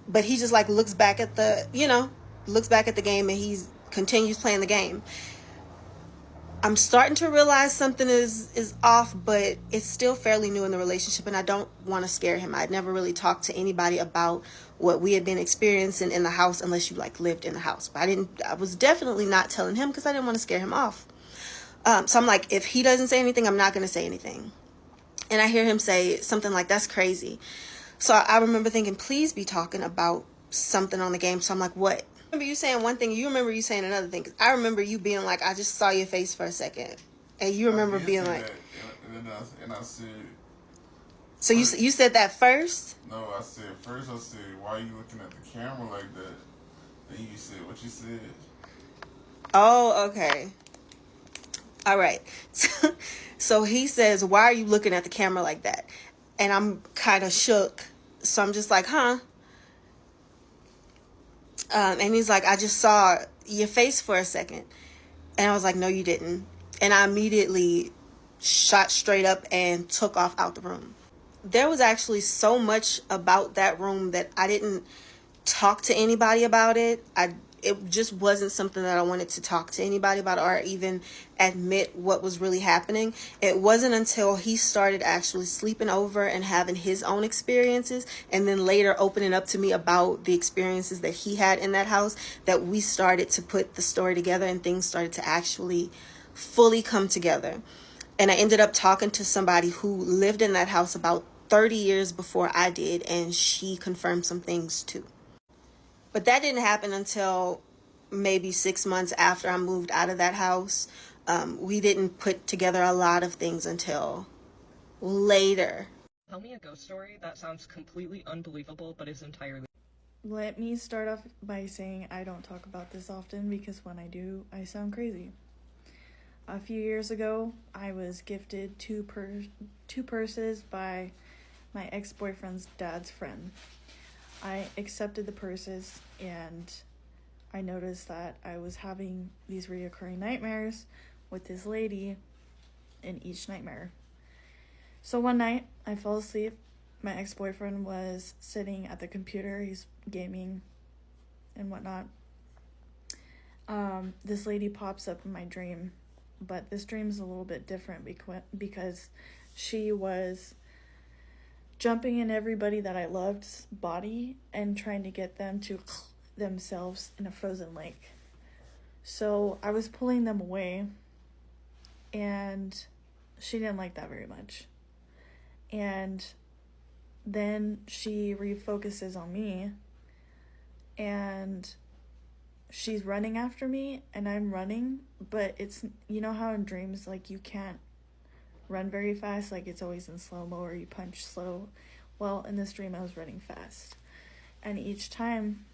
but he just like looks back at the game, and he continues playing the game. I'm starting to realize something is off, but it's still fairly new in the relationship, and I don't want to scare him. I'd never really talked to anybody about what we had been experiencing in the house unless you like lived in the house. But I was definitely not telling him because I didn't want to scare him off. So I'm like, if he doesn't say anything, I'm not going to say anything. And I hear him say something like, that's crazy. So I remember thinking, please be talking about something on the game. So I'm like, what? I remember you saying one thing, you remember you saying another thing. 'Cause I remember you being like, I just saw your face for a second. And you remember being like... And I said... So you said that first? No, I said, why are you looking at the camera like that? Then you said what you said. Oh, okay. All right. So he says, why are you looking at the camera like that? And I'm kind of shook. So I'm just like, huh? And he's like, I just saw your face for a second. And I was like, no, you didn't. And I immediately shot straight up and took off out the room. There was actually so much about that room that I didn't talk to anybody about it. It just wasn't something that I wanted to talk to anybody about or even admit what was really happening. It wasn't until he started actually sleeping over and having his own experiences, and then later opening up to me about the experiences that he had in that house, that we started to put the story together and things started to actually fully come together. And I ended up talking to somebody who lived in that house about 30 years before I did, and she confirmed some things too. But that didn't happen until maybe 6 months after I moved out of that house. We didn't put together a lot of things until later. Tell me a ghost story that sounds completely unbelievable but is entirely... Let me start off by saying I don't talk about this often because when I do, I sound crazy. A few years ago, I was gifted two purses by my ex-boyfriend's dad's friend. I accepted the purses, and I noticed that I was having these reoccurring nightmares with this lady in each nightmare. So one night, I fell asleep. My ex-boyfriend was sitting at the computer. He's gaming and whatnot. This lady pops up in my dream, but this dream is a little bit different because she was jumping in everybody that I loved's body and trying to get them to themselves in a frozen lake. So I was pulling them away, and she didn't like that very much. And then she refocuses on me, and she's running after me, and I'm running, but it's, you know how in dreams, like, you can't run very fast, like it's always in slow-mo or you punch slow. Well, in this dream I was running fast, and each time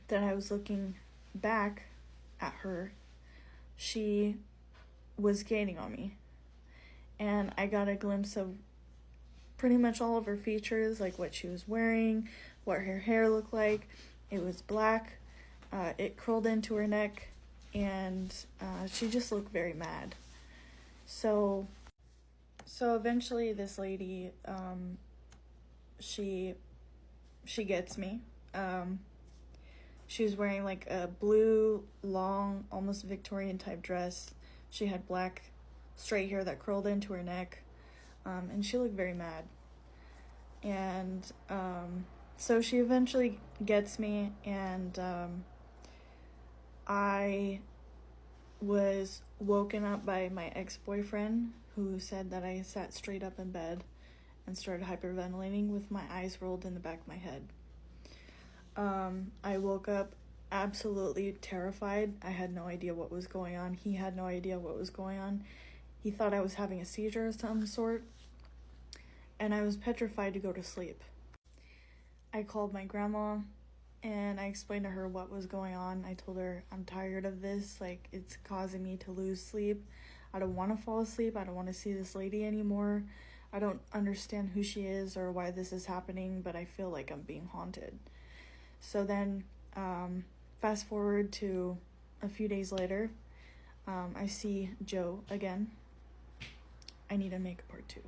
that I was looking back at her, she was gaining on me, and I got a glimpse of pretty much all of her features, like what she was wearing, what her hair looked like. It was black, it curled into her neck, and she just looked very mad. So eventually this lady, she gets me. She was wearing like a blue, long, almost Victorian type dress. She had black straight hair that curled into her neck, and she looked very mad. And so she eventually gets me, and I was woken up by my ex-boyfriend, who said that I sat straight up in bed and started hyperventilating with my eyes rolled in the back of my head. I woke up absolutely terrified. I had no idea what was going on. He had no idea what was going on. He thought I was having a seizure of some sort, and I was petrified to go to sleep. I called my grandma, and I explained to her what was going on. I told her I'm tired of this, like, it's causing me to lose sleep. I don't want to fall asleep. I don't want to see this lady anymore. I don't understand who she is or why this is happening, but I feel like I'm being haunted. So then, fast forward to a few days later, I see Joe again. I need to make a part 2.